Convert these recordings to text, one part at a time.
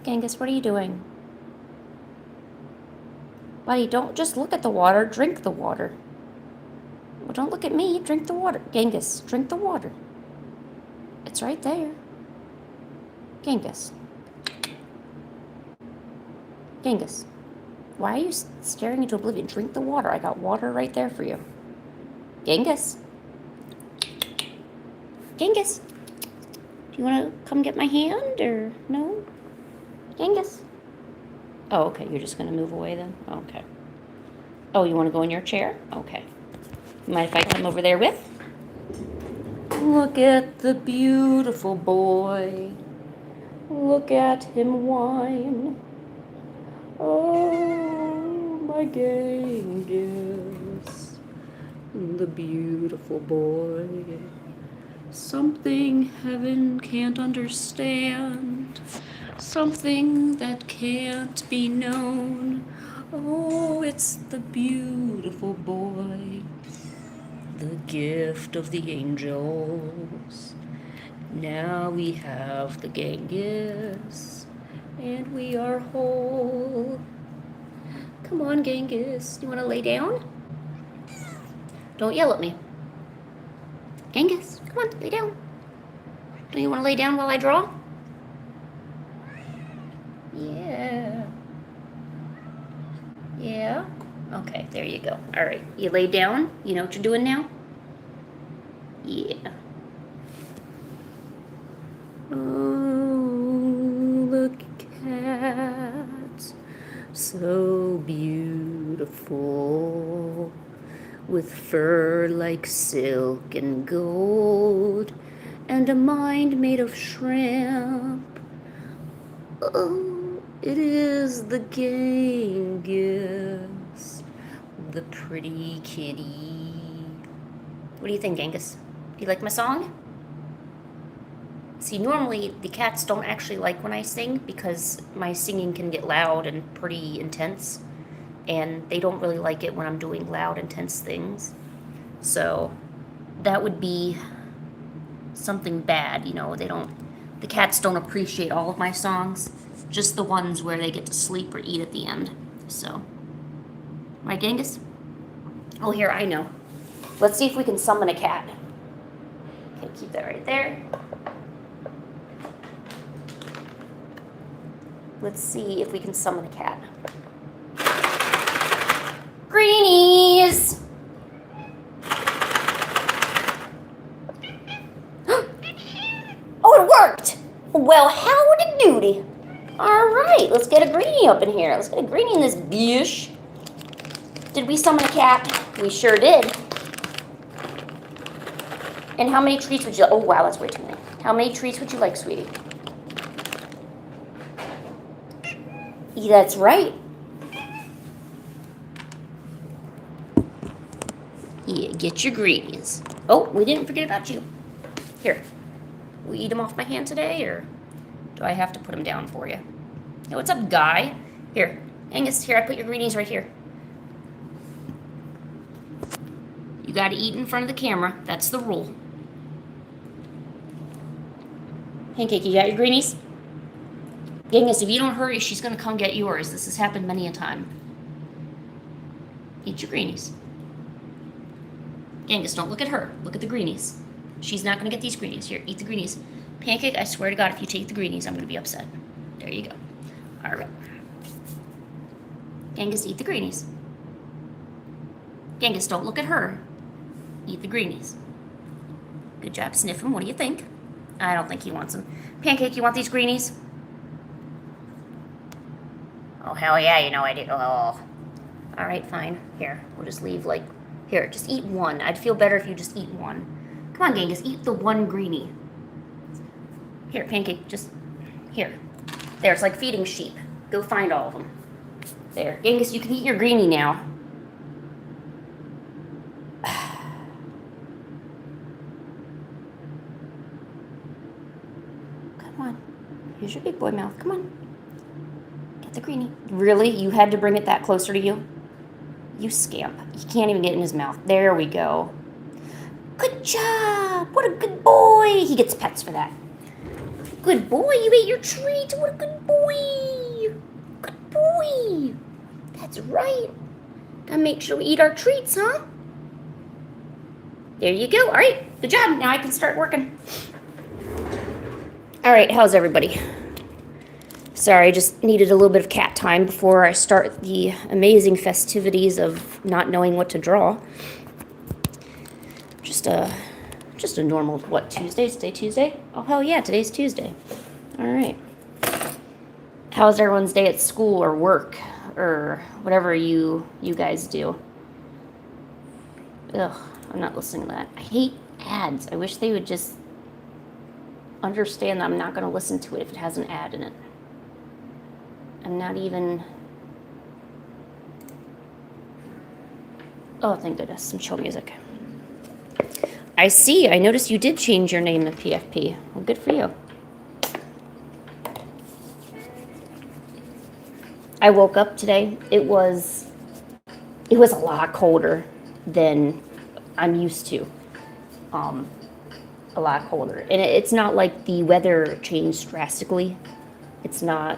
Genghis, what are you doing? Buddy, don't just look at the water, drink the water. Well, don't look at me, drink the water. Genghis, drink the water. It's right there. Genghis. Genghis, why are you staring into oblivion? Drink the water. I got water right there for you. Genghis. Genghis. Do you want to come get my hand or no? Genghis. Oh, okay. You're just going to move away then? Okay. Oh, you want to go in your chair? Okay. Mind if I come over there with? Look at the beautiful boy. Look at him whine. Oh, my Genghis. The beautiful boy. Something heaven can't understand. Something that can't be known. Oh, it's the beautiful boy. The gift of the angels. Now we have the Genghis, and we are whole. Come on, Genghis. You want to lay down? Don't yell at me. Genghis, come on, lay down. Do you want to lay down while I draw? Yeah. Yeah? Okay, there you go. All right, you lay down. You know what you're doing now? Yeah. Oh, the cat, so beautiful, with fur like silk and gold, and a mind made of shrimp. Oh, it is the Genghis, the pretty kitty. What do you think, Genghis? Do you like my song? See, normally the cats don't actually like when I sing because my singing can get loud and pretty intense, and they don't really like it when I'm doing loud, intense things. So that would be something bad, you know. The cats don't appreciate all of my songs, just the ones where they get to sleep or eat at the end. So, right, Genghis? Oh, here, I know. Let's see if we can summon a cat. Okay, keep that right there. Let's see if we can summon a cat. Greenies! Oh, it worked! Well, howdy doody. All right, let's get a greenie up in here. Let's get a greenie in this bish. Did we summon a cat? We sure did. And how many treats would you... Oh, wow, that's way too many. How many treats would you like, sweetie? That's right. Yeah, get your greenies. Oh, we didn't forget about you. Here. We eat them off my hand today, or do I have to put them down for you? Hey, what's up, guy? Here. Angus, here, I put your greenies right here. You gotta eat in front of the camera. That's the rule. Pancake, you got your greenies? Genghis, if you don't hurry, she's going to come get yours. This has happened many a time. Eat your greenies. Genghis, don't look at her. Look at the greenies. She's not going to get these greenies. Here, eat the greenies. Pancake, I swear to God, if you take the greenies, I'm going to be upset. There you go. All right. Genghis, eat the greenies. Genghis, don't look at her. Eat the greenies. Good job sniffing. What do you think? I don't think he wants them. Pancake, you want these greenies? Oh, hell yeah, you know I do. Oh. All right, fine. Here, we'll just leave, like... Here, just eat one. I'd feel better if you just eat one. Come on, Genghis, eat the one greenie. Here, Pancake, just... Here. There, it's like feeding sheep. Go find all of them. There. Genghis, you can eat your greenie now. Come on. Here's your big boy mouth. Come on. Get the greenie. Really? You had to bring it that closer to you? You scamp. He can't even get in his mouth. There we go. Good job. What a good boy. He gets pets for that. Good boy. You ate your treat. What a good boy. right. Gotta make sure we eat our treats, huh? There you go. All right, good job. Now I can start working. All right, how's everybody? Sorry, I just needed a little bit of cat time before I start the amazing festivities of not knowing what to draw. Just a normal, what, Tuesday? Is today Tuesday? Oh, hell yeah, today's Tuesday. All right. How's everyone's day at school or work or whatever you guys do? Ugh, I'm not listening to that. I hate ads. I wish they would just understand that I'm not going to listen to it if it has an ad in it. I'm not even... Oh, thank goodness, some chill music. I see. I noticed you did change your name to PFP. Well, good for you. I woke up today. It was a lot colder than I'm used to. A lot colder. And it's not like the weather changed drastically. It's not,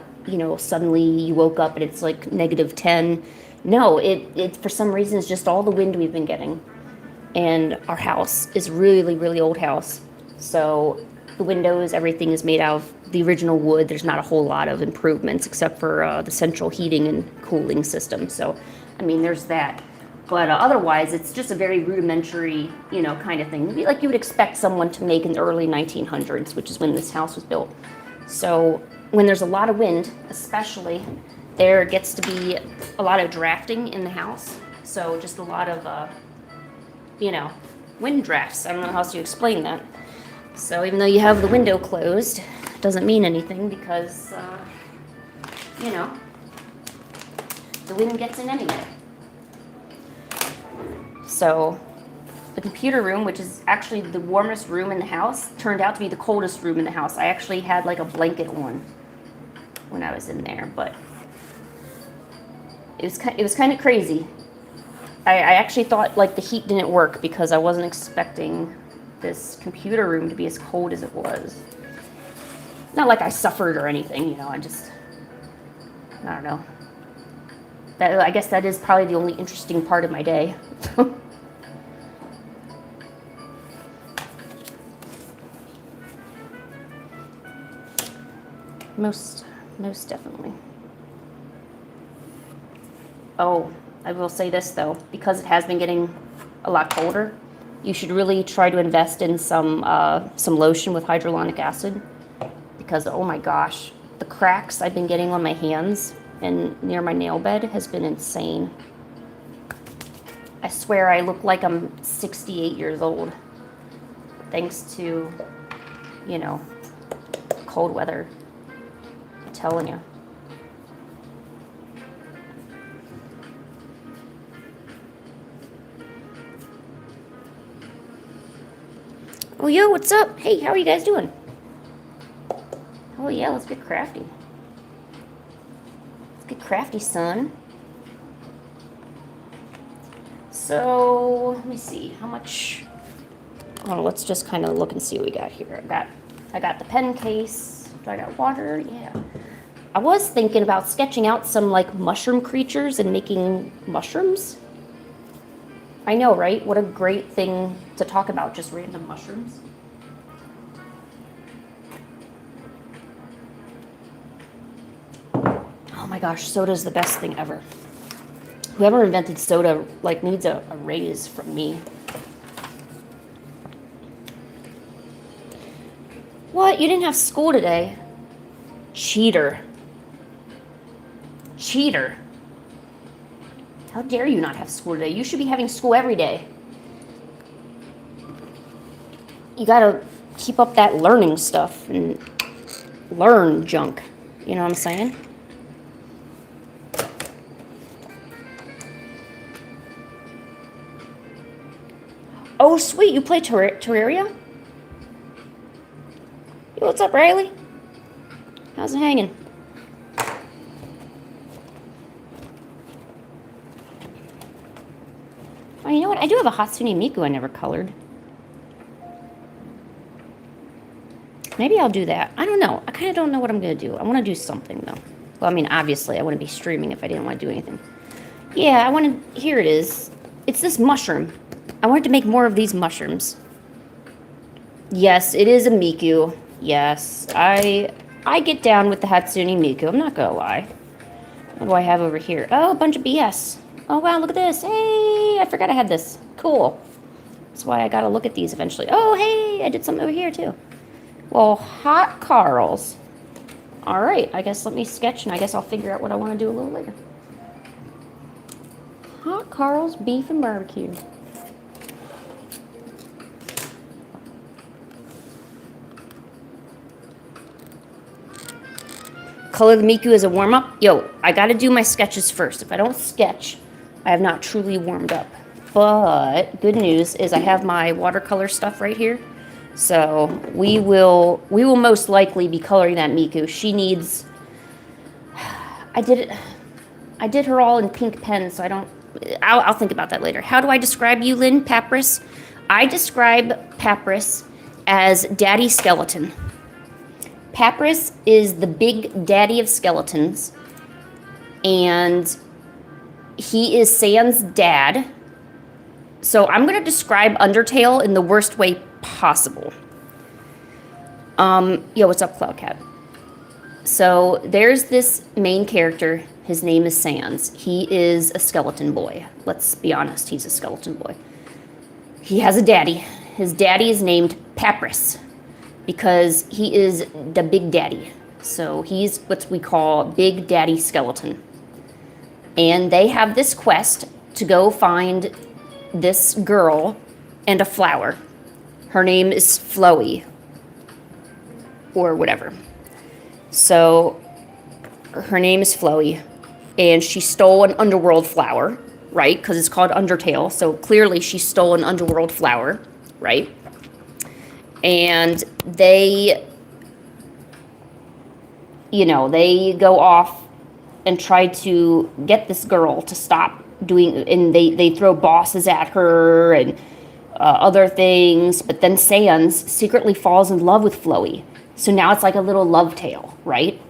suddenly you woke up and it's like -10. No, it for some reason it's just all the wind we've been getting. And our house is really, really old house. So the windows, everything is made out of the original wood. There's not a whole lot of improvements except for the central heating and cooling system. So, there's that. But otherwise, it's just a very rudimentary, kind of thing. Like you would expect someone to make in the early 1900s, which is when this house was built. So when there's a lot of wind, especially, there gets to be a lot of drafting in the house. So just a lot of, wind drafts. I don't know how else to explain that. So even though you have the window closed, it doesn't mean anything because, the wind gets in anyway. So the computer room, which is actually the warmest room in the house, turned out to be the coldest room in the house. I actually had like a blanket on when I was in there, but it was kind of crazy. I actually thought like the heat didn't work because I wasn't expecting this computer room to be as cold as it was. Not like I suffered or anything, I don't know. I guess that is probably the only interesting part of my day. Most definitely. Oh, I will say this though, because it has been getting a lot colder, you should really try to invest in some lotion with hyaluronic acid, because oh my gosh, the cracks I've been getting on my hands and near my nail bed has been insane. I swear I look like I'm 68 years old, thanks to, cold weather. I'm telling you. Oh, yo, what's up? Hey, how are you guys doing? Oh, yeah, let's get crafty. Let's get crafty, son. So, let me see. How much... Oh, let's just kind of look and see what we got here. I got the pen case. Do I got water? Yeah. I was thinking about sketching out some, like, mushroom creatures and making mushrooms. I know, right? What a great thing to talk about, just random mushrooms. Oh my gosh, soda's the best thing ever. Whoever invented soda, like, needs a raise from me. What? You didn't have school today? Cheater. Cheater. How dare you not have school today? You should be having school every day. You gotta keep up that learning stuff and learn junk. You know what I'm saying? Oh, sweet. You play Terraria? Hey, what's up, Riley? How's it hanging? Oh, you know what? I do have a Hatsune Miku I never colored. Maybe I'll do that. I don't know. I kind of don't know what I'm going to do. I want to do something, though. Well, obviously, I wouldn't be streaming if I didn't want to do anything. Yeah, I wanted... Here it is. It's this mushroom. I wanted to make more of these mushrooms. Yes, it is a Miku. Yes, I get down with the Hatsune Miku. I'm not gonna lie. What do I have over here? Oh, a bunch of BS. Oh, wow, look at this. Hey, I forgot I had this. Cool. That's why I gotta look at these eventually. Oh, hey, I did something over here, too. Well, hot Carls. All right, I guess let me sketch, and I guess I'll figure out what I want to do a little later. Hot Carl's beef and barbecue. Color the Miku as a warm-up. Yo, I gotta do my sketches first. If I don't sketch, I have not truly warmed up. But good news is I have my watercolor stuff right here. So we will most likely be coloring that Miku. She needs... I did her all in pink pen, so I'll think about that later. How do I describe you, Lynn Papyrus? I describe Papyrus as Daddy Skeleton. Papyrus is the big daddy of skeletons, and he is Sans' dad. So I'm going to describe Undertale in the worst way possible. Yo, what's up, Cloudcat? So there's this main character. His name is Sans. He is a skeleton boy. Let's be honest, he's a skeleton boy. He has a daddy. His daddy is named Papyrus because he is the big daddy. So he's what we call Big Daddy Skeleton. And they have this quest to go find this girl and a flower. Her name is Flowey, or whatever. So her name is Flowey, and she stole an underworld flower, right? Because it's called Undertale, so clearly she stole an underworld flower, right? And they, they go off and try to get this girl to stop doing, and they throw bosses at her and other things, but then Sans secretly falls in love with Flowey. So now it's like a little love tale, right?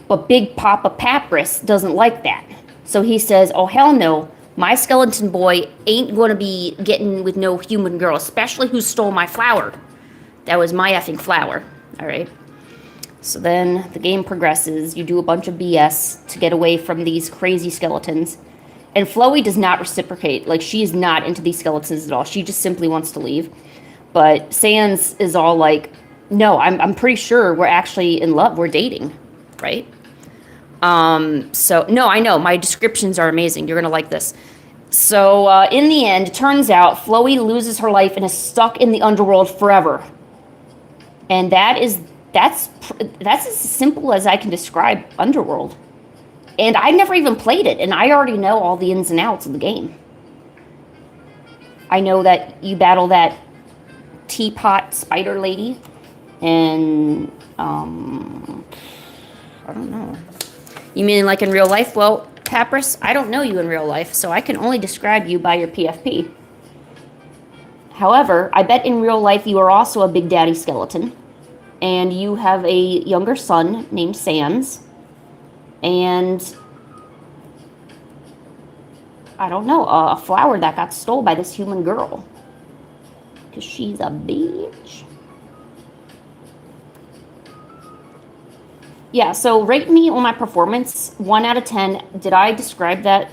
But Big Papa Papyrus doesn't like that. So he says, oh, hell no, my skeleton boy ain't going to be getting with no human girl, especially who stole my flower. That was my effing flower, all right? So then the game progresses. You do a bunch of BS to get away from these crazy skeletons. And Flowey does not reciprocate. Like, she is not into these skeletons at all. She just simply wants to leave. But Sans is all like, no, I'm pretty sure we're actually in love. We're dating, right? So, no, I know. My descriptions are amazing. You're going to like this. So, in the end, it turns out Flowey loses her life and is stuck in the underworld forever. And that's as simple as I can describe Underworld. And I never even played it, and I already know all the ins and outs of the game. I know that you battle that teapot spider lady, and, I don't know. You mean like in real life? Well, Papyrus, I don't know you in real life, so I can only describe you by your PFP. However, I bet in real life you are also a Big Daddy Skeleton, and you have a younger son named Sans, and I don't know, a flower that got stolen by this human girl. Because she's a bitch. Yeah, so rate me on my performance. 1 out of 10. Did I describe that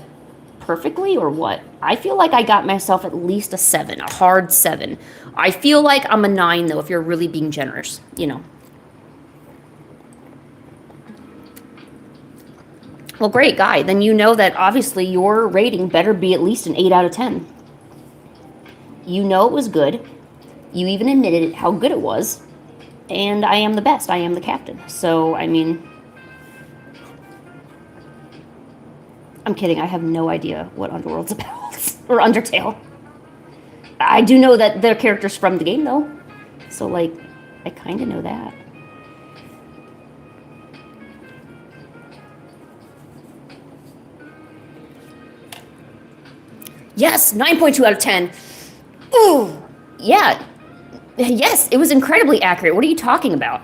perfectly or what? I feel like I got myself at least a 7, a hard 7. I feel like I'm a 9, though, if you're really being generous, Well, great, Guy. Then you know that obviously your rating better be at least an 8 out of 10. You know it was good. You even admitted how good it was. And I am the best. I am the captain. So, I mean, I'm kidding. I have no idea what Underworld's about. Or Undertale. I do know that they're characters from the game, though. So, like, I kind of know that. Yes, 9.2 out of 10. Ooh, yeah. Yes, it was incredibly accurate. What are you talking about?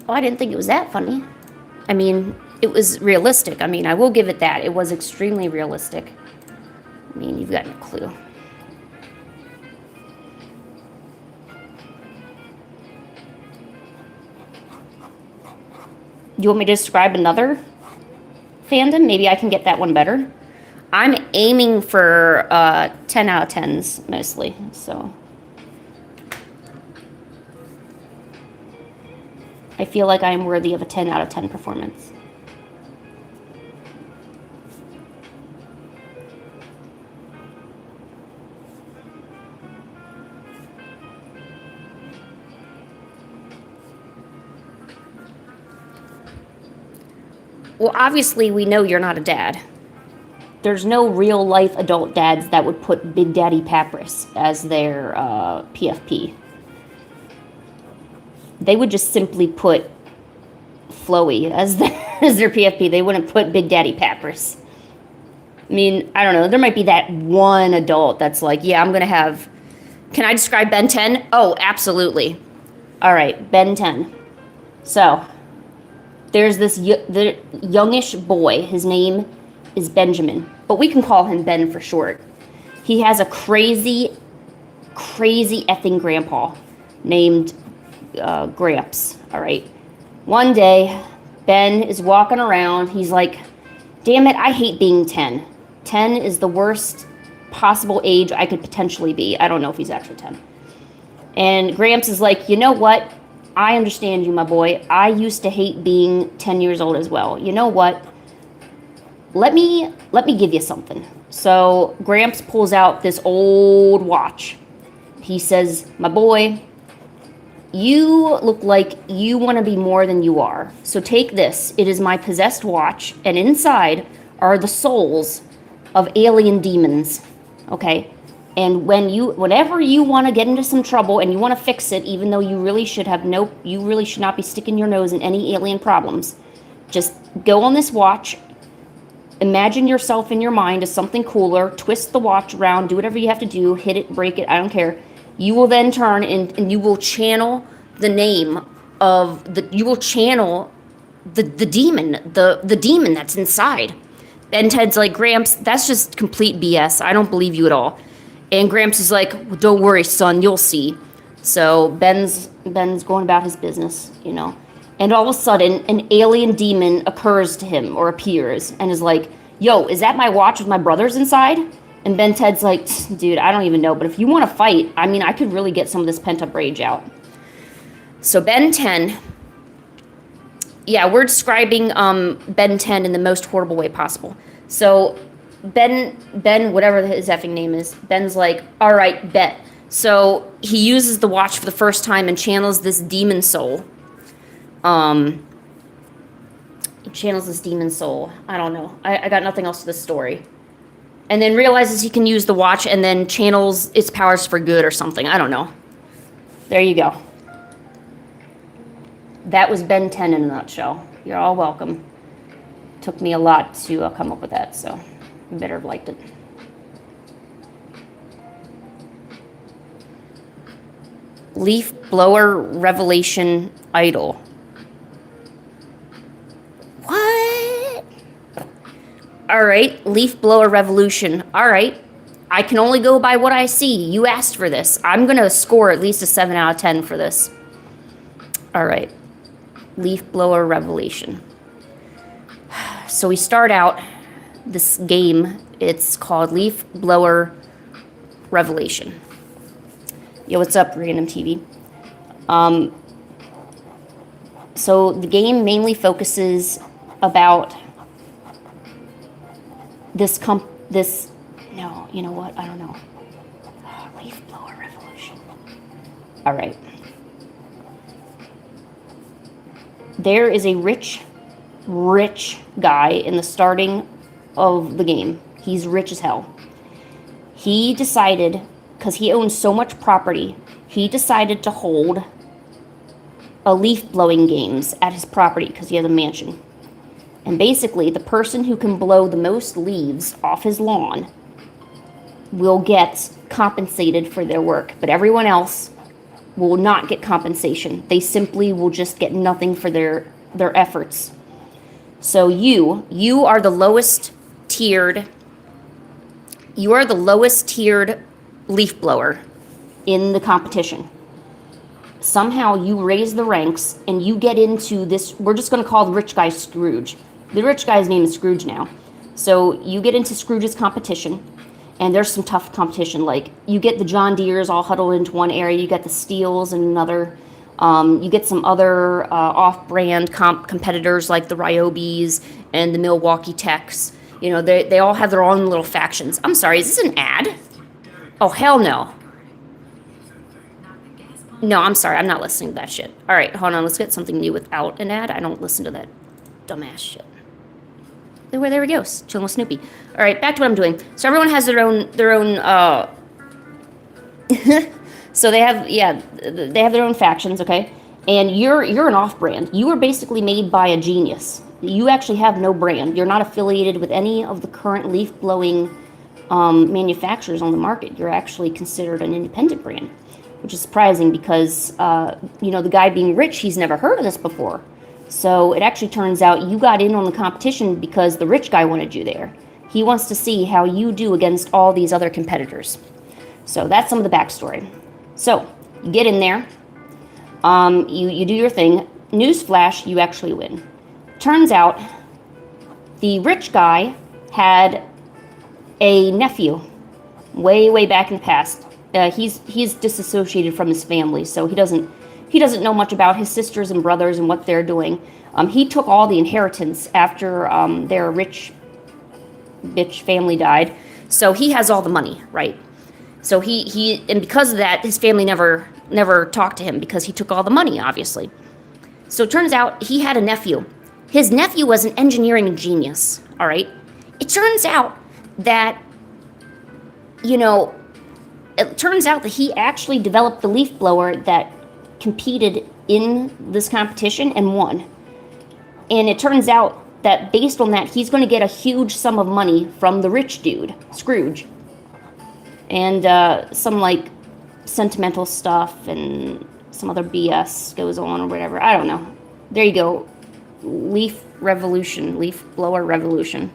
Oh, I didn't think it was that funny. I mean, it was realistic. I mean, I will give it that. It was extremely realistic. I mean, you've got no clue. You want me to describe another fandom? Maybe I can get that one better. I'm aiming for 10 out of 10s mostly, so. I feel like I am worthy of a 10 out of 10 performance. Well, obviously, we know you're not a dad. There's no real life adult dads that would put Big Daddy Papyrus as their PFP. They would just simply put Floey as their PFP. They wouldn't put Big Daddy Papyrus. I mean, I don't know. There might be that one adult that's like, yeah, I'm going to have... Can I describe Ben 10? Oh, absolutely. All right, Ben 10. So, there's this the youngish boy. His name is Benjamin, but we can call him Ben for short. He has a crazy effing grandpa named Gramps, all right? One day, Ben is walking around. He's like, damn it, I hate being 10. 10 is the worst possible age I could potentially be. I don't know if he's actually 10. And Gramps is like, you know what? I understand you, my boy. I used to hate being 10 years old as well. You know what? Let me give you something. So Gramps pulls out this old watch. He says, my boy, you look like you want to be more than you are. So take this. It is my possessed watch, and inside are the souls of alien demons. Okay? And whenever you want to get into some trouble and you want to fix it, even though you really should not be sticking your nose in any alien problems, just go on this watch, imagine yourself in your mind as something cooler, twist the watch around, do whatever you have to do, hit it, break it, I don't care. You will then turn and you will channel the name of you will channel the demon, the demon that's inside. And Ted's like, Gramps, that's just complete BS. I don't believe you at all. And Gramps is like, well, don't worry, son, you'll see. So Ben's going about his business, you know. And all of a sudden, an alien demon occurs to him, or appears, and is like, yo, is that my watch with my brothers inside? And Ben Ted's like, dude, I don't even know, but if you want to fight, I mean, I could really get some of this pent-up rage out. So Ben 10, yeah, we're describing Ben 10 in the most horrible way possible. So Ben, whatever his effing name is, Ben's like, all right, bet. So he uses the watch for the first time and channels this demon soul. He channels this demon soul. I don't know. I got nothing else to this story. And then realizes he can use the watch and then channels its powers for good or something. I don't know. There you go. That was Ben 10 in a nutshell. You're all welcome. Took me a lot to come up with that, so you better have liked it. Leaf blower revelation idol. What? All right, leaf blower revolution. All right. I can only go by what I see. You asked for this. I'm going to score at least a 7 out of 10 for this. All right. Leaf blower revelation. So we start out this game. It's called Leaf Blower Revelation. Yo, what's up, Random TV? So the game mainly focuses about no, you know what? I don't know. Leaf blower revolution. All right. There is a rich guy in the starting of the game. He's rich as hell. He decided, because he owns so much property, he decided to hold a leaf blowing games at his property because he has a mansion. And basically, the person who can blow the most leaves off his lawn will get compensated for their work. But everyone else will not get compensation. They simply will just get nothing for their efforts. So you are the lowest tiered. You are the lowest tiered leaf blower in the competition. Somehow you raise the ranks and you get into this, we're just going to call the rich guy Scrooge. The rich guy's name is Scrooge now. So you get into Scrooge's competition, and there's some tough competition. Like, you get the John Deeres all huddled into one area, you get the Steels in another, you get some other off-brand competitors like the Ryobis and the Milwaukee Techs. You know, they all have their own little factions. I'm sorry, is this an ad? Oh, hell no. No, I'm sorry, I'm not listening to that shit. All right, hold on, let's get something new without an ad. I don't listen to that dumbass shit. There we go, chilling with Snoopy. All right, back to what I'm doing. So everyone has their own, so they have their own factions, okay? And you're an off-brand. You are basically made by a genius. You actually have no brand. You're not affiliated with any of the current leaf-blowing manufacturers on the market. You're actually considered an independent brand, which is surprising because, the guy being rich, he's never heard of this before. So it actually turns out you got in on the competition because the rich guy wanted you there. He wants to see how you do against all these other competitors. So that's some of the backstory. So you get in there, you do your thing. Newsflash, you actually win. Turns out the rich guy had a nephew way back in the past. He's disassociated from his family, so he doesn't know much about his sisters and brothers and what they're doing. He took all the inheritance after their rich bitch family died, so he has all the money, right? So he and because of that, his family never talked to him because he took all the money, obviously. So it turns out he had a nephew. His nephew was an engineering genius, all right? It turns out that, he actually developed the leaf blower that competed in this competition and won. And it turns out that based on that, he's going to get a huge sum of money from the rich dude, Scrooge. And some, like, sentimental stuff and some other BS goes on or whatever. I don't know. There you go. Leaf blower revolution.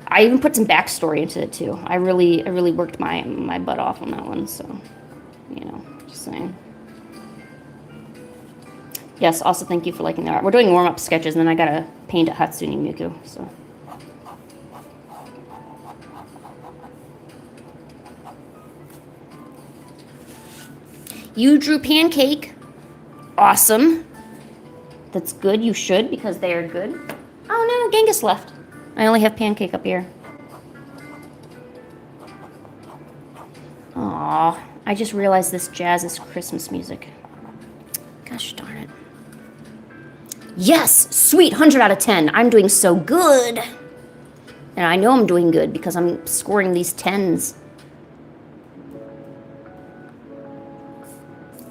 I even put some backstory into it, too. I really worked my butt off on that one, so, just saying. Yes, also thank you for liking the art. We're doing warm-up sketches, and then I gotta paint a Hatsune Miku, so. You drew Pancake. Awesome. That's good, you should, because they are good. Oh no, Genghis left. I only have Pancake up here. Aw, I just realized this jazz is Christmas music. Gosh darn it. Yes! Sweet! 100 out of 10. I'm doing so good! And I know I'm doing good because I'm scoring these 10s.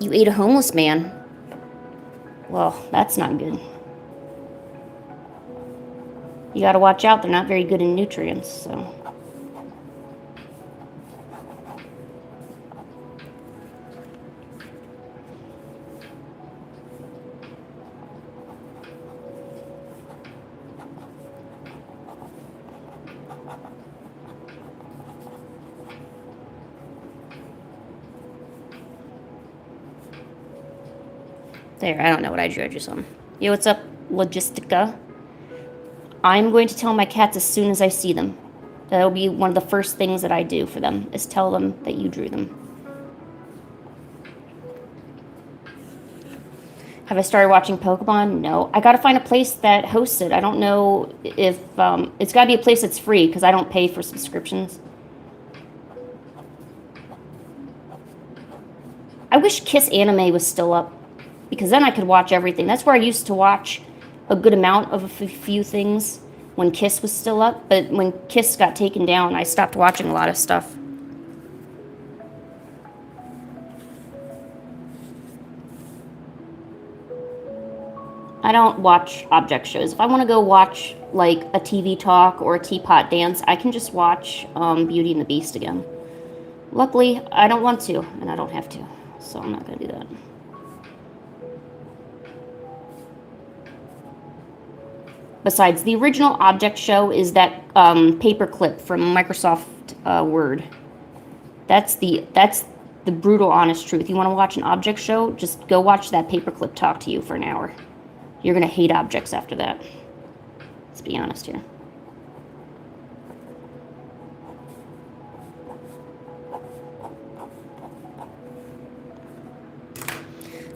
You ate a homeless man. Well, that's not good. You gotta watch out. They're not very good in nutrients, so... There, I don't know what I drew. I drew something. Yo, what's up, Logistica? I'm going to tell my cats as soon as I see them. That'll be one of the first things that I do for them, is tell them that you drew them. Have I started watching Pokemon? No. I gotta find a place that hosts it. I don't know if... it's gotta be a place that's free, because I don't pay for subscriptions. I wish Kiss Anime was still up, because then I could watch everything. That's where I used to watch a good amount of a few things when Kiss was still up. But when Kiss got taken down, I stopped watching a lot of stuff. I don't watch object shows. If I want to go watch like a TV talk or a teapot dance, I can just watch Beauty and the Beast again. Luckily, I don't want to, and I don't have to. So I'm not going to do that. Besides, the original object show is that paper clip from Microsoft Word. That's the brutal, honest truth. You want to watch an object show? Just go watch that paperclip talk to you for an hour. You're going to hate objects after that. Let's be honest here.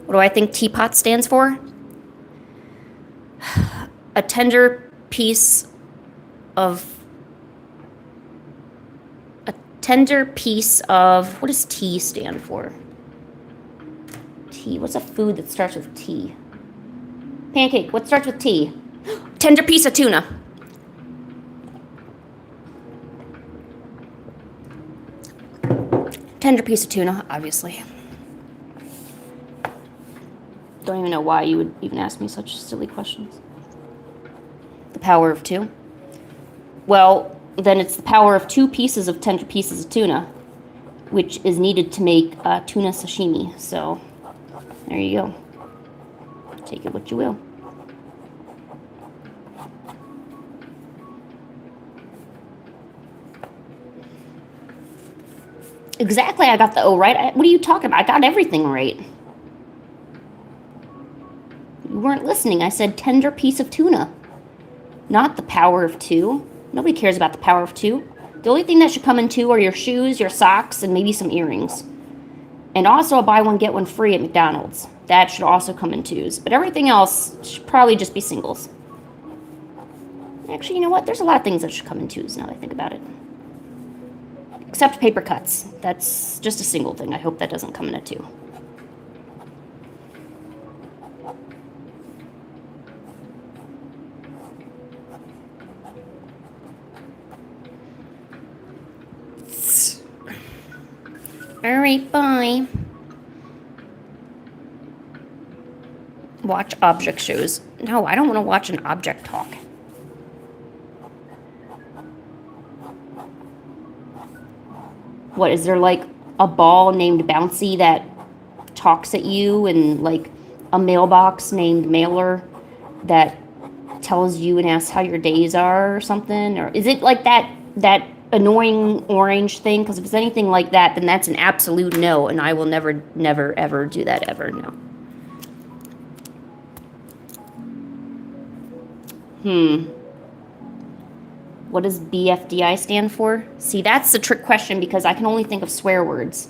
What do I think teapot stands for? A tender piece of... What does T stand for? T. What's a food that starts with T? Pancake. What starts with T? Tender piece of tuna. Tender piece of tuna, obviously. Don't even know why you would even ask me such silly questions. The power of 2? Well, then it's the power of 2 pieces of tender pieces of tuna, which is needed to make tuna sashimi. So, there you go. Take it what you will. Exactly, I got the O right. What are you talking about? I got everything right. You weren't listening. I said tender piece of tuna, not the power of 2. Nobody cares about the power of 2. The only thing that should come in 2 are your shoes, your socks, and maybe some earrings. And also a buy one, get one free at McDonald's. That should also come in 2s. But everything else should probably just be singles. Actually, you know what? There's a lot of things that should come in 2s now that I think about it. Except paper cuts. That's just a single thing. I hope that doesn't come in a 2. All right, bye. Watch object shows. No, I don't want to watch an object talk. What, is there like a ball named Bouncy that talks at you, and like a mailbox named Mailer that tells you and asks how your days are or something? Or is it like that annoying orange thing? Because if it's anything like that, then that's an absolute no, and I will never, never, ever do that ever. No. What does BFDI stand for? See, that's a trick question because I can only think of swear words.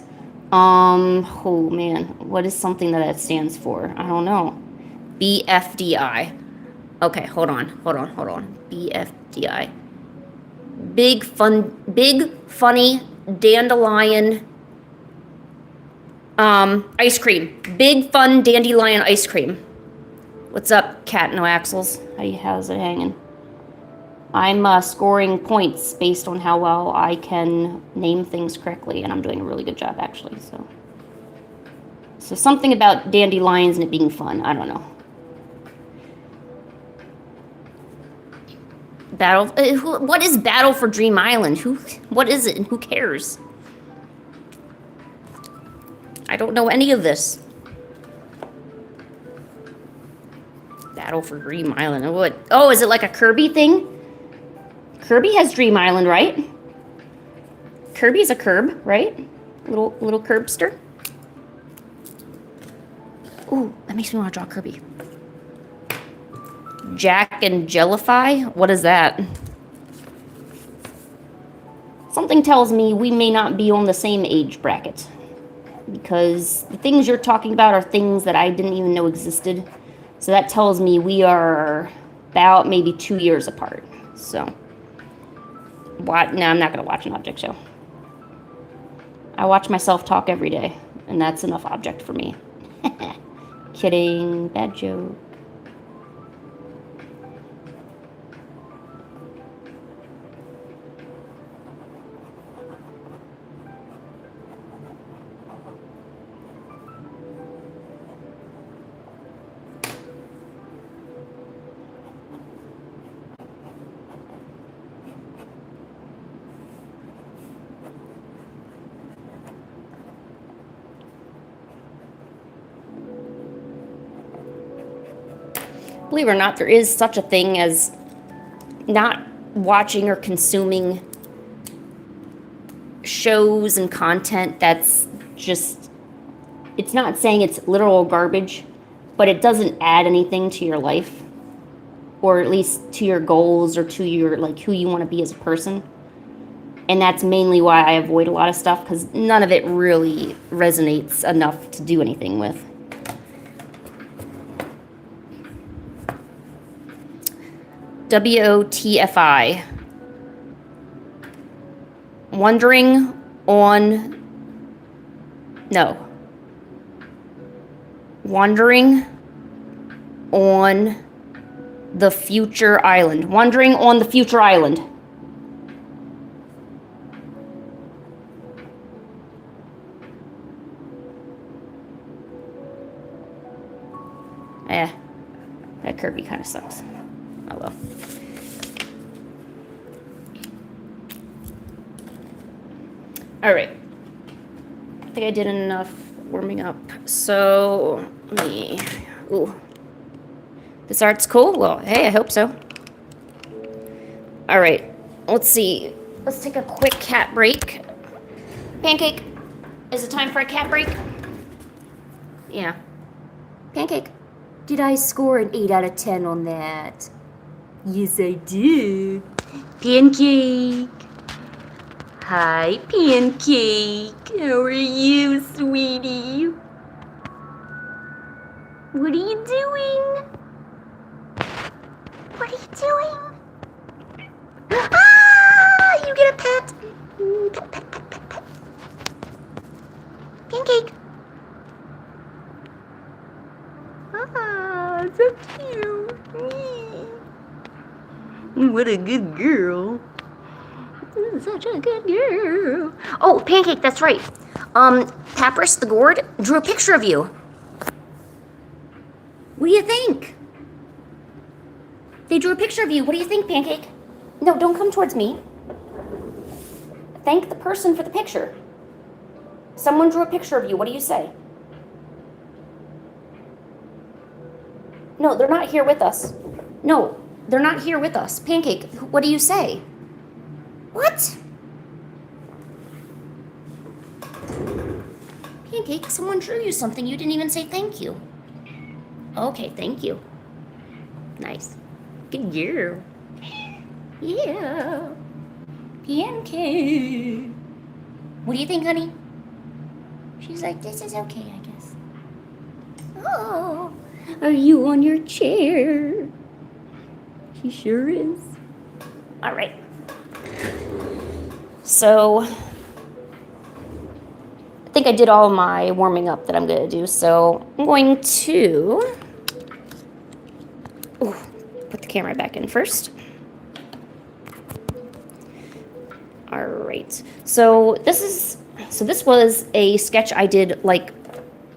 Oh man, what is something that stands for? I don't know. BFDI. Okay, hold on. BFDI. Big, funny, dandelion, ice cream. Big, fun, dandelion ice cream. What's up, cat no axles? How's it hanging? I'm scoring points based on how well I can name things correctly, and I'm doing a really good job, actually. So something about dandelions and it being fun. I don't know. Battle. What is Battle for Dream Island? What is it, and who cares? I don't know any of this. Battle for Dream Island. What? Oh, is it like a Kirby thing? Kirby has Dream Island, right? Kirby's a curb, right? Little curbster. Ooh, that makes me want to draw Kirby. Jack and Jellify? What is that? Something tells me we may not be on the same age bracket, because the things you're talking about are things that I didn't even know existed. So that tells me we are about maybe 2 years apart. So, what? No, I'm not going to watch an object show. I watch myself talk every day, and that's enough object for me. Kidding. Bad joke. believe it or not, there is such a thing as not watching or consuming shows and content that's just, it's not saying it's literal garbage, but it doesn't add anything to your life, or at least to your goals or to your, like, who you want to be as a person. And that's mainly why I avoid a lot of stuff, because none of it really resonates enough to do anything with. WOTFI. Wondering on... No. Wandering on the future island. Wandering on the future island. That Kirby kind of sucks. Oh well. Alright. I think I did enough warming up. So, let me... Ooh. This art's cool? Well, hey, I hope so. Alright. Let's see. Let's take a quick cat break. Pancake, is it time for a cat break? Yeah. Pancake. Did I score an 8 out of 10 on that? Yes, I did. Pancake. Hi, Pancake. How are you, sweetie? What are you doing? What are you doing? Ah! You get a pet. Pet, pet, pet, pet, pet. Pancake. Ah, so cute. What a good girl. Such a good girl. Oh, Pancake, that's right. Papyrus the Gourd drew a picture of you. What do you think? They drew a picture of you. What do you think, Pancake? No, don't come towards me. Thank the person for the picture. Someone drew a picture of you. What do you say? No, they're not here with us. No, they're not here with us. Pancake, what do you say? What? Pancake, someone drew you something. You didn't even say thank you. Okay, thank you. Nice. Good girl. Yeah. Pancake. What do you think, honey? She's like, this is okay, I guess. Oh, are you on your chair? She sure is. All right. So, I think I did all my warming up that I'm going to do. So, I'm going to put the camera back in first. All right. So, this was a sketch I did like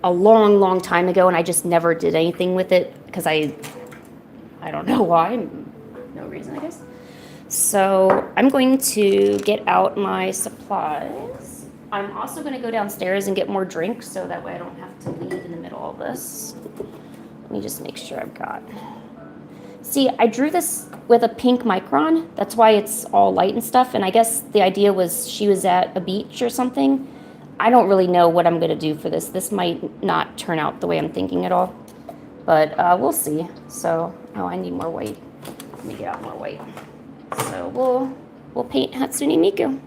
a long time ago, and I just never did anything with it because I don't know why. No reason, I guess. So I'm going to get out my supplies. I'm also going to go downstairs and get more drinks so that way I don't have to leave in the middle of this. Let me just make sure I've got... See, I drew this with a pink micron. That's why it's all light and stuff. And I guess the idea was she was at a beach or something. I don't really know what I'm going to do for this. This might not turn out the way I'm thinking at all. But we'll see. So, oh, I need more white. Let me get out more white. So we'll paint Hatsune Miku.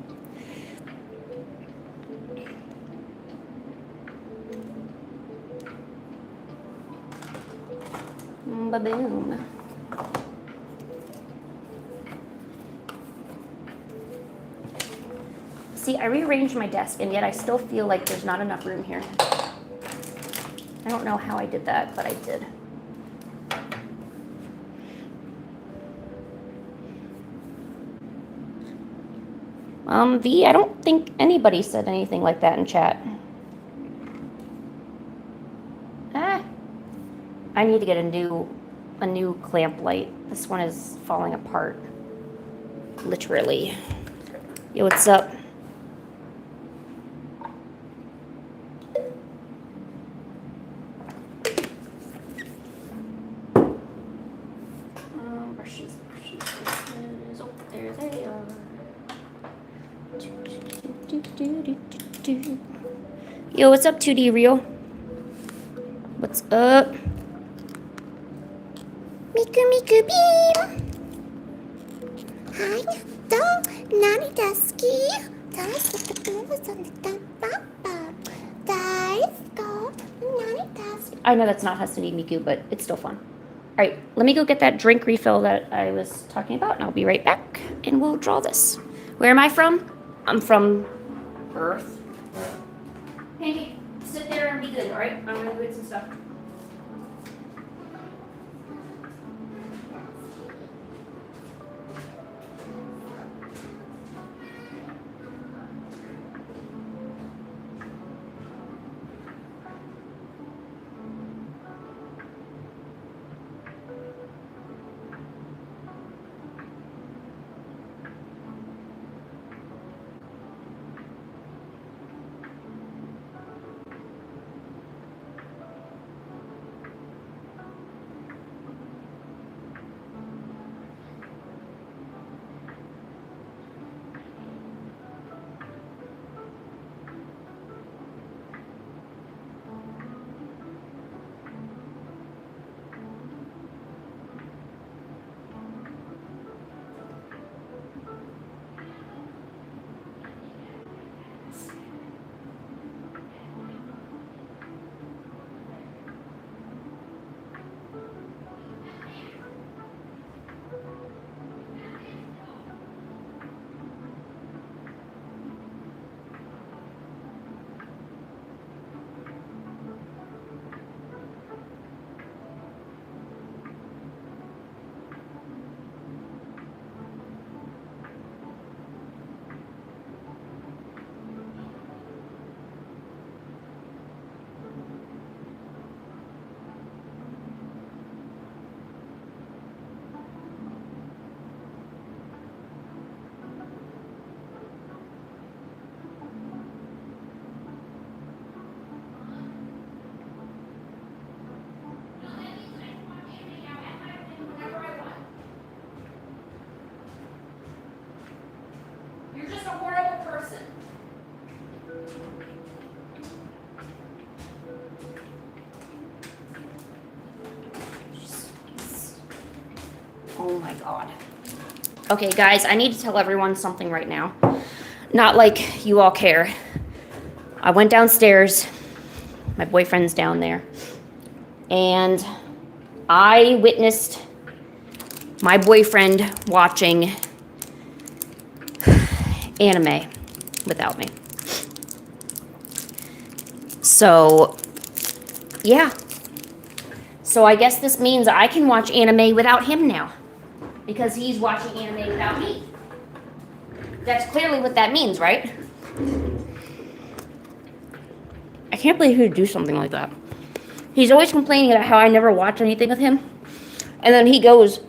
Ba-boom. See, I rearranged my desk, and yet I still feel like there's not enough room here. I don't know how I did that, but I did. V, I don't think anybody said anything like that in chat. I need to get a new clamp light. This one is falling apart. Literally. Yo, what's up? Brushes. Oh, there they are. Yo, what's up, 2D Real? What's up? Miku Miku Beam! Hi, Nani Dusky. I know that's not Hatsune Miku, but it's still fun. All right, let me go get that drink refill that I was talking about, and I'll be right back, and we'll draw this. Where am I from? I'm from Earth. Hey, sit there and be good, all right? I'm gonna go get some stuff. You're just a horrible person. Oh my God. Okay, guys, I need to tell everyone something right now. Not like you all care. I went downstairs. My boyfriend's down there. And I witnessed my boyfriend watching anime without me. So, yeah. So I guess this means I can watch anime without him now. Because he's watching anime without me. That's clearly what that means, right? I can't believe he would do something like that. He's always complaining about how I never watch anything with him. And then he goes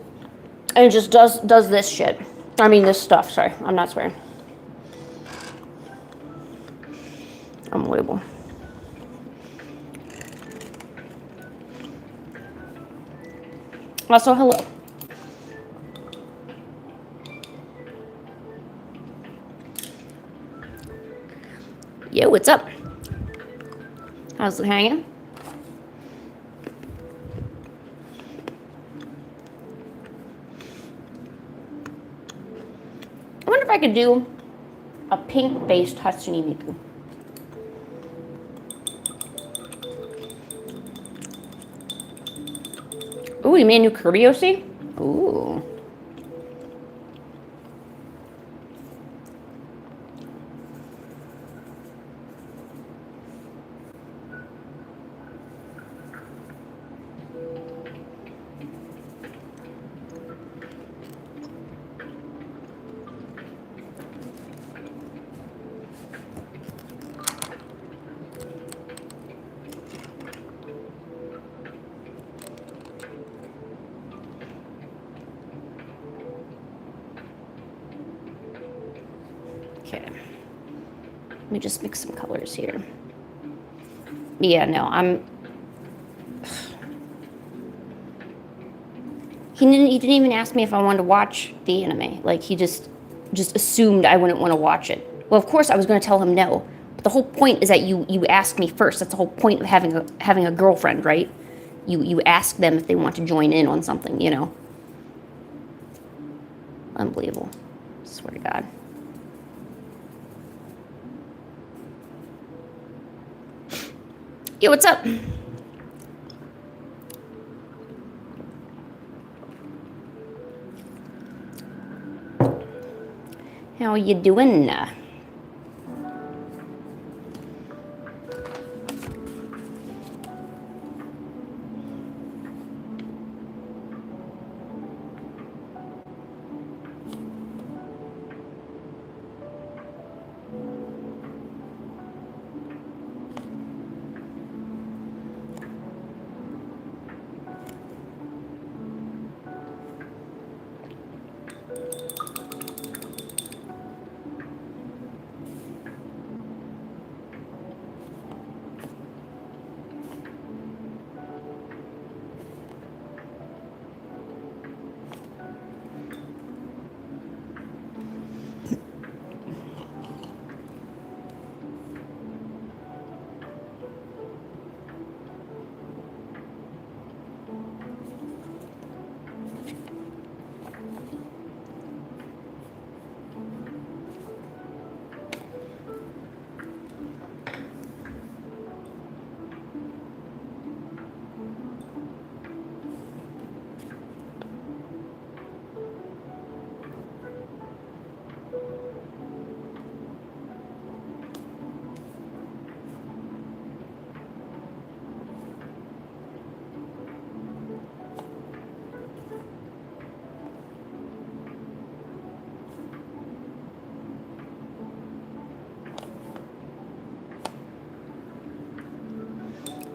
and just does this shit. I mean, this stuff. Sorry, I'm not swearing. Unbelievable. Also, hello. Yo, what's up? How's it hanging? I wonder if I could do a pink-based Hatsune Miku. Ooh, you made a new Kirby OC? Ooh. Okay. Let me just mix some colors here. Yeah, no, He didn't even ask me if I wanted to watch the anime. Like, he just assumed I wouldn't want to watch it. Well, of course I was going to tell him no. But the whole point is that you ask me first. That's the whole point of having a girlfriend, right? You ask them if they want to join in on something, you know. Unbelievable. Swear to God. Yo, what's up? How you doing?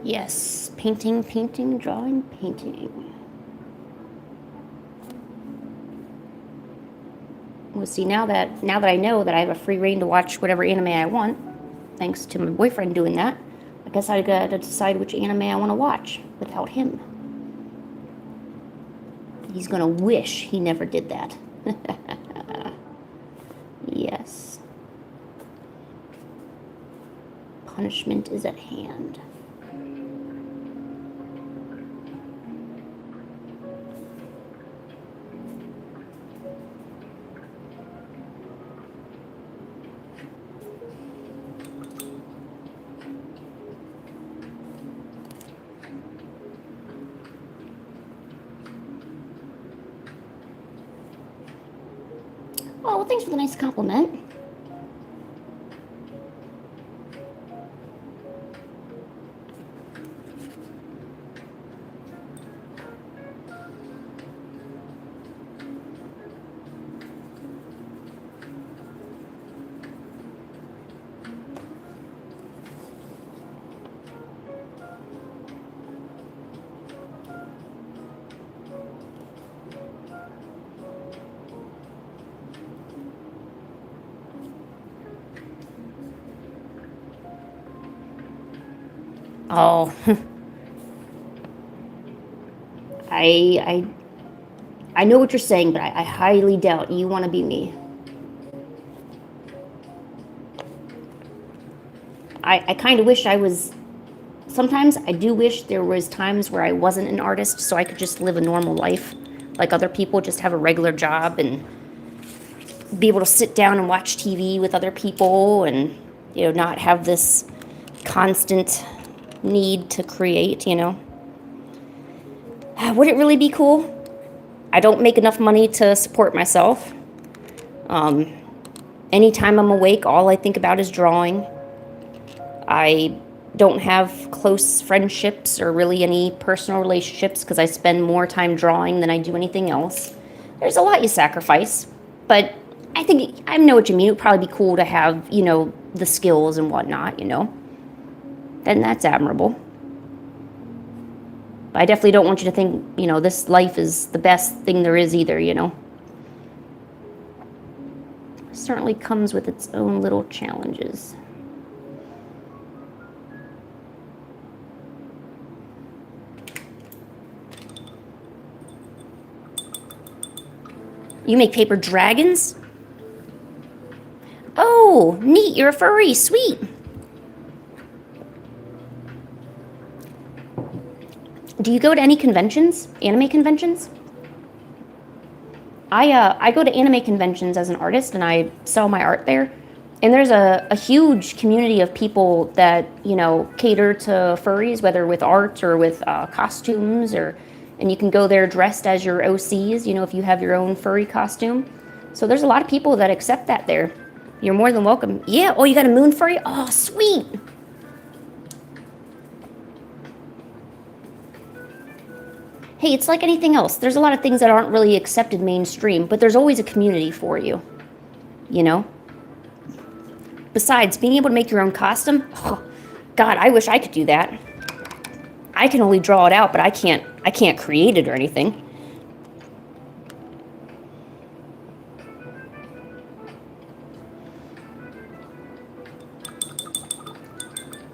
Yes, painting, painting, drawing, painting. Well, see, now that I know that I have a free reign to watch whatever anime I want, thanks to my boyfriend doing that, I guess I gotta decide which anime I want to watch without him. He's gonna wish he never did that. Yes. Punishment is at hand. Oh, well, thanks for the nice compliment. Oh, I know what you're saying, but I highly doubt you want to be me. I kind of wish I was. Sometimes I do wish there was times where I wasn't an artist, so I could just live a normal life, like other people, just have a regular job and be able to sit down and watch TV with other people, and not have this constant need to create. Would it really be cool? I don't make enough money to support myself. Anytime I'm awake, all I think about is drawing. I don't have close friendships or really any personal relationships because I spend more time drawing than I do anything else. There's a lot you sacrifice, but I know what you mean. It would probably be cool to have, the skills and whatnot, Then that's admirable. But I definitely don't want you to think, this life is the best thing there is either, It certainly comes with its own little challenges. You make paper dragons? Oh, neat. You're a furry. Sweet. Do you go to any conventions? Anime conventions? I go to anime conventions as an artist, and I sell my art there. And there's a huge community of people that, you know, cater to furries, whether with art or with costumes, and you can go there dressed as your OCs, you know, if you have your own furry costume. So there's a lot of people that accept that there. You're more than welcome. Yeah, oh, you got a moon furry? Oh, sweet. Hey, it's like anything else. There's a lot of things that aren't really accepted mainstream, but there's always a community for you, you know? Besides, being able to make your own costume, oh, God, I wish I could do that. I can only draw it out, but I can't create it or anything.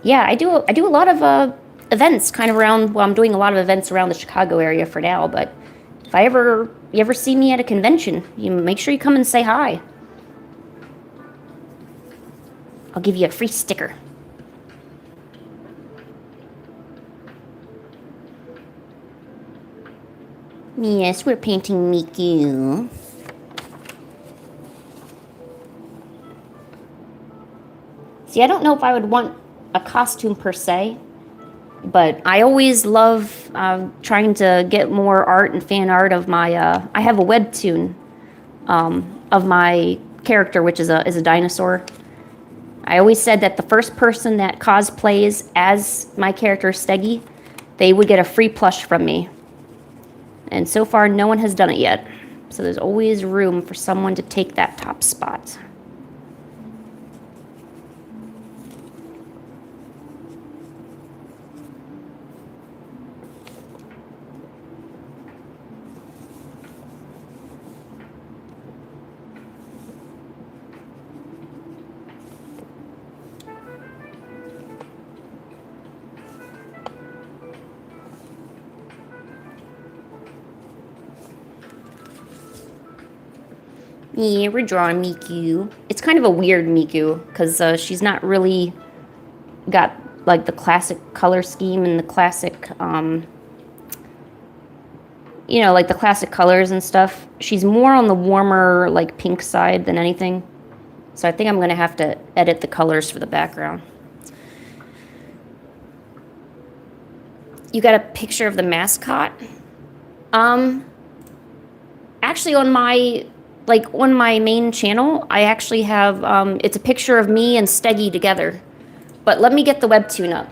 Yeah, I do a lot of events kind of around, well, I'm doing a lot of events around the Chicago area for now, but if you ever see me at a convention, you make sure you come and say hi. I'll give you a free sticker. Yes, we're painting Miku. See, I don't know if I would want a costume per se, but I always love trying to get more art and fan art of my, I have a webtoon of my character, which is a dinosaur. I always said that the first person that cosplays as my character Steggy, they would get a free plush from me. And so far, no one has done it yet. So there's always room for someone to take that top spot. Yeah, we're drawing Miku. It's kind of a weird Miku, because she's not really got, like, the classic color scheme and the classic, you know, like the classic colors and stuff. She's more on the warmer, like, pink side than anything. So I think I'm going to have to edit the colors for the background. You got a picture of the mascot? Actually, on my main channel, I actually have, it's a picture of me and Steggy together. But let me get the webtoon up,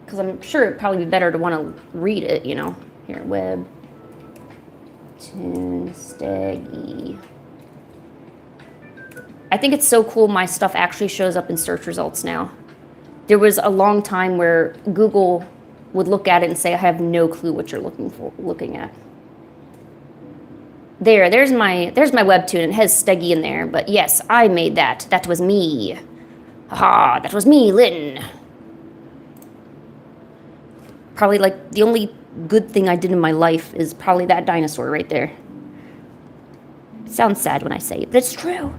because I'm sure it'd probably be better to want to read it, you know. Here, webtoon Steggy. I think it's so cool my stuff actually shows up in search results now. There was a long time where Google would look at it and say, I have no clue what you're looking at. There's my webtoon. It has Steggy in there, but yes, I made that. That was me. Haha, that was me, Lynn. Probably, like, the only good thing I did in my life is probably that dinosaur right there. It sounds sad when I say it, but it's true.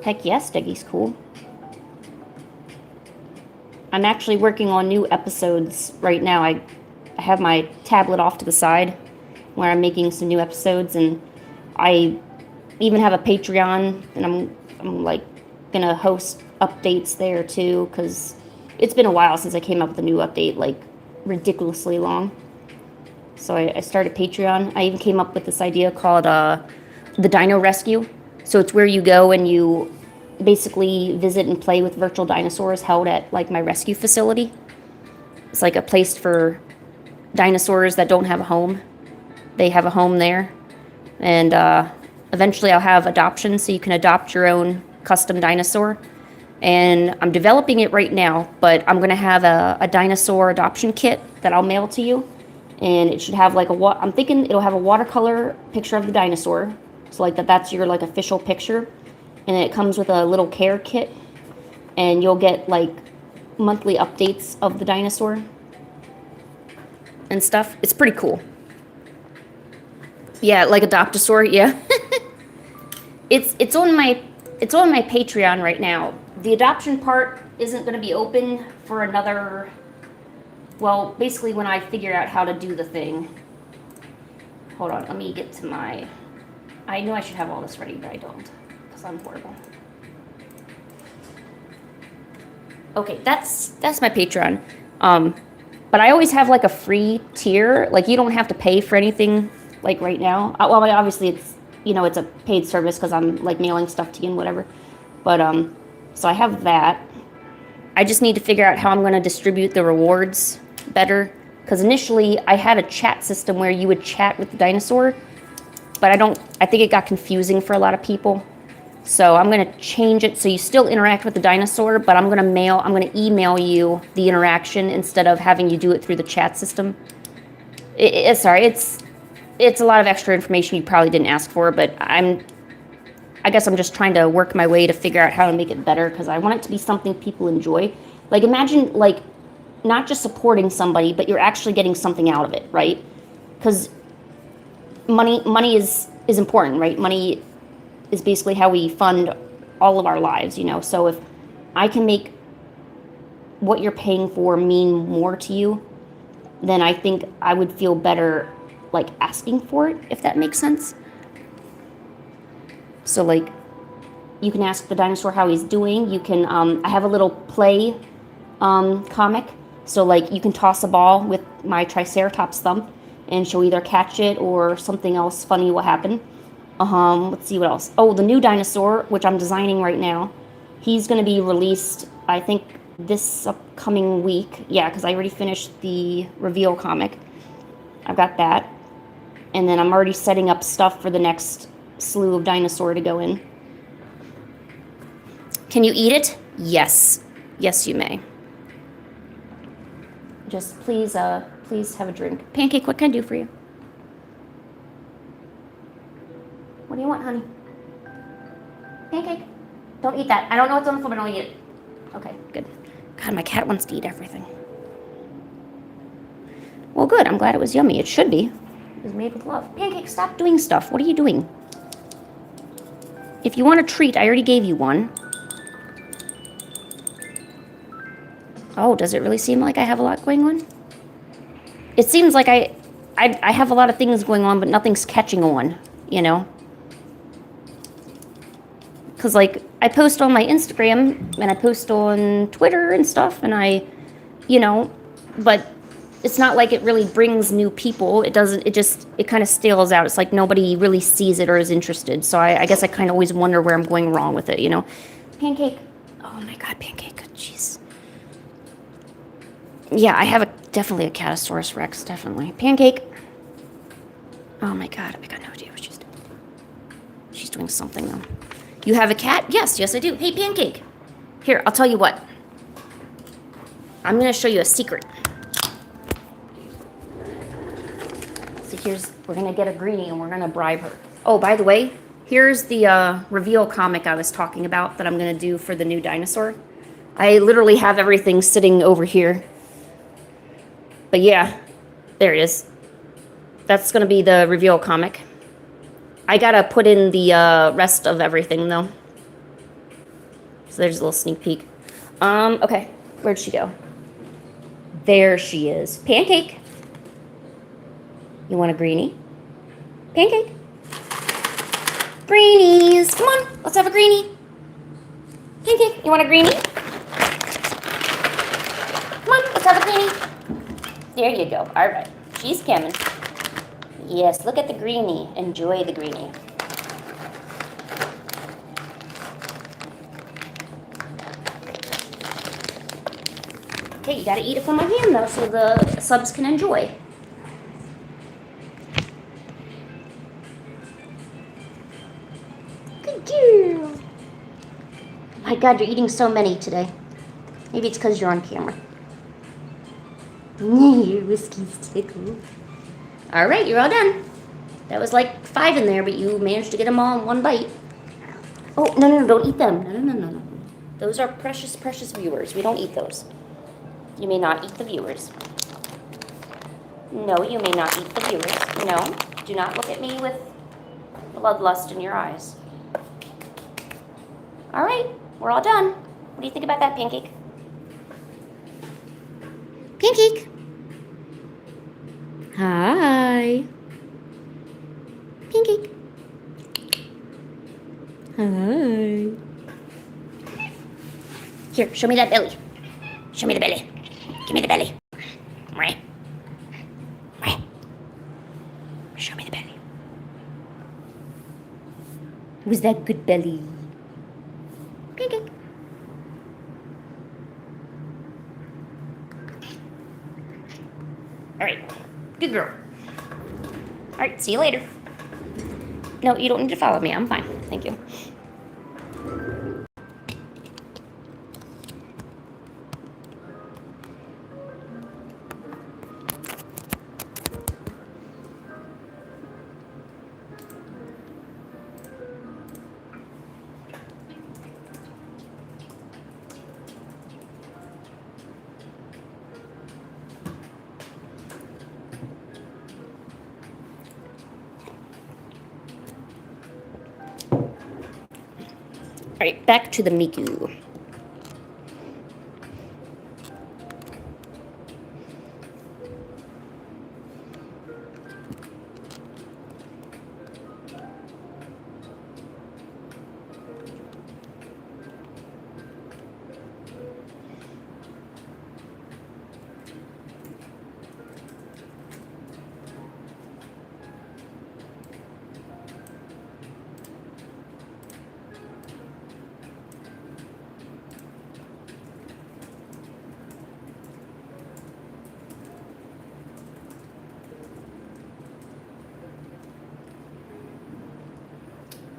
Heck yes, Steggy's cool. I'm actually working on new episodes right now. I have my tablet off to the side where I'm making some new episodes, and I even have a Patreon, and I'm like gonna host updates there too, because it's been a while since I came up with a new update, like ridiculously long. So I started Patreon. I even came up with this idea called the Dino Rescue. So it's where you go and you basically visit and play with virtual dinosaurs held at, like, my rescue facility. It's like a place for dinosaurs that don't have a home. They have a home there. And eventually I'll have adoption, so you can adopt your own custom dinosaur. And I'm developing it right now, but I'm going to have a dinosaur adoption kit that I'll mail to you. And it should have like I'm thinking it'll have a watercolor picture of the dinosaur. So like that's your like official picture. And then it comes with a little care kit. And you'll get like monthly updates of the dinosaur and stuff. It's pretty cool. Yeah, like a Doptosaur, yeah. It's on my Patreon right now. The adoption part isn't going to be open for another, well, basically when I figure out how to do the thing. Hold on, let me get to my, I know I should have all this ready, but I don't, because I'm horrible. Okay, that's my Patreon. But I always have like a free tier. Like you don't have to pay for anything like right now. Well, obviously it's, you know, it's a paid service because I'm like mailing stuff to you and whatever. But so I have that. I just need to figure out how I'm going to distribute the rewards better. Because initially I had a chat system where you would chat with the dinosaur. But I think it got confusing for a lot of people. So I'm going to change it so you still interact with the dinosaur, but I'm going to email you the interaction instead of having you do it through the chat system. Sorry, it's a lot of extra information you probably didn't ask for, but I guess I'm just trying to work my way to figure out how to make it better because I want it to be something people enjoy. Like imagine like not just supporting somebody, but you're actually getting something out of it, right? Because money is important, right? Money is basically how we fund all of our lives, you know. So if I can make what you're paying for mean more to you, then I think I would feel better like asking for it, if that makes sense. So like you can ask the dinosaur how he's doing. You can I have a little play comic. So like you can toss a ball with my Triceratops thumb and she'll either catch it or something else funny will happen. Let's see what else. Oh, the new dinosaur, which I'm designing right now, he's going to be released, I think, this upcoming week. Yeah, because I already finished the reveal comic. I've got that. And then I'm already setting up stuff for the next slew of dinosaur to go in. Can you eat it? Yes. Yes, you may. Just please have a drink. Pancake, what can I do for you? What do you want, honey? Pancake. Don't eat that. I don't know what's on the floor, but don't eat it. Okay, good. God, my cat wants to eat everything. Well, good. I'm glad it was yummy. It should be. It was made with love. Pancake, stop doing stuff. What are you doing? If you want a treat, I already gave you one. Oh, does it really seem like I have a lot going on? It seems like I have a lot of things going on, but nothing's catching on, you know? Because, like, I post on my Instagram, and I post on Twitter and stuff, and you know, but it's not like it really brings new people. It doesn't, it kind of stales out. It's like nobody really sees it or is interested. So I guess I kind of always wonder where I'm going wrong with it, you know? Pancake. Oh, my God, Pancake. Jeez. Yeah, I have definitely a Catosaurus Rex, definitely. Pancake. Oh, my God. I got no idea what she's doing. She's doing something, though. You have a cat? Yes, I do. Hey, Pancake. Here, I'll tell you what. I'm going to show you a secret. So we're going to get a greenie and we're going to bribe her. Oh, by the way, here's the reveal comic I was talking about that I'm going to do for the new dinosaur. I literally have everything sitting over here. But yeah, there it is. That's going to be the reveal comic. I gotta put in the rest of everything, though. So there's a little sneak peek. Okay. Where'd she go? There she is. Pancake. You want a greenie? Pancake. Greenies. Come on, let's have a greenie. Pancake, you want a greenie? Come on, let's have a greenie. There you go. All right. She's coming. Yes, look at the greenie. Enjoy the greenie. Okay, you gotta eat it from my hand though, so the subs can enjoy. Good girl. My God, you're eating so many today. Maybe it's because you're on camera. Your whiskey's tickled. All right, you're all done. That was like 5 in there, but you managed to get them all in one bite. Oh, no, no, no, don't eat them. No, no, no, no, no. Those are precious, precious viewers. We don't eat those. You may not eat the viewers. No, you may not eat the viewers. No, do not look at me with bloodlust in your eyes. All right, we're all done. What do you think about that, Pancake? Pancake! Hi. Pancake. Hi. Here, show me that belly. Show me the belly. Give me the belly. Right. Right. Show me the belly. Was that good belly? Pancake. All right. Good girl. All right, see you later. No, you don't need to follow me. I'm fine. Thank you. All right, back to the Miku.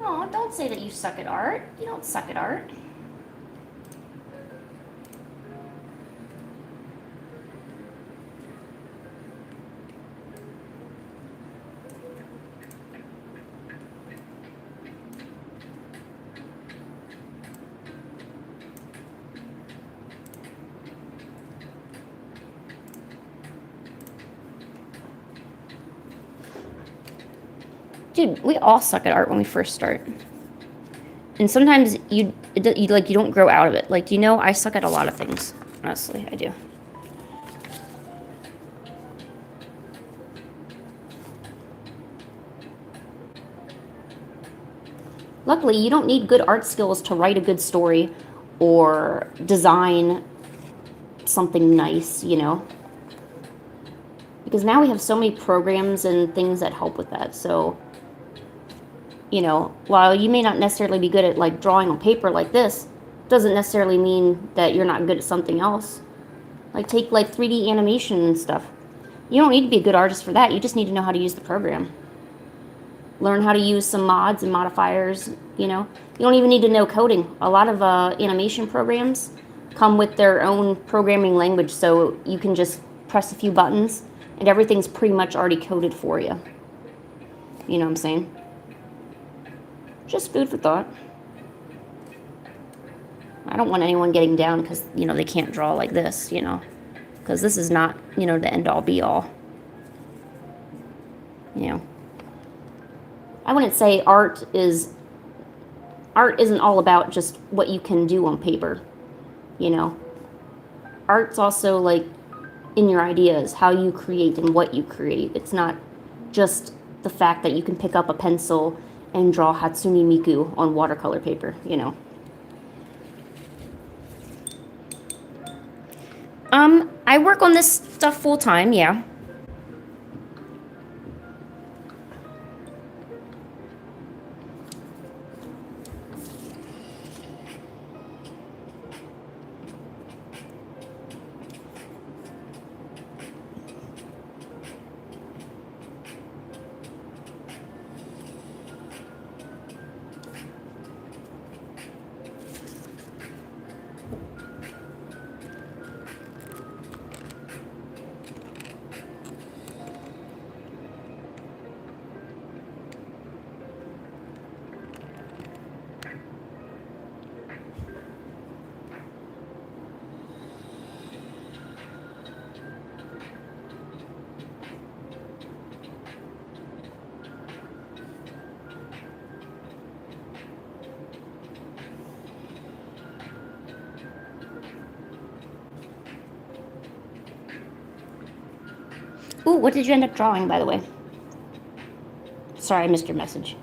Oh, don't say that you suck at art. You don't suck at art. Dude, we all suck at art when we first start. And sometimes you don't grow out of it. Like, you know, I suck at a lot of things. Honestly, I do. Luckily, you don't need good art skills to write a good story or design something nice, you know? Because now we have so many programs and things that help with that. So, you know, while you may not necessarily be good at like drawing on paper like this, doesn't necessarily mean that you're not good at something else. Like take like 3D animation and stuff. You don't need to be a good artist for that. You just need to know how to use the program. Learn how to use some mods and modifiers, you know. You don't even need to know coding. A lot of animation programs come with their own programming language, so you can just press a few buttons and everything's pretty much already coded for you. You know what I'm saying? Just food for thought. I don't want anyone getting down because, you know, they can't draw like this, you know. Because this is not, you know, the end-all be-all. You know. I wouldn't say art isn't all about just what you can do on paper, you know. Art's also like in your ideas, how you create and what you create. It's not just the fact that you can pick up a pencil and draw Hatsune Miku on watercolor paper, you know. I work on this stuff full time, yeah. Ooh, what did you end up drawing, by the way? Sorry, I missed your message.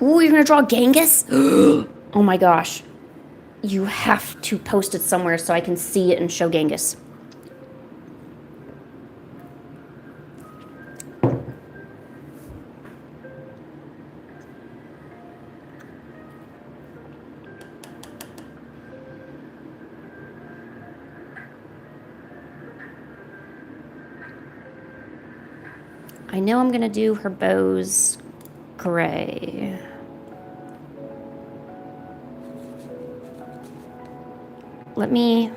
Ooh, you're gonna draw Genghis? Oh my gosh. You have to post it somewhere so I can see it and show Genghis. I know I'm gonna do her bows gray. Let me,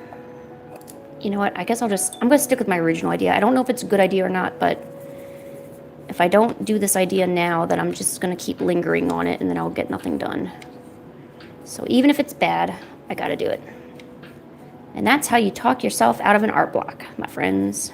you know what, I guess I'm gonna stick with my original idea. I don't know if it's a good idea or not, but if I don't do this idea now, then I'm just gonna keep lingering on it and then I'll get nothing done. So even if it's bad, I gotta do it. And that's how you talk yourself out of an art block, my friends.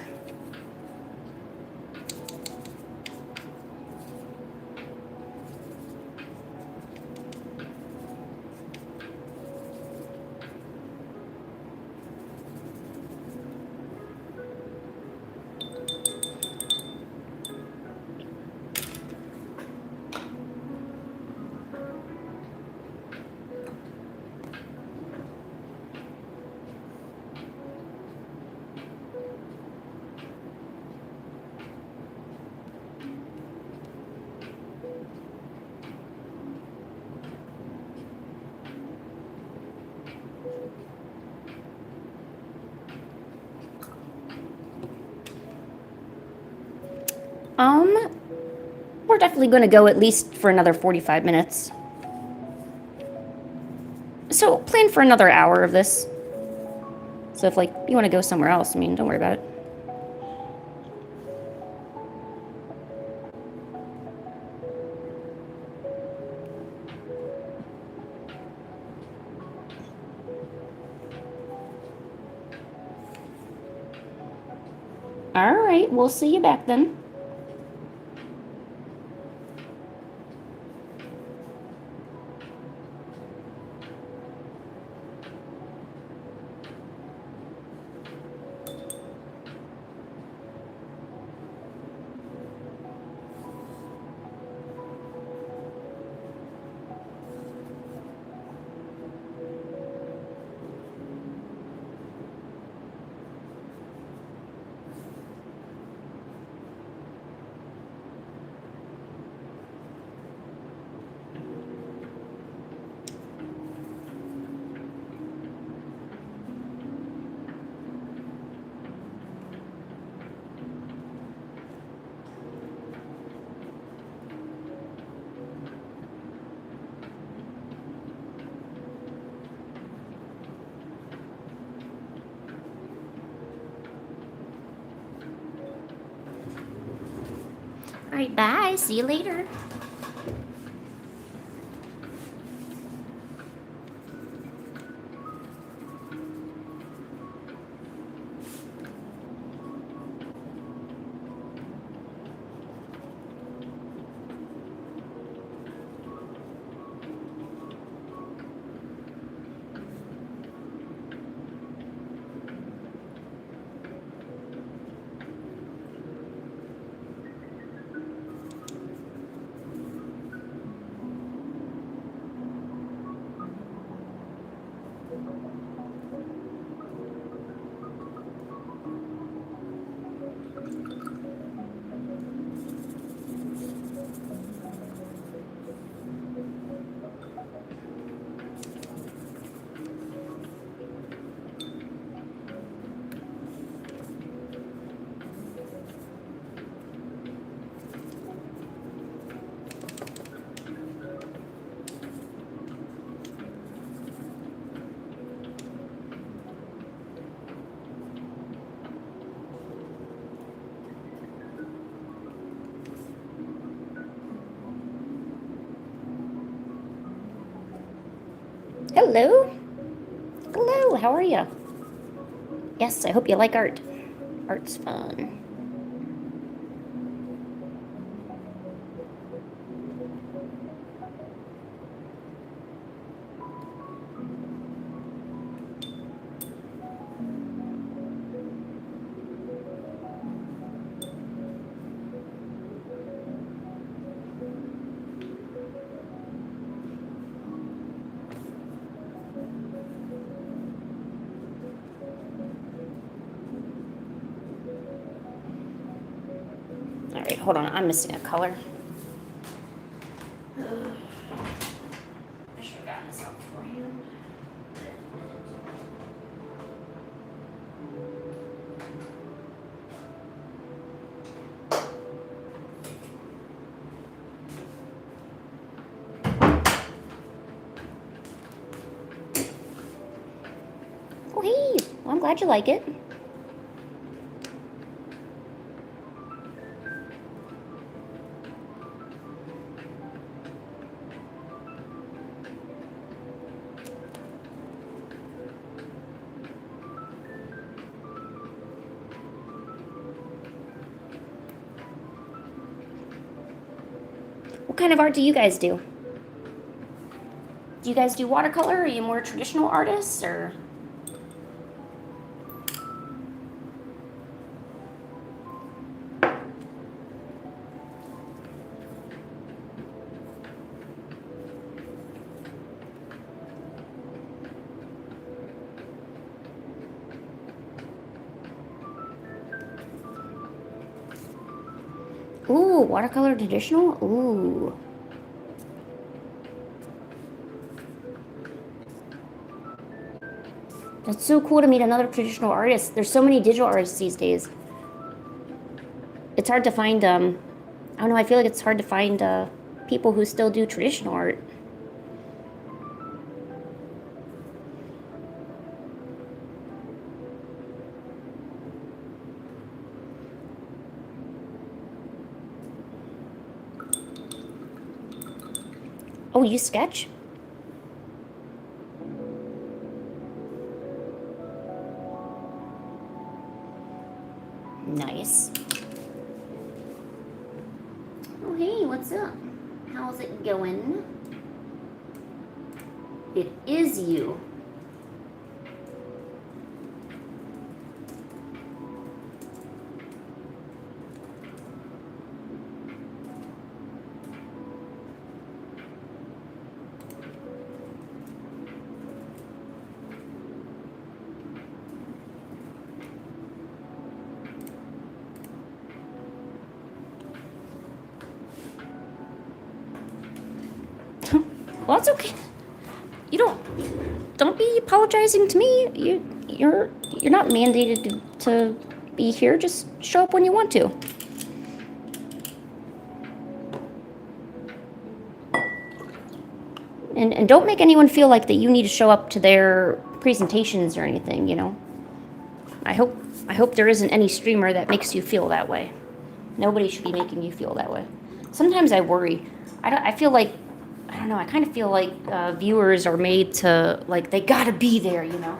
We're definitely going to go at least for another 45 minutes. So plan for another hour of this. So if, like, you want to go somewhere else, I mean, don't worry about it. All right, we'll see you back then. All right, bye. See you later. Hello. Hello, how are you? Yes, I hope you like art. Art's fun. All right, hold on, I'm missing a color. I should have gotten this out beforehand. Oh, hey, well, I'm glad you like it. What kind of art do you guys do? Do you guys do watercolor? Are you more traditional artists, or? Ooh, watercolor traditional? Ooh. That's so cool to meet another traditional artist. There's so many digital artists these days. It's hard to find, I don't know, I feel like it's hard to find people who still do traditional art. Oh, you sketch? Nice. Oh, hey, what's up? How's it going? It is you. Well, that's okay. You don't be apologizing to me. You're not mandated to be here. Just show up when you want to. And don't make anyone feel like that you need to show up to their presentations or anything, you know. I hope there isn't any streamer that makes you feel that way. Nobody should be making you feel that way. Sometimes I worry. I feel like, I don't know, I kind of feel like viewers are made to, like, they gotta be there, you know?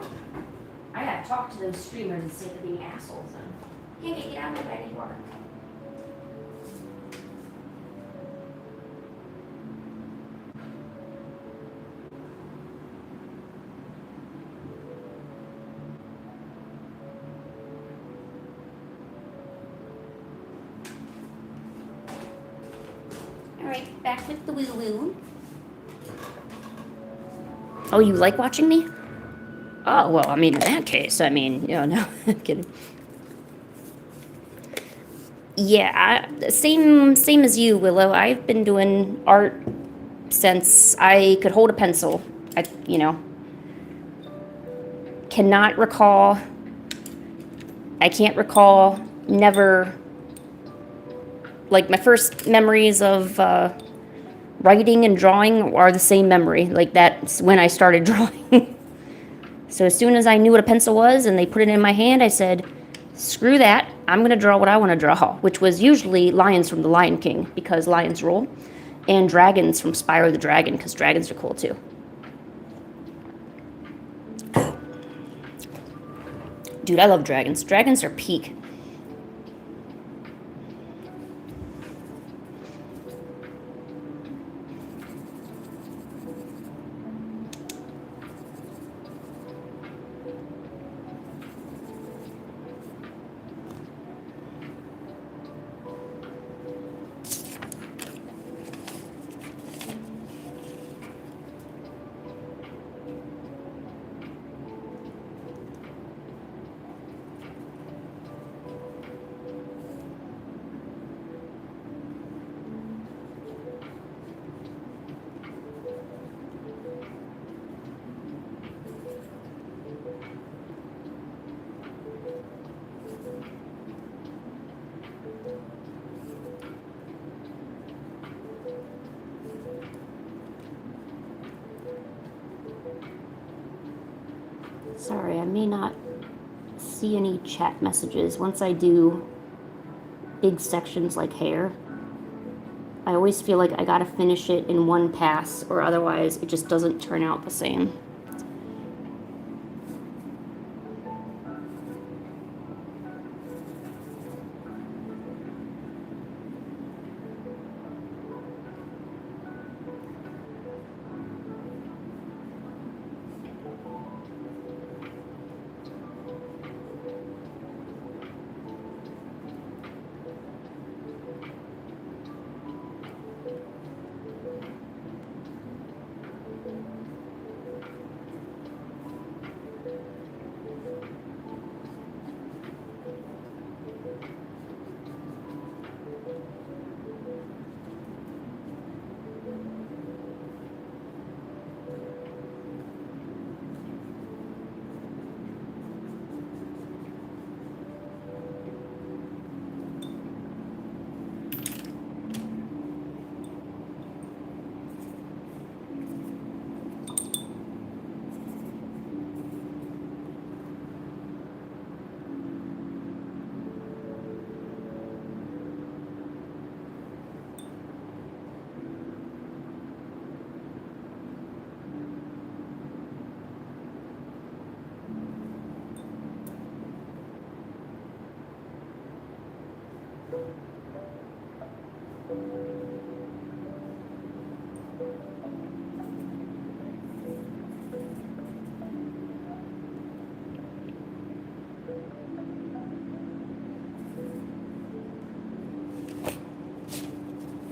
I gotta talk to those streamers instead of being assholes. Can't get out of my bed anymore. Alright, back with the woo-woo. Oh, you like watching me? Oh, well, I mean, in that case, I mean, you know, no, I'm kidding. Yeah, same as you, Willow. I've been doing art since I could hold a pencil. You know, cannot recall. I can't recall. Never. Like, my first memories of writing and drawing are the same memory. Like, that's when I started drawing. So as soon as I knew what a pencil was and they put it in my hand, I said, screw that. I'm going to draw what I want to draw, which was usually lions from The Lion King, because lions rule, and dragons from Spyro the Dragon, because dragons are cool too. Dude, I love dragons. Dragons are peak. Sorry, I may not see any chat messages once I do big sections like hair. I always feel like I gotta finish it in one pass, or otherwise it just doesn't turn out the same.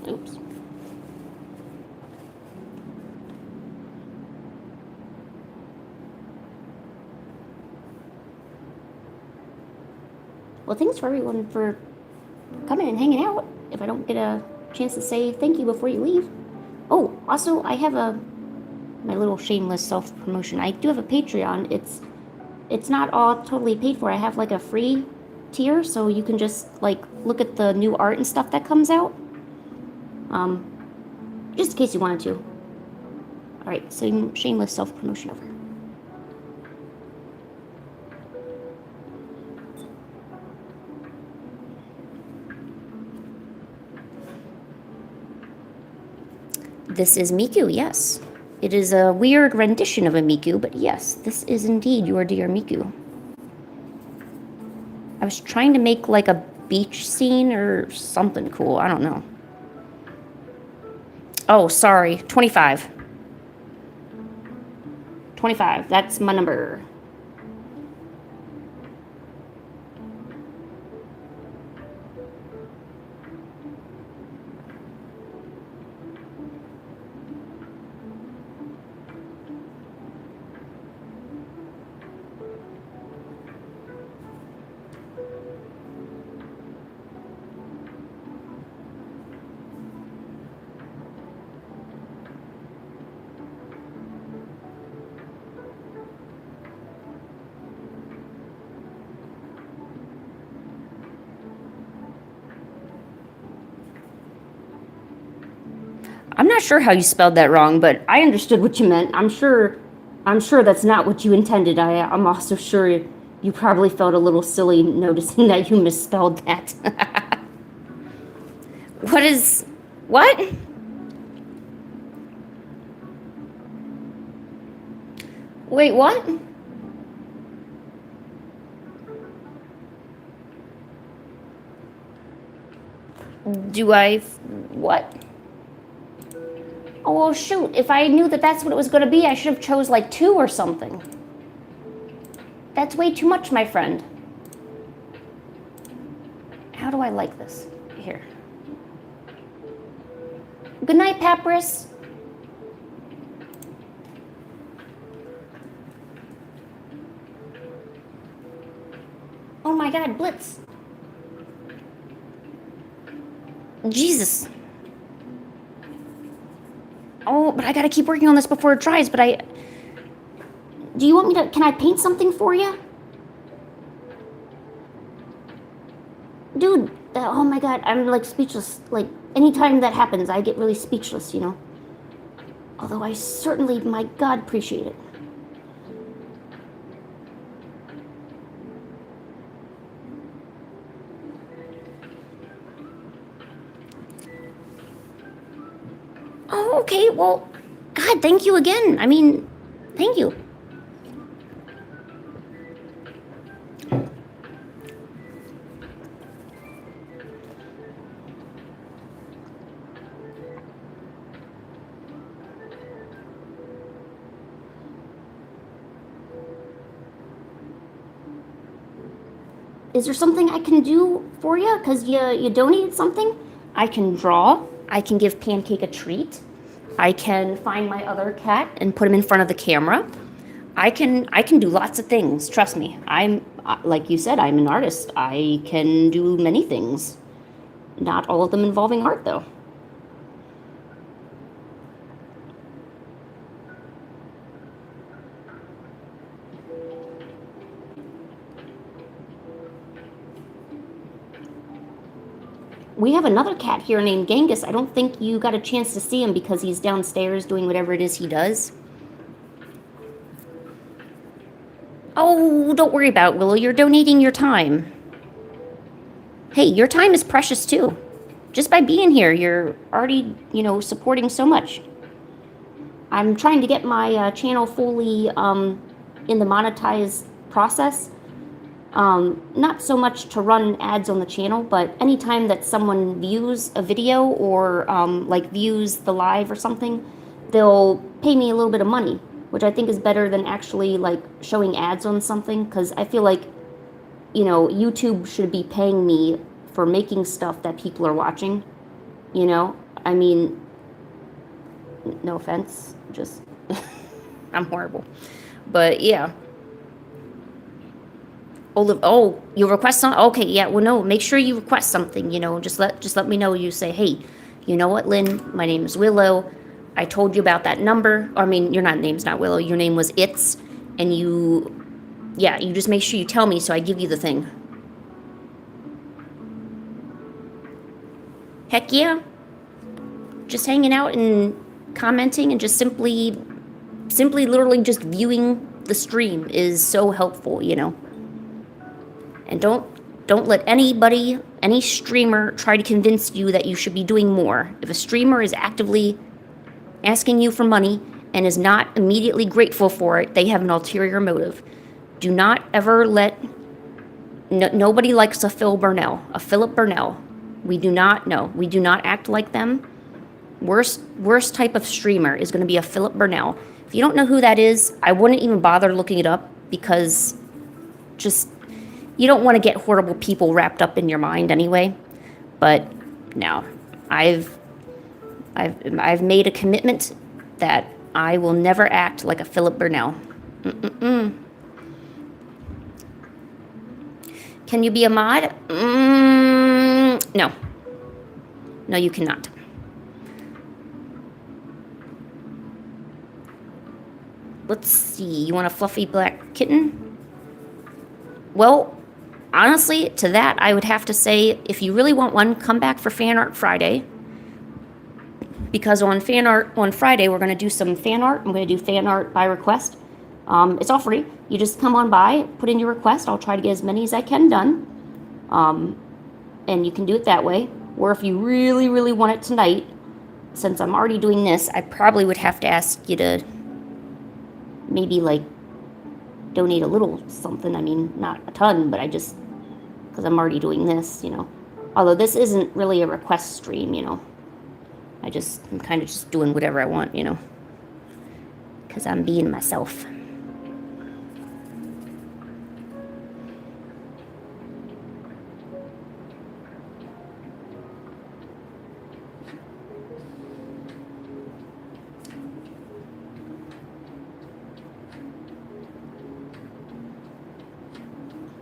Oops. Well, thanks for everyone for coming and hanging out. If I don't get a chance to say thank you before you leave. Oh, also, I have my little shameless self-promotion. I do have a Patreon. It's not all totally paid for. I have like a free tier, so you can just like look at the new art and stuff that comes out. Just in case you wanted to. All right, so shameless self-promotion over. This is Miku, yes. It is a weird rendition of a Miku, but yes, this is indeed your dear Miku. I was trying to make like a beach scene or something cool. I don't know. Oh, sorry. 25. 25. That's my number. I'm not sure how you spelled that wrong, but I understood what you meant. I'm sure that's not what you intended. I'm also sure you probably felt a little silly noticing that you misspelled that. What? Wait, what? Do I... What? Oh, well, shoot. If I knew that that's what it was going to be, I should have chose like 2 or something. That's way too much, my friend. How do I like this? Here. Good night, Papyrus. Oh my God, Blitz. Jesus. Oh, but I gotta keep working on this before it dries, but do you want me to... Can I paint something for you? Dude, oh my God, I'm like speechless. Like, anytime that happens, I get really speechless, you know? Although I certainly, my God, appreciate it. Oh, okay, well, God, thank you again. I mean, thank you. Is there something I can do for you? Because you donated something? I can draw. I can give Pancake a treat. I can find my other cat and put him in front of the camera. I can do lots of things. Trust me. I'm, like you said, I'm an artist. I can do many things. Not all of them involving art, though. We have another cat here named Genghis. I don't think you got a chance to see him because he's downstairs doing whatever it is he does. Oh, don't worry about it, Willow. You're donating your time. Hey, your time is precious too. Just by being here, you're already, supporting so much. I'm trying to get my channel fully in the monetized process. Not so much to run ads on the channel, but anytime that someone views a video or views the live or something, they'll pay me a little bit of money, which I think is better than actually showing ads on something, because I feel like, YouTube should be paying me for making stuff that people are watching. I mean, no offense, just I'm horrible, but yeah. Oh, you request something? Okay, yeah. Well, no. Make sure you request something. Just let me know. You say, hey, you know what, Lynn? My name is Willow. I told you about that number. I mean, your name's not Willow. Your name was It's, and you just make sure you tell me so I give you the thing. Heck yeah. Just hanging out and commenting and just simply literally just viewing the stream is so helpful. And don't let anybody, any streamer, try to convince you that you should be doing more. If a streamer is actively asking you for money and is not immediately grateful for it, they have an ulterior motive. Do not ever let... nobody likes a Philip Burnell. We do not act like them. Worst type of streamer is going to be a Philip Burnell. If you don't know who that is, I wouldn't even bother looking it up, because you don't want to get horrible people wrapped up in your mind anyway. But no, I've made a commitment that I will never act like a Philip Burnell. Can you be a mod? No. No, you cannot. Let's see. You want a fluffy black kitten? Well, honestly, to that, I would have to say, if you really want one, come back for Fan Art Friday. Because on Fan Art on Friday, we're going to do some fan art. I'm going to do fan art by request. It's all free. You just come on by, put in your request. I'll try to get as many as I can done. And you can do it that way. Or if you really, really want it tonight, since I'm already doing this, I probably would have to ask you to maybe donate a little something. I mean, not a ton, but because I'm already doing this, Although this isn't really a request stream, you know. I'm kind of just doing whatever I want, you know. Because I'm being myself.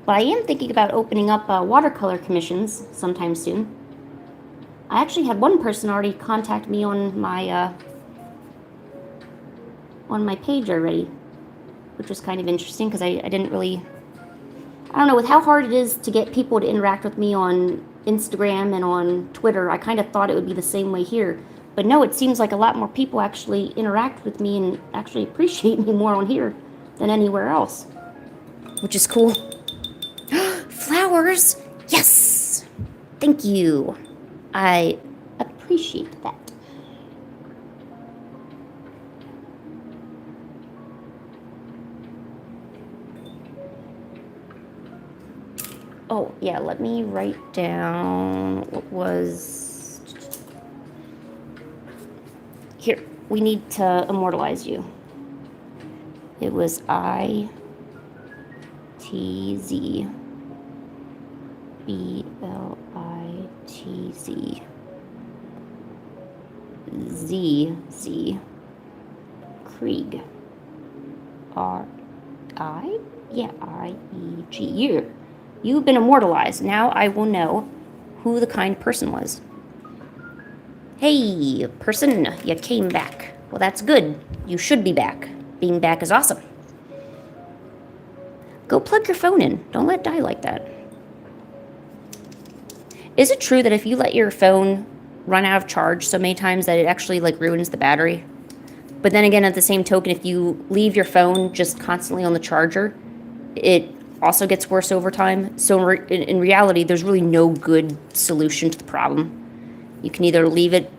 But I am thinking about opening up watercolor commissions sometime soon. I actually had one person already contact me on my page already, which was kind of interesting because I didn't really, I don't know, with how hard it is to get people to interact with me on Instagram and on Twitter, I kind of thought it would be the same way here. But no, it seems like a lot more people actually interact with me and actually appreciate me more on here than anywhere else, which is cool. Flowers! Yes! Thank you. I appreciate that. Oh, yeah, let me write down what was... Here, we need to immortalize you. It was I-T-Z. B-L-I-T-Z. Z-Z. Krieg. R-I? Yeah, I-E-G. You've been immortalized. Now I will know who the kind person was. Hey, person, you came back. Well, that's good. You should be back. Being back is awesome. Go plug your phone in. Don't let it die like that. Is it true that if you let your phone run out of charge so many times that it actually like ruins the battery? But then again, at the same token, if you leave your phone just constantly on the charger, it also gets worse over time. So in reality, there's really no good solution to the problem. You can either leave it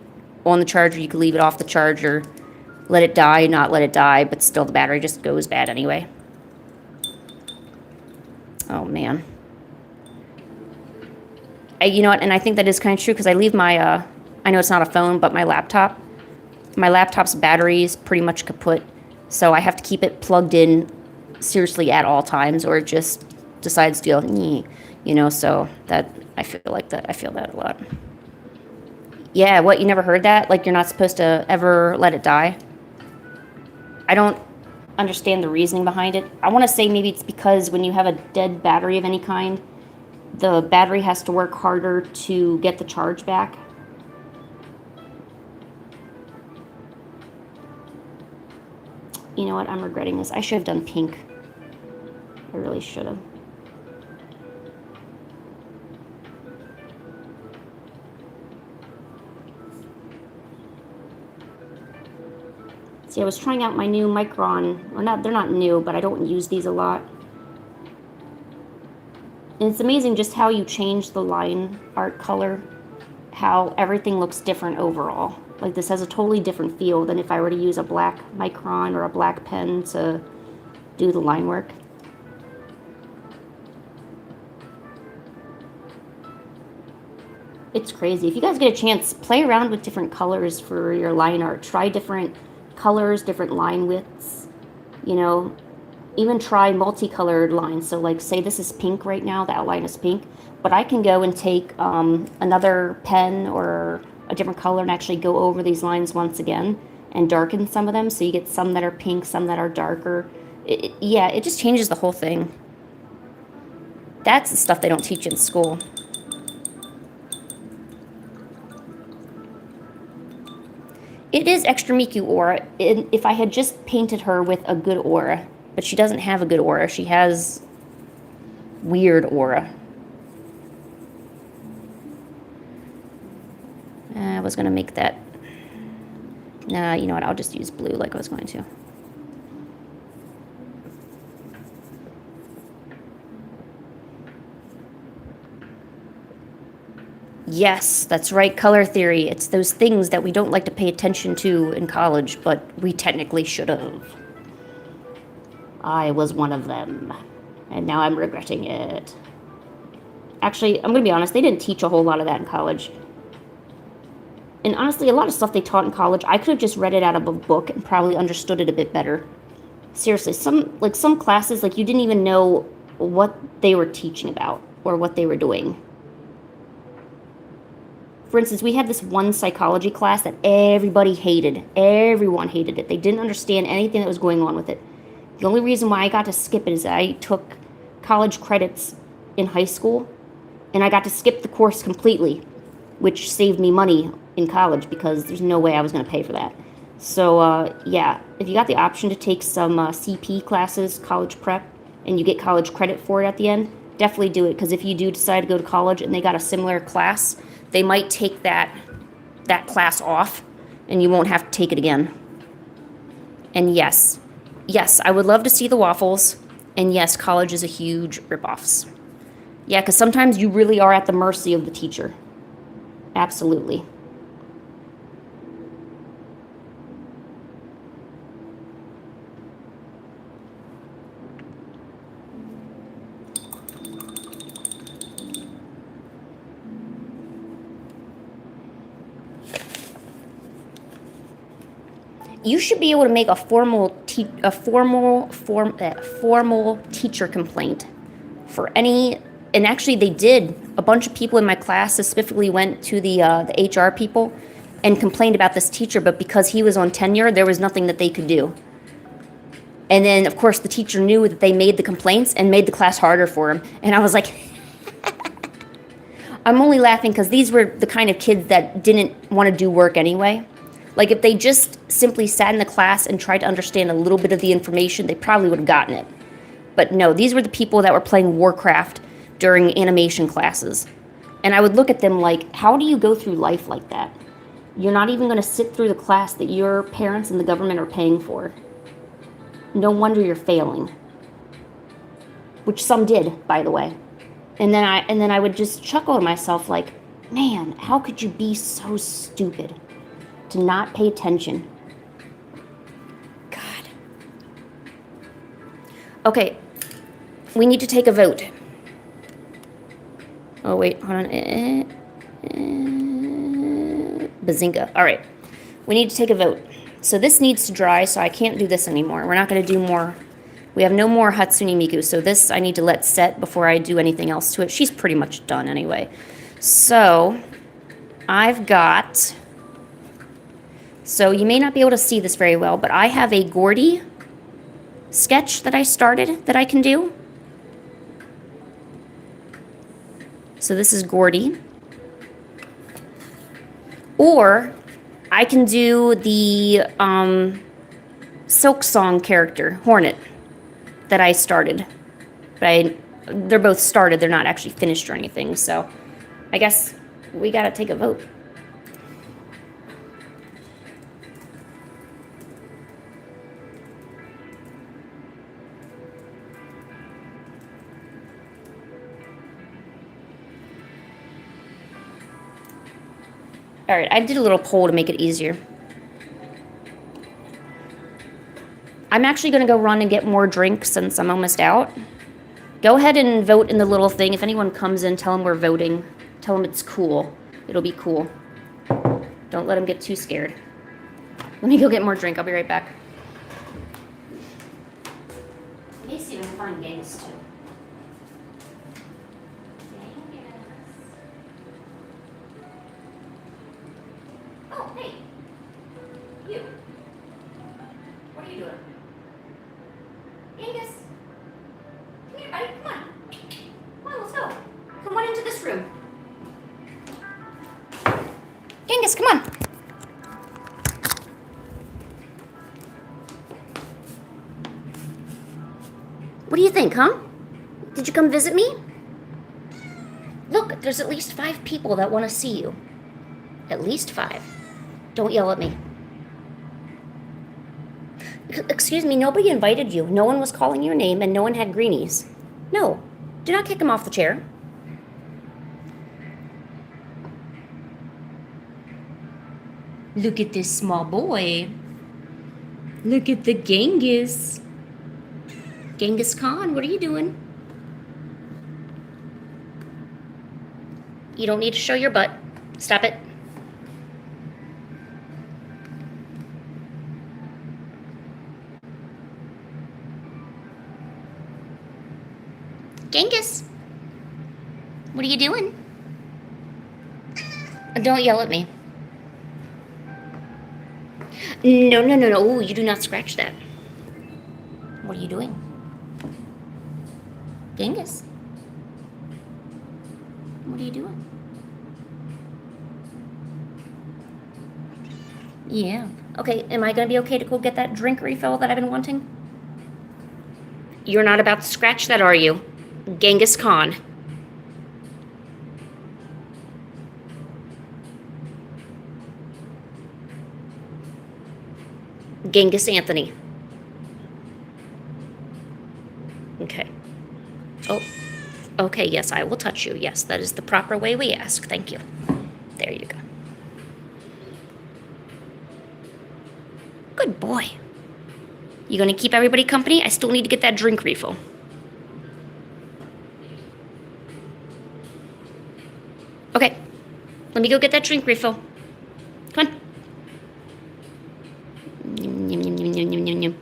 on the charger, you can leave it off the charger, let it die, not let it die, but still the battery just goes bad anyway. Oh, man. You know what, and I think that is kind of true, because I leave my, I know it's not a phone, but my laptop. My laptop's battery is pretty much kaput, so I have to keep it plugged in seriously at all times, or it just decides to go, you know, so that, I feel that a lot. Yeah, what, you never heard that? Like, you're not supposed to ever let it die? I don't understand the reasoning behind it. I want to say maybe it's because when you have a dead battery of any kind, the battery has to work harder to get the charge back. You know what? I'm regretting this. I should have done pink. I really should have. See, I was trying out my new Micron. Well, they're not new, but I don't use these a lot. And it's amazing just how you change the line art color, how everything looks different overall. Like, this has a totally different feel than if I were to use a black Micron or a black pen to do the line work. It's crazy. If you guys get a chance, play around with different colors for your line art. Try different colors, different line widths, you know. Even try multicolored lines. So like, say this is pink right now, the outline is pink, but I can go and take another pen or a different color and actually go over these lines once again and darken some of them, so you get some that are pink, some that are darker. Yeah, it just changes the whole thing. That's the stuff they don't teach in school. It is extra Miku aura. If I had just painted her with a good aura, but she doesn't have a good aura. She has weird aura. I was going to make that. Nah, you know what? I'll just use blue like I was going to. Yes, that's right, color theory. It's those things that we don't like to pay attention to in college, but we technically should have. I was one of them, and now I'm regretting it. Actually, I'm going to be honest, they didn't teach a whole lot of that in college. And honestly, a lot of stuff they taught in college, I could have just read it out of a book and probably understood it a bit better. Seriously, some classes, like, you didn't even know what they were teaching about or what they were doing. For instance, we had this one psychology class that everybody hated. Everyone hated it. They didn't understand anything that was going on with it. The only reason why I got to skip it is that I took college credits in high school, and I got to skip the course completely, which saved me money in college because there's no way I was going to pay for that. So, yeah, if you got the option to take some CP classes, college prep, and you get college credit for it at the end, definitely do it, because if you do decide to go to college and they got a similar class, they might take that class off, and you won't have to take it again. And yes, I would love to see the waffles, and yes, college is a huge ripoffs. Yeah, because sometimes you really are at the mercy of the teacher. Absolutely. You should be able to make a formal teacher complaint for any. And actually, they did. A bunch of people in my class specifically went to the HR people and complained about this teacher, but because he was on tenure, there was nothing that they could do. And then, of course, the teacher knew that they made the complaints and made the class harder for him. And I was like, I'm only laughing because these were the kind of kids that didn't want to do work anyway. Like, if they just simply sat in the class and tried to understand a little bit of the information, they probably would have gotten it. But no, these were the people that were playing Warcraft during animation classes. And I would look at them like, how do you go through life like that? You're not even going to sit through the class that your parents and the government are paying for. No wonder you're failing. Which some did, by the way. And then I would just chuckle to myself like, man, how could you be so stupid to not pay attention? God. Okay, we need to take a vote. Oh, wait, hold on. Bazinga. All right, we need to take a vote. So this needs to dry, so I can't do this anymore. We're not going to do more. We have no more Hatsune Miku, so this I need to let set before I do anything else to it. She's pretty much done anyway. So I've got... So you may not be able to see this very well, but I have a Gordy sketch that I started that I can do. So this is Gordy. Or I can do the Silk Song character, Hornet, that I started. But they're both started, they're not actually finished or anything, so I guess we gotta take a vote. All right, I did a little poll to make it easier. I'm actually going to go run and get more drinks since I'm almost out. Go ahead and vote in the little thing. If anyone comes in, tell them we're voting. Tell them it's cool. It'll be cool. Don't let them get too scared. Let me go get more drink. I'll be right back. Let me see if I can find games too. Oh, hey. You. What are you doing? Angus. Come here, buddy. Come on. Come on, let's go. Come on into this room. Angus, come on. What do you think, huh? Did you come visit me? Look, there's at least 5 people that want to see you. At least 5. Don't yell at me. Excuse me, nobody invited you. No one was calling your name, and no one had greenies. No, do not kick him off the chair. Look at this small boy. Look at the Genghis. Genghis Khan, what are you doing? You don't need to show your butt. Stop it. Genghis, what are you doing? Don't yell at me. No, no, no, no. Ooh, you do not scratch that. What are you doing? Genghis, what are you doing? Yeah. Okay, am I gonna be okay to go get that drink refill that I've been wanting? You're not about to scratch that, are you? Genghis Khan. Genghis Anthony. Okay. Oh, okay, yes, I will touch you. Yes, that is the proper way we ask. Thank you. There you go. Good boy. You gonna keep everybody company? I still need to get that drink refill. Okay, let me go get that drink refill. Come on. Yum, yum, yum, yum, yum, yum, yum.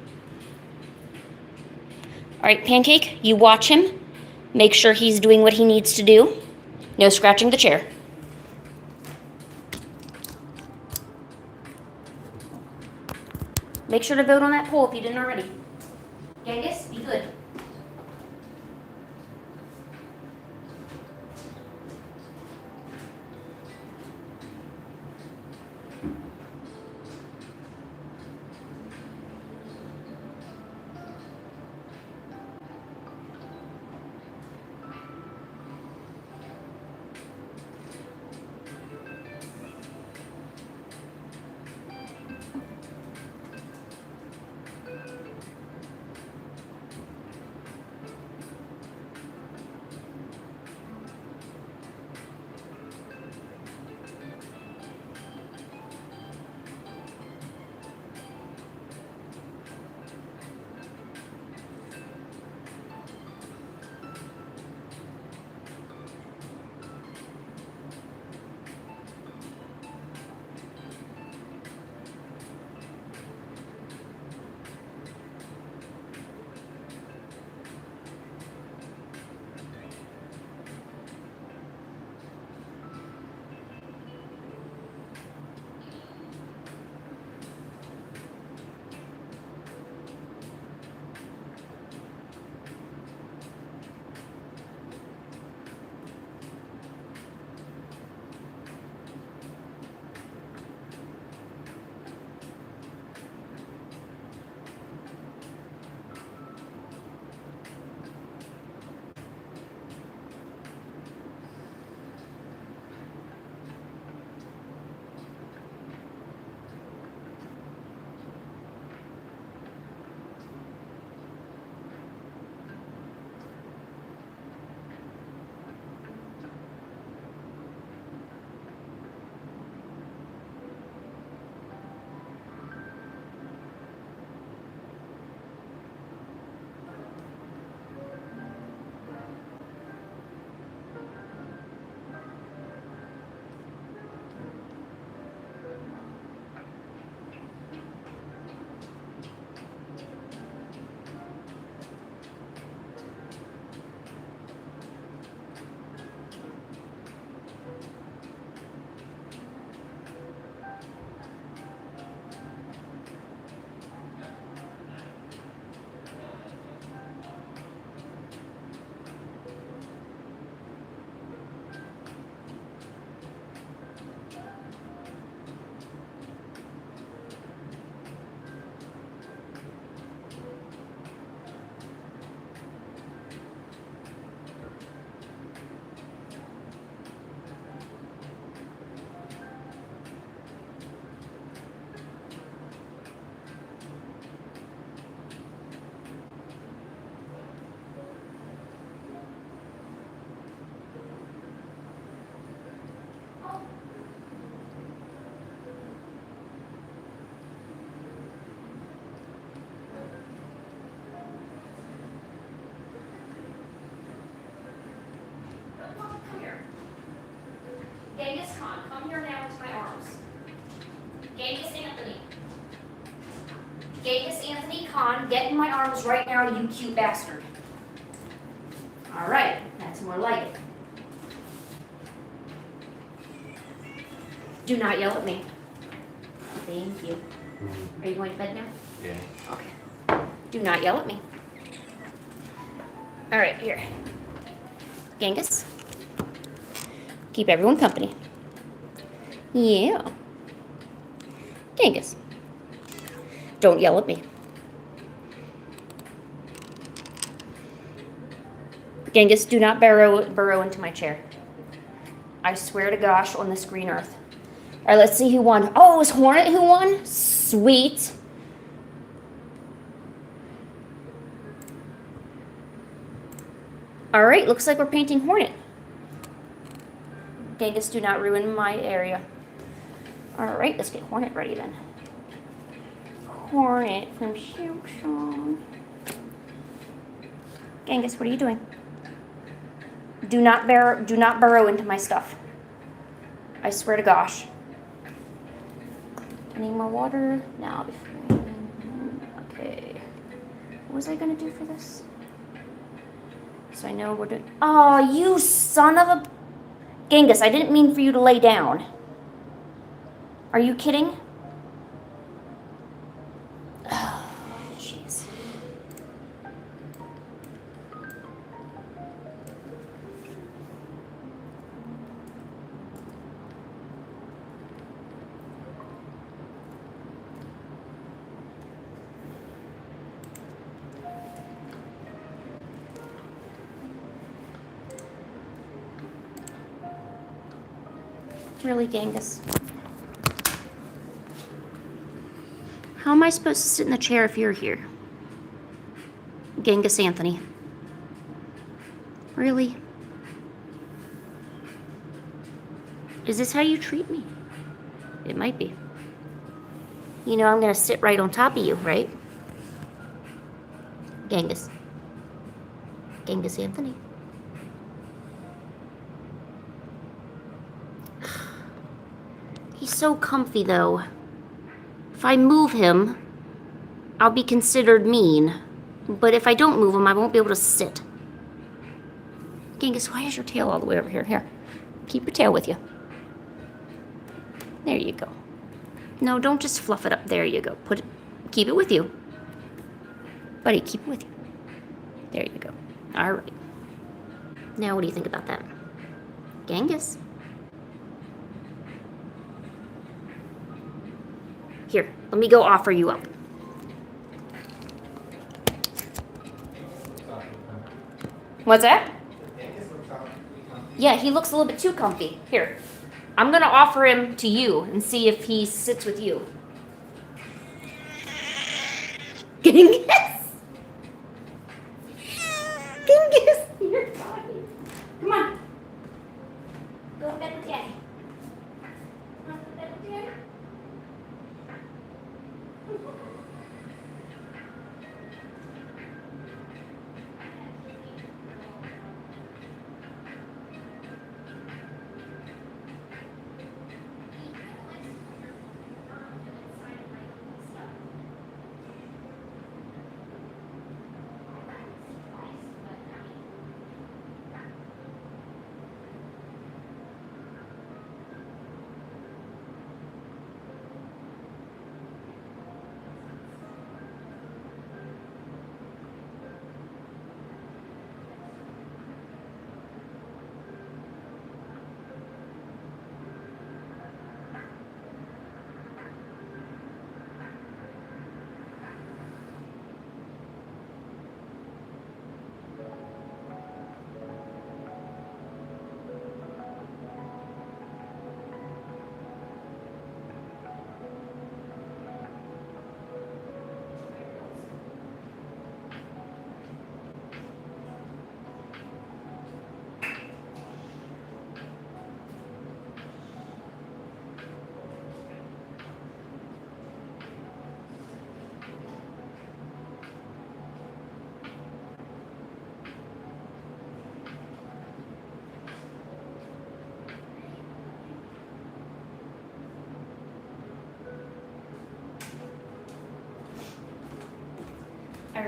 All right, Pancake, you watch him. Make sure he's doing what he needs to do. No scratching the chair. Make sure to vote on that poll if you didn't already. Genghis, be good. on, get in my arms right now, you cute bastard. All right, that's more like it. Do not yell at me. Thank you. Are you going to bed now? Yeah. Okay. Do not yell at me. All right, here. Genghis. Keep everyone company. Yeah. Genghis. Don't yell at me. Genghis, do not burrow into my chair. I swear to gosh on this green earth. All right, let's see who won. Oh, it was Hornet who won? Sweet. All right, looks like we're painting Hornet. Genghis, do not ruin my area. All right, let's get Hornet ready then. Hornet from Samsung. Genghis, what are you doing? Do not burrow into my stuff. I swear to gosh. I need more water now. Okay. What was I gonna do for this? So I know we're doing. Oh, you son of a. Genghis, I didn't mean for you to lay down. Are you kidding? Oh, jeez. Really, Genghis? How am I supposed to sit in the chair if you're here? Genghis Anthony. Really? Is this how you treat me? It might be. You know I'm gonna sit right on top of you, right? Genghis. Genghis Anthony. He's so comfy, though. If I move him, I'll be considered mean. But if I don't move him, I won't be able to sit. Genghis, why is your tail all the way over here? Here, keep your tail with you. There you go. No, don't just fluff it up. There you go. Keep it with you. Buddy, keep it with you. There you go. All right. Now, what do you think about that? Genghis? Here, let me go offer you up. What's that? Yeah, he looks a little bit too comfy. Here, I'm gonna offer him to you and see if he sits with you. Genghis! Genghis! You're fine. Come on. Go to bed with Daddy. Go to bed with Daddy.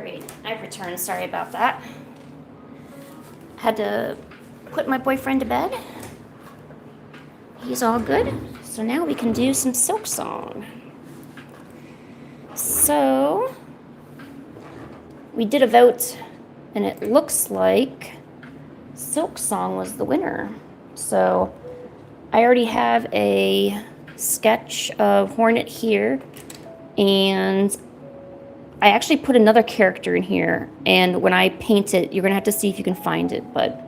Alright, I've returned. Sorry about that. Had to put my boyfriend to bed. He's all good. So now we can do some Silk Song. So, we did a vote, and it looks like Silk Song was the winner. So, I already have a sketch of Hornet here, and I actually put another character in here, and when I paint it, you're gonna have to see if you can find it, but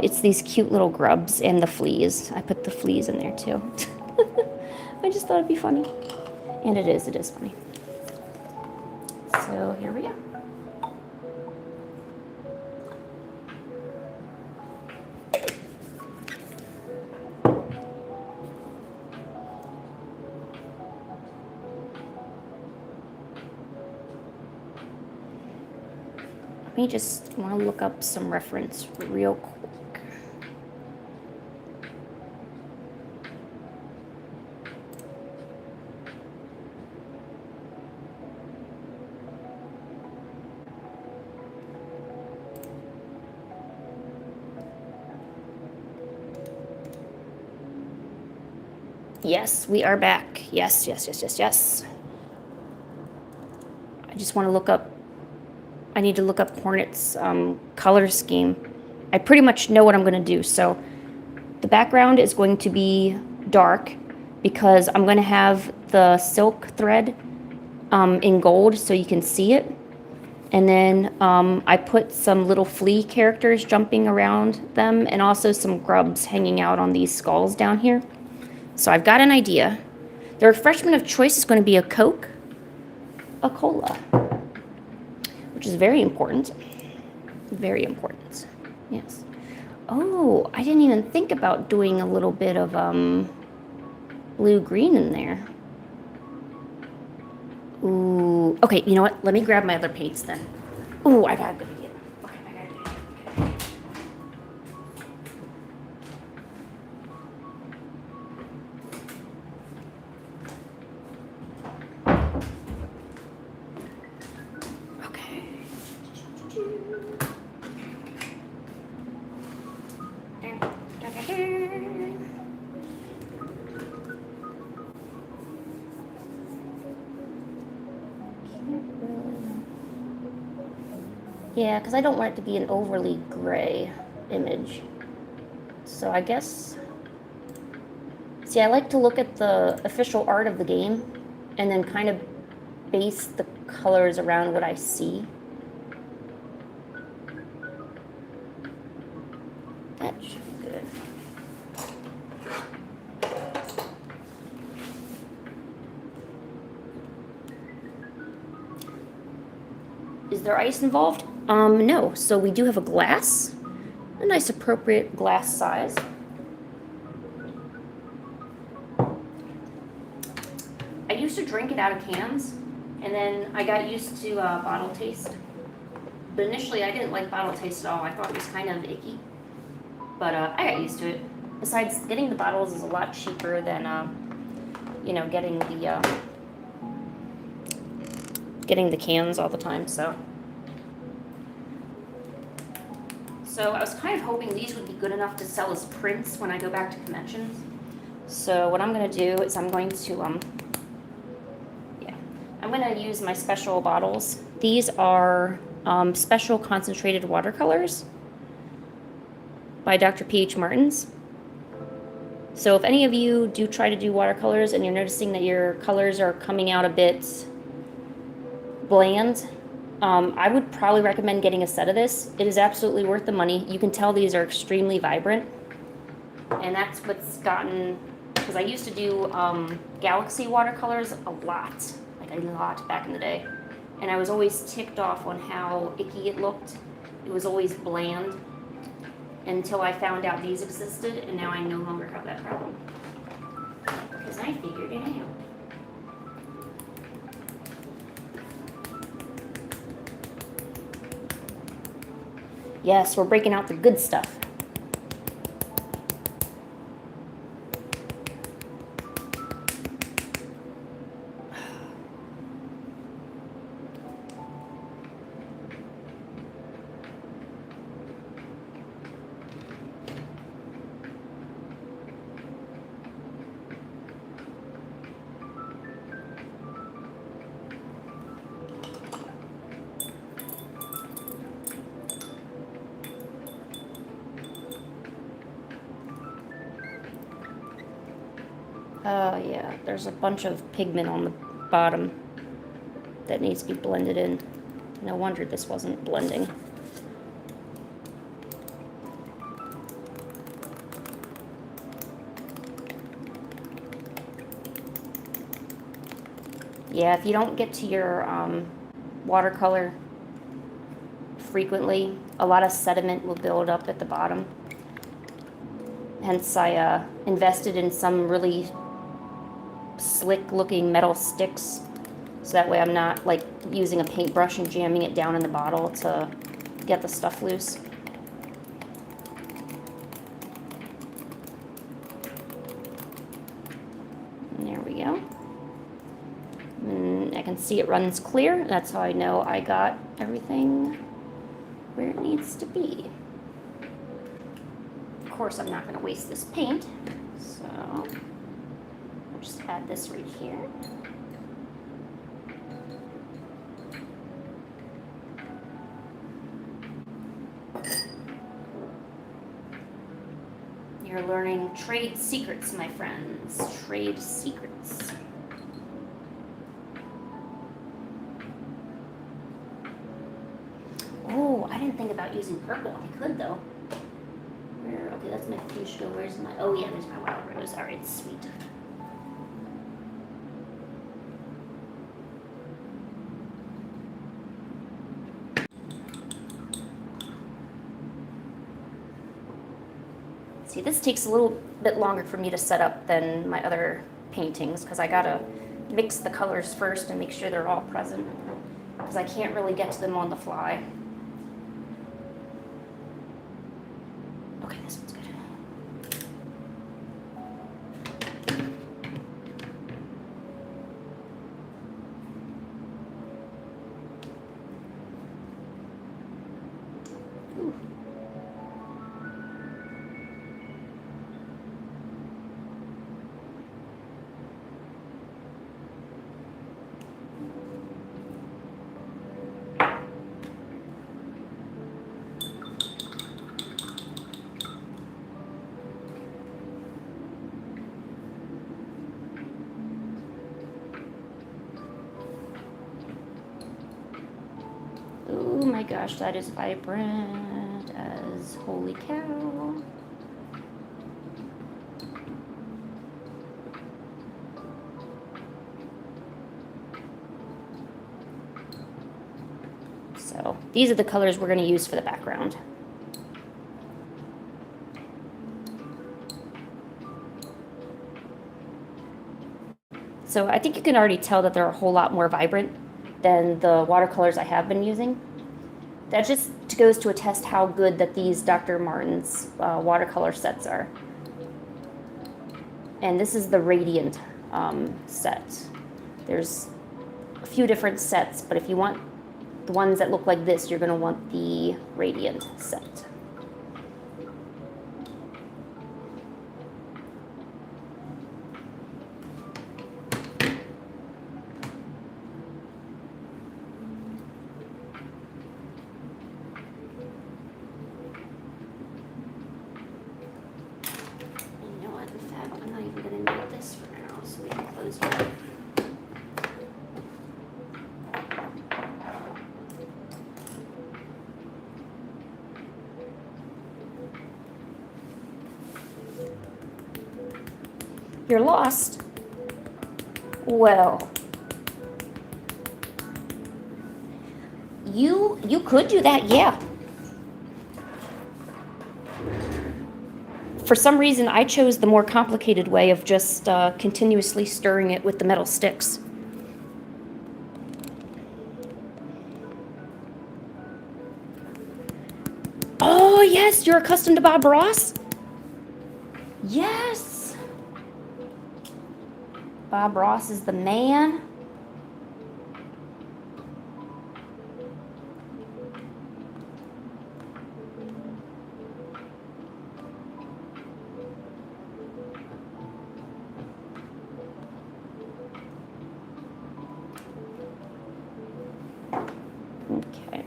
it's these cute little grubs and the fleas. I put the fleas in there too. I just thought it'd be funny. And it is funny. So here we go. Let me just want to look up some reference real quick. Yes, we are back. Yes. I just want to look up. I need to look up Hornet's color scheme. I pretty much know what I'm going to do. So the background is going to be dark because I'm going to have the silk thread in gold so you can see it. And then I put some little flea characters jumping around them and also some grubs hanging out on these skulls down here. So I've got an idea. The refreshment of choice is going to be a Coke, a cola, which is very important. Very important. Yes. Oh, I didn't even think about doing a little bit of blue-green in there. Ooh. Okay, you know what? Let me grab my other paints then. Ooh, I got a good idea. Okay, I got a good idea. Yeah, because I don't want it to be an overly gray image. So I guess... See, I like to look at the official art of the game and then kind of base the colors around what I see. That should be good. Is there ice involved? No. So we do have a glass, a nice appropriate glass size. I used to drink it out of cans, and then I got used to bottle taste. But initially, I didn't like bottle taste at all. I thought it was kind of icky. But I got used to it. Besides, getting the bottles is a lot cheaper than, you know, getting the cans all the time. So I was kind of hoping these would be good enough to sell as prints when I go back to conventions. So what I'm going to do is I'm going to, I'm going to use my special bottles. These are special concentrated watercolors by Dr. P.H. Martins. So if any of you do try to do watercolors and you're noticing that your colors are coming out a bit bland, I would probably recommend getting a set of this. It is absolutely worth the money. You can tell these are extremely vibrant, and that's what's gotten, because I used to do Galaxy watercolors a lot back in the day, and I was always ticked off on how icky it looked. It was always bland until I found out these existed, and now I no longer have that problem because I figured it out. Yes, we're breaking out the good stuff. Yeah, there's a bunch of pigment on the bottom that needs to be blended in. No wonder this wasn't blending. Yeah, if you don't get to your watercolor frequently, a lot of sediment will build up at the bottom. Hence, I invested in some really slick looking metal sticks, so that way I'm not like using a paintbrush and jamming it down in the bottle to get the stuff loose. And there we go. And I can see it runs clear. That's how I know I got everything where it needs to be. Of course, I'm not going to waste this paint, so I'll just add this right here. You're learning trade secrets, my friends. Trade secrets. Oh, I didn't think about using purple. I could though. Where? Okay, that's my fuchsia. Where's my? Oh yeah, there's my wild rose. All right, sweet. See, this takes a little bit longer for me to set up than my other paintings because I gotta mix the colors first and make sure they're all present because I can't really get to them on the fly. Okay, this one's good. Ooh. Oh my gosh, that is vibrant as holy cow. So these are the colors we're going to use for the background. So I think you can already tell that they're a whole lot more vibrant than the watercolors I have been using. That just goes to attest how good that these Dr. Martin's watercolor sets are. And this is the Radiant set. There's a few different sets, but if you want the ones that look like this, you're going to want the Radiant set. You're lost? Well, you could do that, yeah. For some reason, I chose the more complicated way of just continuously stirring it with the metal sticks. Oh, yes, you're accustomed to Bob Ross? Yes. Bob Ross is the man. Okay.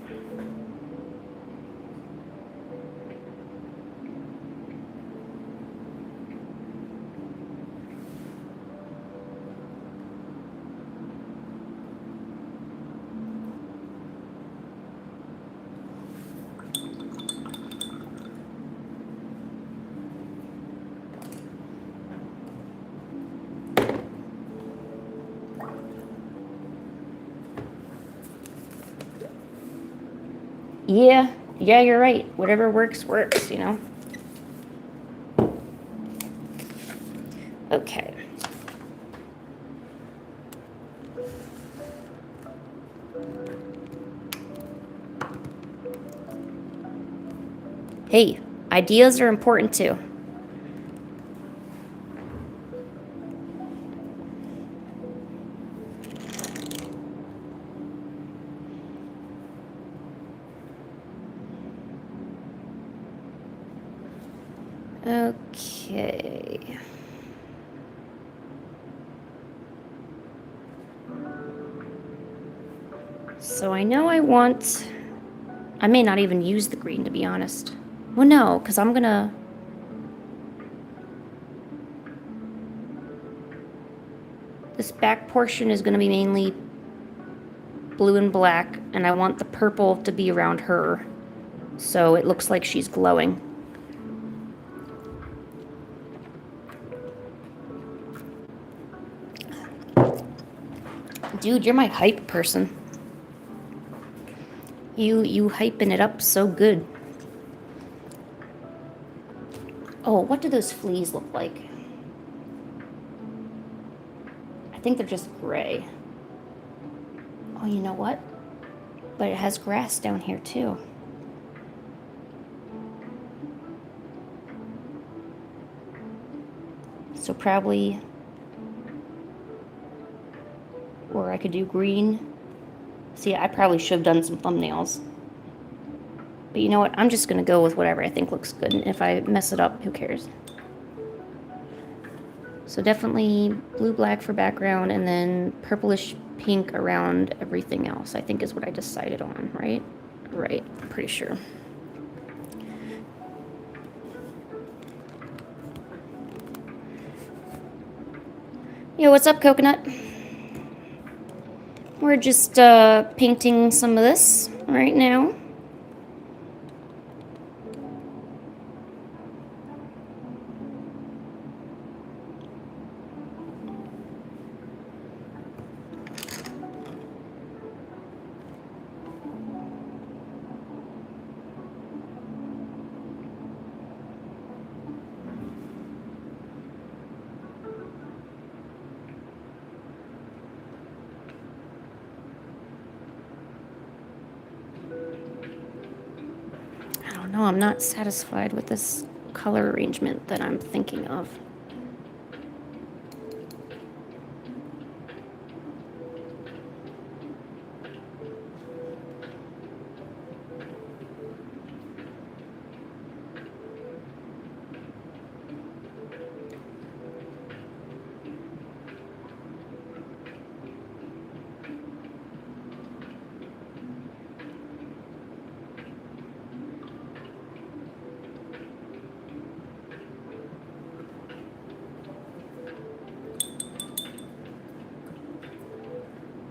Yeah, you're right. Whatever works, works, you know? Okay. Hey, ideas are important too. Okay. So I know I may not even use the green, to be honest. Well, no, because I'm gonna... This back portion is gonna be mainly blue and black, and I want the purple to be around her, so it looks like she's glowing. Dude, you're my hype person. You hyping it up so good. Oh, what do those fleas look like? I think they're just gray. Oh, you know what? But it has grass down here too. So probably... Or I could do green. See, I probably should have done some thumbnails. But you know what? I'm just going to go with whatever I think looks good. And if I mess it up, who cares? So definitely blue-black for background, and then purplish pink around everything else, I think is what I decided on, right? Right, I'm pretty sure. Yo, what's up, Coconut? We're just painting some of this right now. No, I'm not satisfied with this color arrangement that I'm thinking of.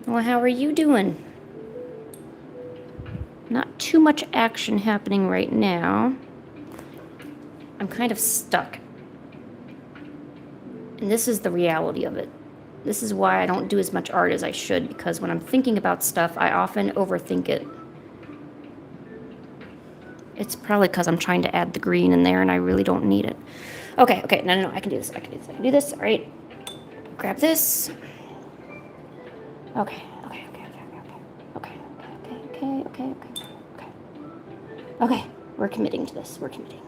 Well, how are you doing? Not too much action happening right now. I'm kind of stuck. And this is the reality of it. This is why I don't do as much art as I should, because when I'm thinking about stuff, I often overthink it. It's probably because I'm trying to add the green in there and I really don't need it. Okay, no, I can do this, I can do this, all right. Grab this. Okay. Okay, we're committing to this, we're committing.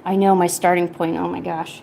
I know my starting point, oh my gosh.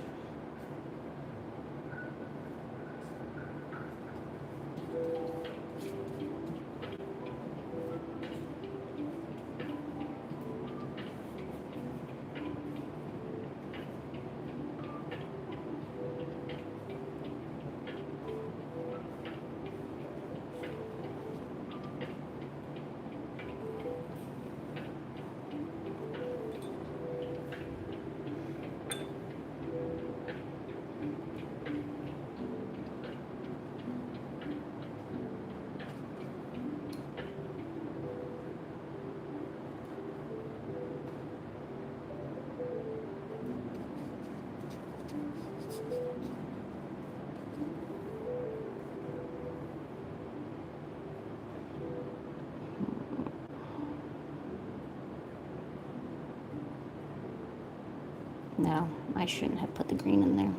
No, I shouldn't have put the green in there.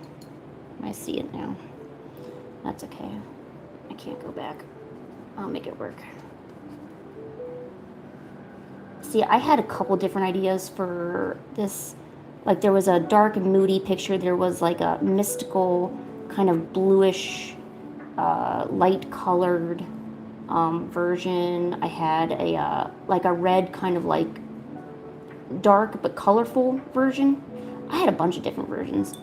I see it now. That's okay. I can't go back. I'll make it work. See, I had a couple different ideas for this. Like, there was a dark and moody picture. There was like a mystical, kind of bluish, light colored version. I had a like a red kind of like dark but colorful version. I had a bunch of different versions.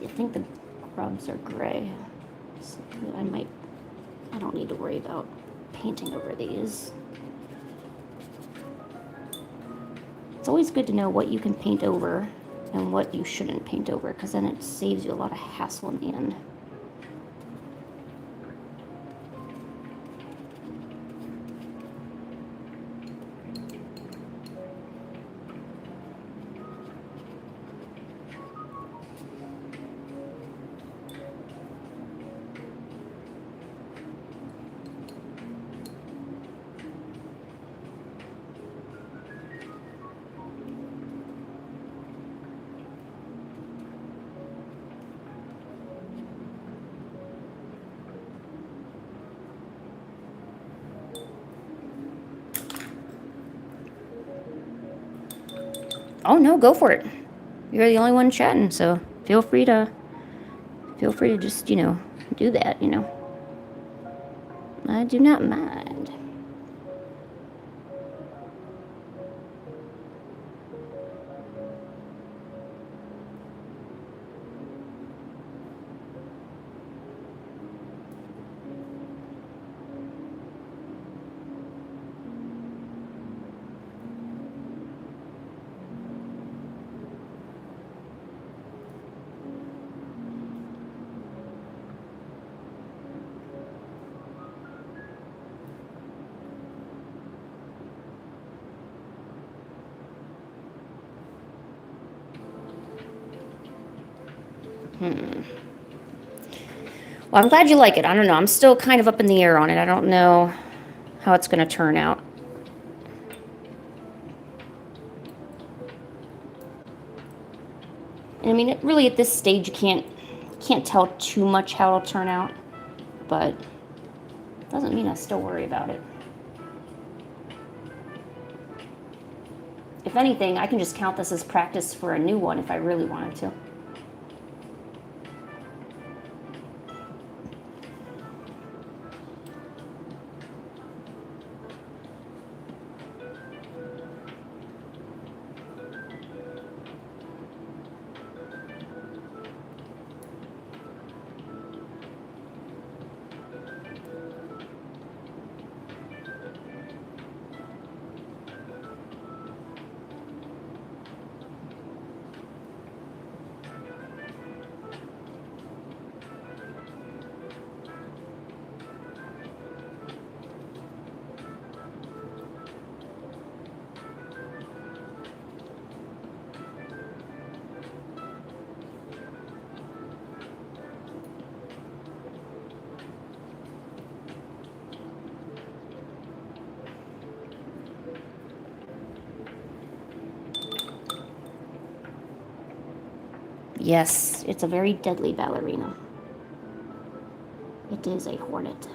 I think the grubs are gray. So I don't need to worry about painting over these. It's always good to know what you can paint over and what you shouldn't paint over, because then it saves you a lot of hassle in the end. Oh no, go for it. You're the only one chatting, so feel free to just, do that, I do not mind. Well, I'm glad you like it. I don't know. I'm still kind of up in the air on it. I don't know how it's going to turn out. And I mean, really at this stage, you can't tell too much how it'll turn out. but doesn't mean I still worry about it. If anything, I can just count this as practice for a new one if I really wanted to. Yes, it's a very deadly ballerina. It is a hornet.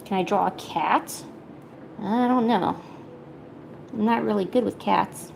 Can I draw a cat? I don't know. I'm not really good with cats.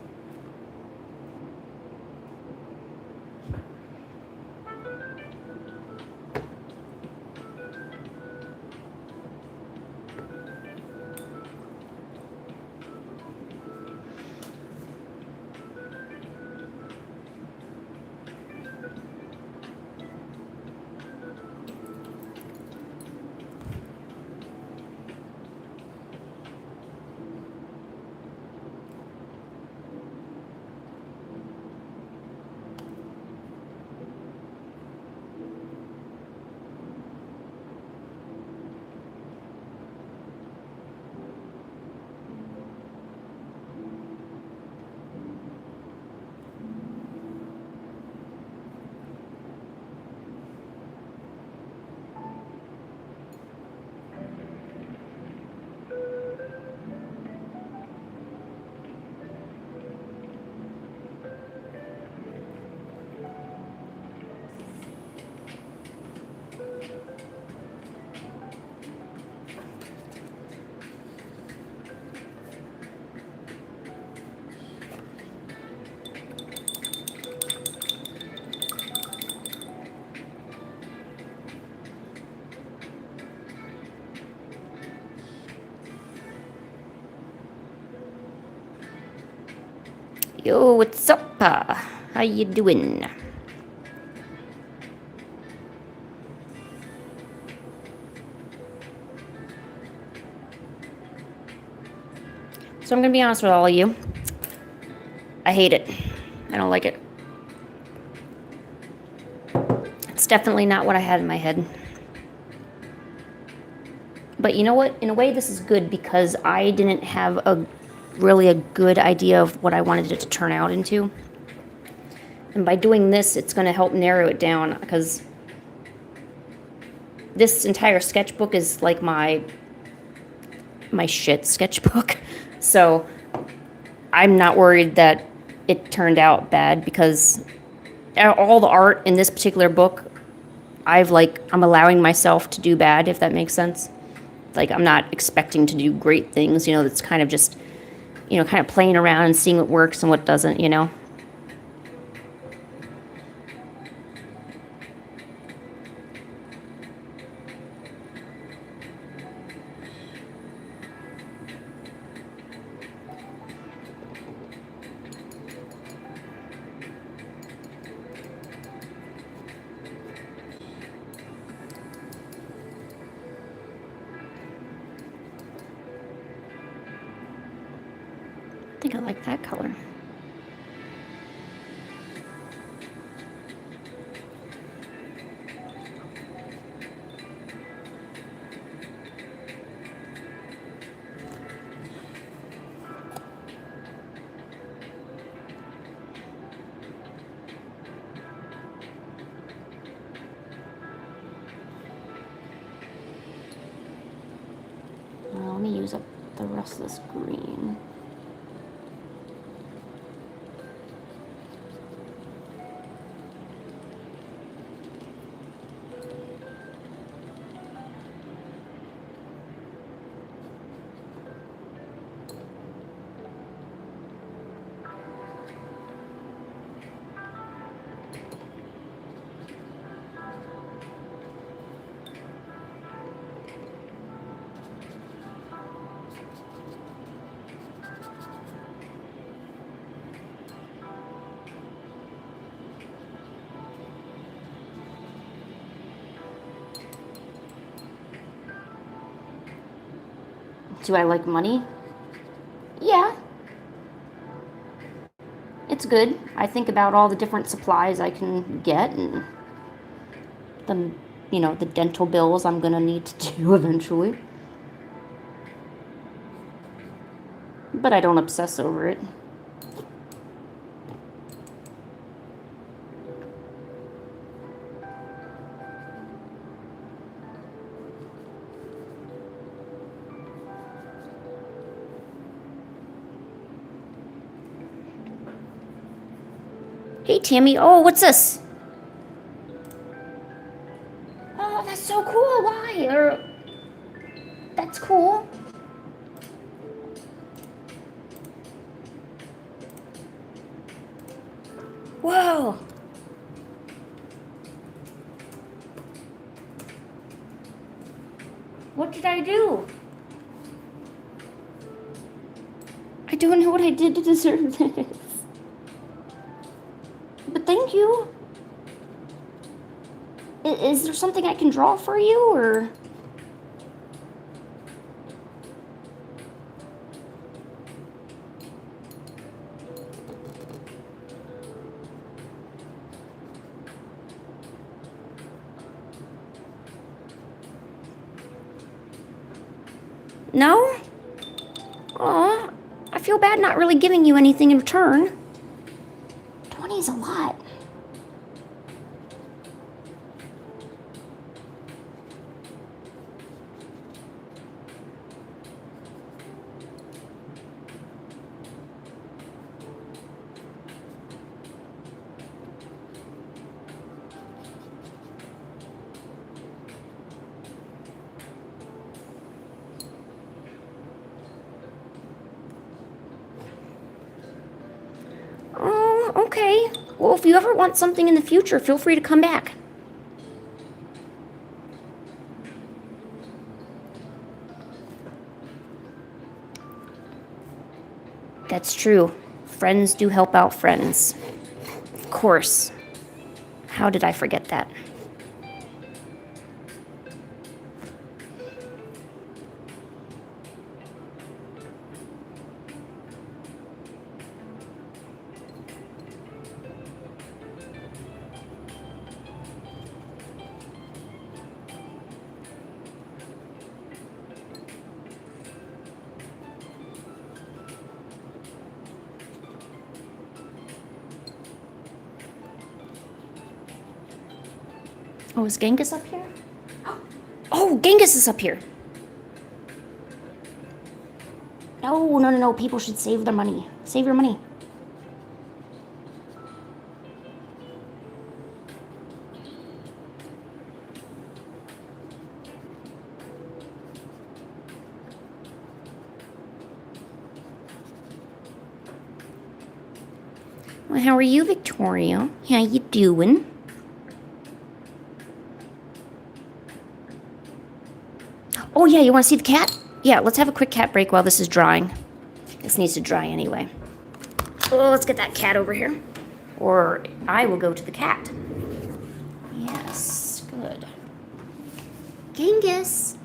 Yo, what's up? How you doing? So I'm gonna be honest with all of you. I hate it. I don't like it. It's definitely not what I had in my head. But you know what? In a way, this is good because I didn't have really a good idea of what I wanted it to turn out into. And by doing this, it's going to help narrow it down because this entire sketchbook is like my shit sketchbook. So I'm not worried that it turned out bad because all the art in this particular book, I'm allowing myself to do bad, if that makes sense. Like, I'm not expecting to do great things, you know, that's kind of just, you know, kind of playing around and seeing what works and what doesn't, you know. I think I like that color. Well, let me use up the rest of this green. Do I like money? Yeah. It's good. I think about all the different supplies I can get and the, you know, the dental bills I'm gonna need to do eventually. But I don't obsess over it. Hey, Tammy. Oh, what's this? Oh, that's so cool. Why? That's cool. Whoa. What did I do? I don't know what I did to deserve this. But thank you. Is there something I can draw for you, or? No? Aw, I feel bad not really giving you anything in return. 20 is a lot. Oh, okay. Well, if you ever want something in the future, feel free to come back. That's true. Friends do help out friends. Of course. How did I forget that? Oh, is Genghis up here? Oh, Genghis is up here. No, no, no, no. People should save their money. Save your money. Well, how are you, Victoria? How you doing? Oh, yeah, you want to see the cat? Yeah, let's have a quick cat break while this is drying. This needs to dry anyway. Oh, let's get that cat over here. Or I will go to the cat. Yes, good. Genghis.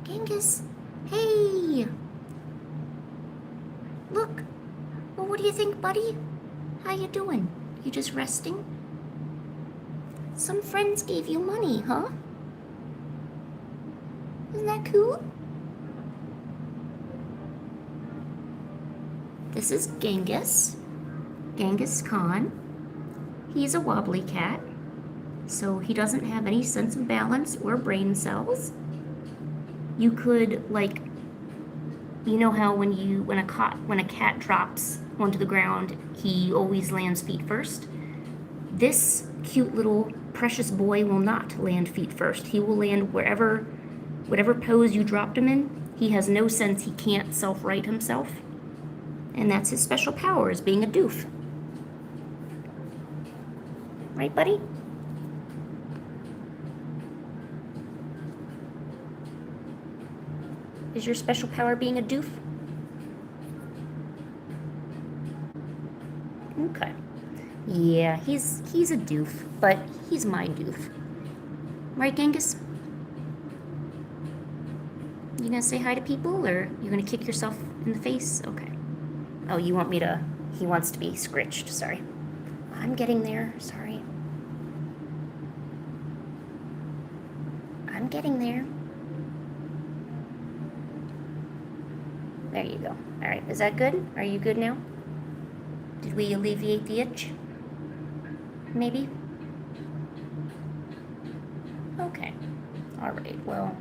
Genghis. Hey. Look. Well, what do you think, buddy? How you doing? You just resting? Some friends gave you money, huh? Isn't that cool? This is Genghis. Genghis Khan. He's a wobbly cat, so he doesn't have any sense of balance or brain cells. You could, like, you know how when a cat drops onto the ground, he always lands feet first? This cute little precious boy will not land feet first. He will land whatever pose you dropped him in. He has no sense. He can't self-right himself. And that's his special power, is being a doof. Right, buddy? Is your special power being a doof? Okay. Yeah, he's a doof, but he's my doof. Right, Genghis? You gonna say hi to people, or you gonna kick yourself in the face? Okay. Oh, you want me to... He wants to be scritched, sorry. I'm getting there, sorry. I'm getting there. There you go. All right, is that good? Are you good now? Did we alleviate the itch? Maybe? Okay. All right, well,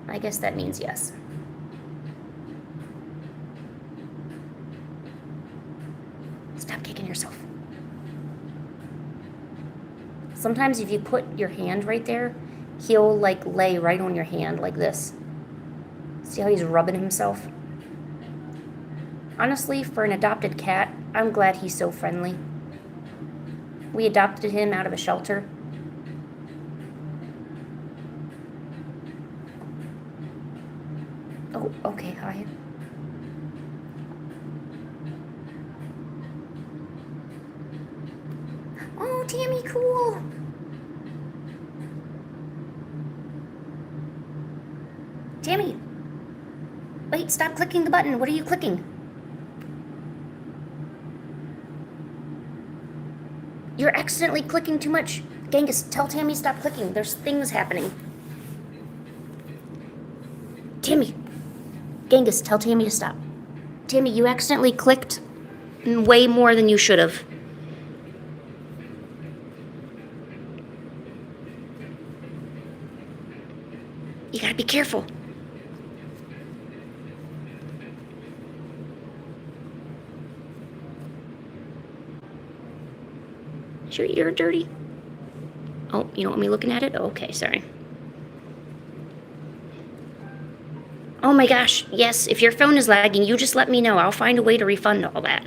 I guess that means yes. Stop kicking yourself. Sometimes if you put your hand right there, he'll like lay right on your hand like this. See how he's rubbing himself? Honestly, for an adopted cat, I'm glad he's so friendly. We adopted him out of a shelter. Oh, okay, hi. Oh, Tammy, cool. Tammy. Wait, stop clicking the button. What are you clicking? You're accidentally clicking too much. Genghis, tell Tammy stop clicking. There's things happening. Tammy. Genghis, tell Tammy to stop. Tammy, you accidentally clicked way more than you should have. You gotta be careful. Is your ear dirty? Oh, you don't want me looking at it? Oh, okay, sorry. Oh my gosh, yes, if your phone is lagging, you just let me know. I'll find a way to refund all that.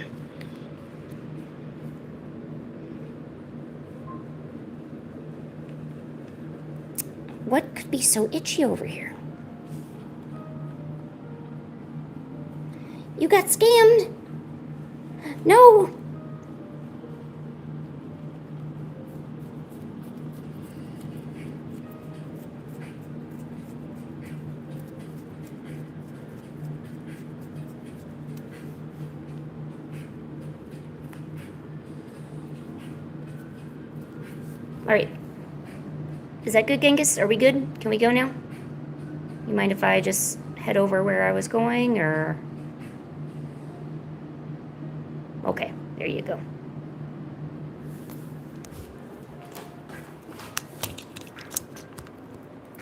What could be so itchy over here? You got scammed! No! All right. Is that good, Genghis? Are we good? Can we go now? You mind if I just head over where I was going, or? Okay, there you go.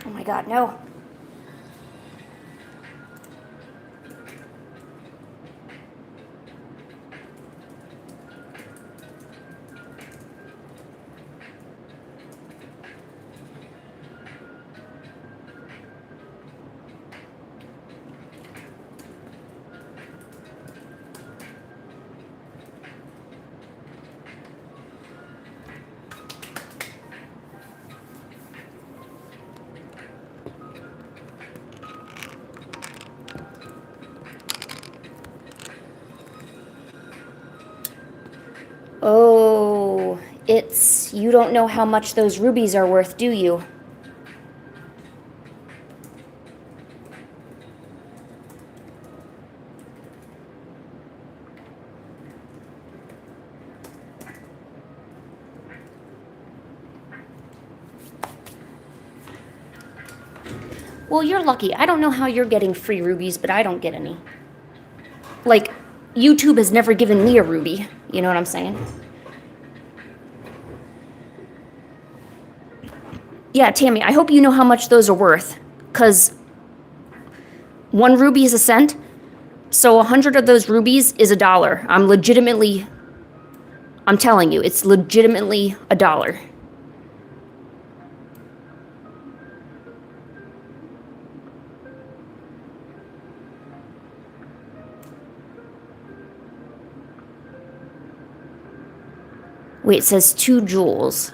Oh my God, no. It's, you don't know how much those rubies are worth, do you? Well, you're lucky. I don't know how you're getting free rubies, but I don't get any. Like, YouTube has never given me a ruby. You know what I'm saying? Yeah, Tammy, I hope you know how much those are worth. Because 1 ruby is a cent. So 100 of those rubies is $1. I'm telling you, it's legitimately $1. Wait, it says 2 jewels.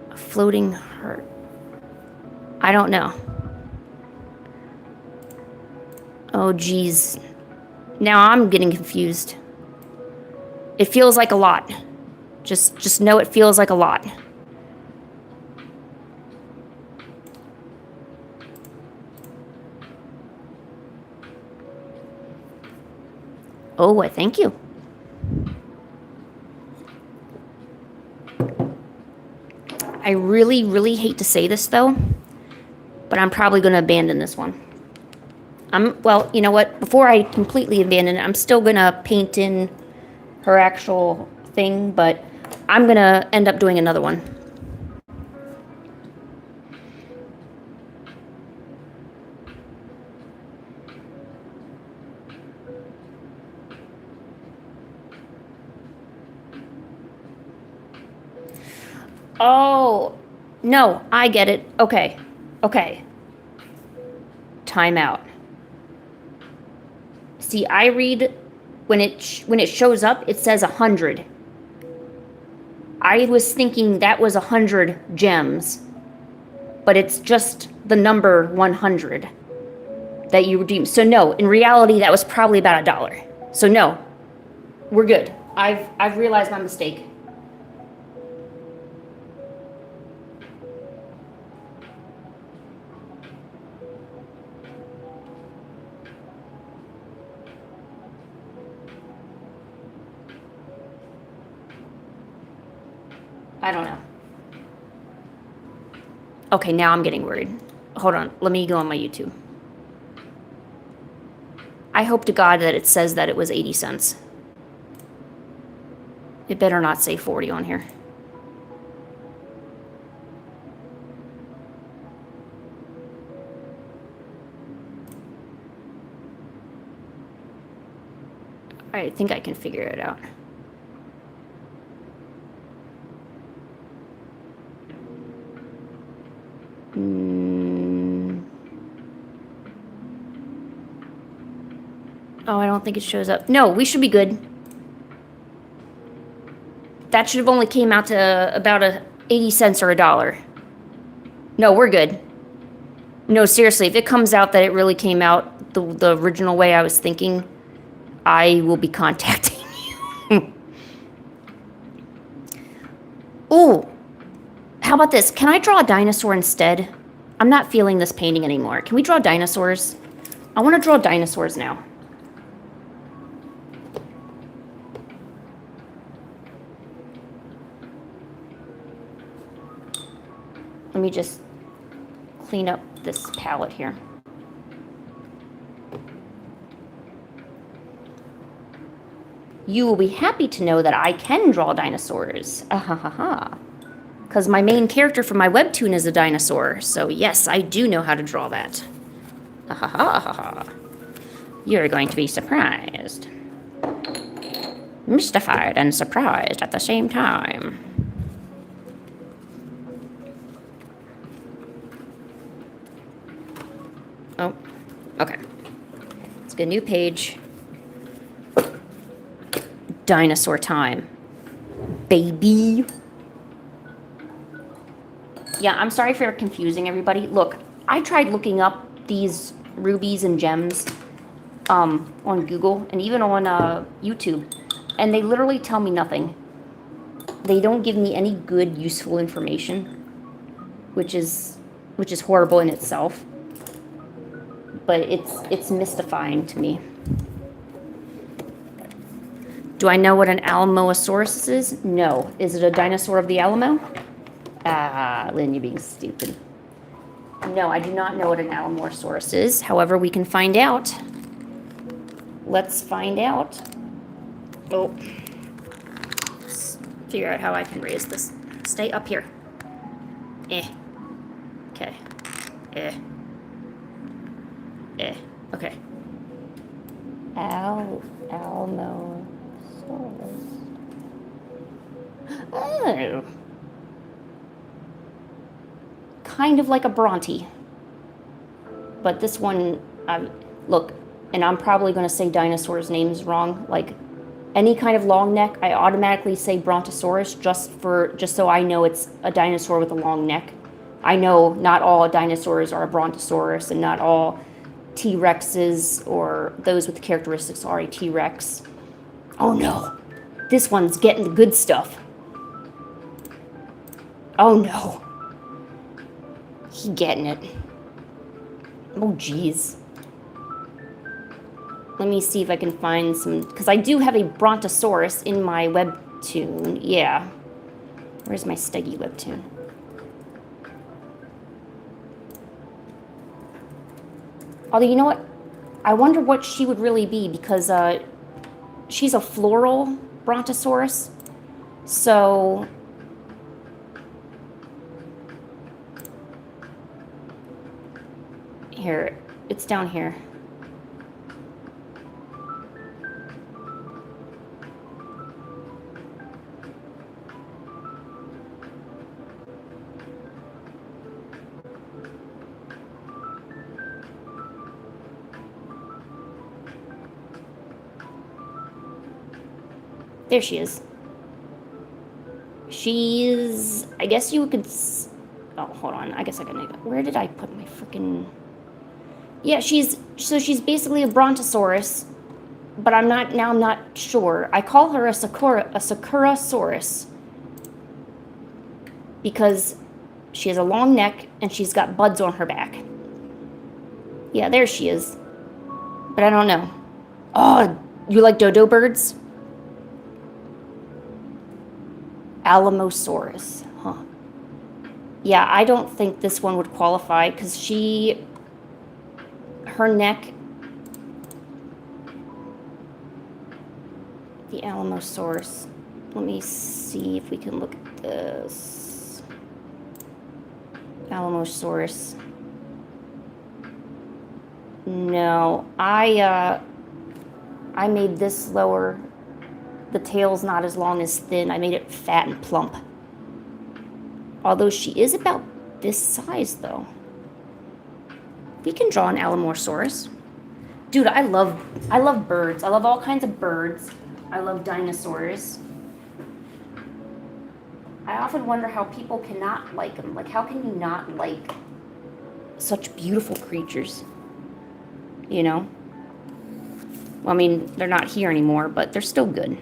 A floating heart. I don't know. Oh, geez. Now I'm getting confused. It feels like a lot. Just know it feels like a lot. Oh, I thank you. I really, really hate to say this, though, but I'm probably going to abandon this one. Well, you know what? Before I completely abandon it, I'm still going to paint in her actual thing, but I'm going to end up doing another one. Oh, no, I get it. Okay. Time out. See, I read when it shows up, it says 100. I was thinking that was 100 gems, but it's just the number 100 that you redeemed. So no, in reality, that was probably about $1. So no, we're good. I've realized my mistake. I don't know. Okay, now I'm getting worried. Hold on, let me go on my YouTube. I hope to God that it says that it was 80 cents. It better not say 40 on here. I think I can figure it out. Oh, I don't think it shows up. No, we should be good. That should have only came out to about 80 cents or $1. No, we're good. No, seriously, if it comes out that it really came out the original way I was thinking, I will be contacting you. Ooh, how about this? Can I draw a dinosaur instead? I'm not feeling this painting anymore. Can we draw dinosaurs? I want to draw dinosaurs now. Let me just clean up this palette here. You will be happy to know that I can draw dinosaurs. Because my main character for my webtoon is a dinosaur. So yes, I do know how to draw that. You're going to be surprised. Mystified and surprised at the same time. Oh, okay. Let's get a new page. Dinosaur time. Baby. Yeah, I'm sorry for confusing everybody. Look, I tried looking up these rubies and gems, on Google and even on YouTube, and they literally tell me nothing. They don't give me any good, useful information, which is horrible in itself. But it's mystifying to me. Do I know what an Alamosaurus is? No. Is it a dinosaur of the Alamo? Ah, Lynn, you're being stupid. No, I do not know what an Alamosaurus is. However, we can find out. Let's find out. Oh. Let's figure out how I can raise this. Stay up here. Okay. Okay. Alamosaurus. Oh. Kind of like a Bronte. But this one, look, and I'm probably going to say dinosaurs' names wrong. Like, any kind of long neck, I automatically say Brontosaurus just so I know it's a dinosaur with a long neck. I know not all dinosaurs are a Brontosaurus, and not all T-Rexes or those with characteristics are a T-Rex. Oh no, this one's getting the good stuff. Oh no. He getting it. Oh geez. Let me see if I can find some, because I do have a Brontosaurus in my webtoon. Yeah. Where's my Steggy webtoon? Although, you know what? I wonder what she would really be, because she's a floral Brontosaurus. So here, it's down here. There she is. She's, I guess you could, oh, hold on. I guess I can, where did I put my freaking, yeah, she's basically a Brontosaurus, but I'm not sure. I call her a Sakurasaurus because she has a long neck and she's got buds on her back. Yeah, there she is. But I don't know. Oh, you like dodo birds? Alamosaurus, huh? Yeah, I don't think this one would qualify because her neck, the Alamosaurus. Let me see if we can look at this. Alamosaurus. No, I made this lower. The tail's not as long as thin. I made it fat and plump. Although she is about this size, though. We can draw an Alamosaurus. Dude, I love birds. I love all kinds of birds. I love dinosaurs. I often wonder how people cannot like them. Like, how can you not like such beautiful creatures? You know? Well, I mean, they're not here anymore, but they're still good.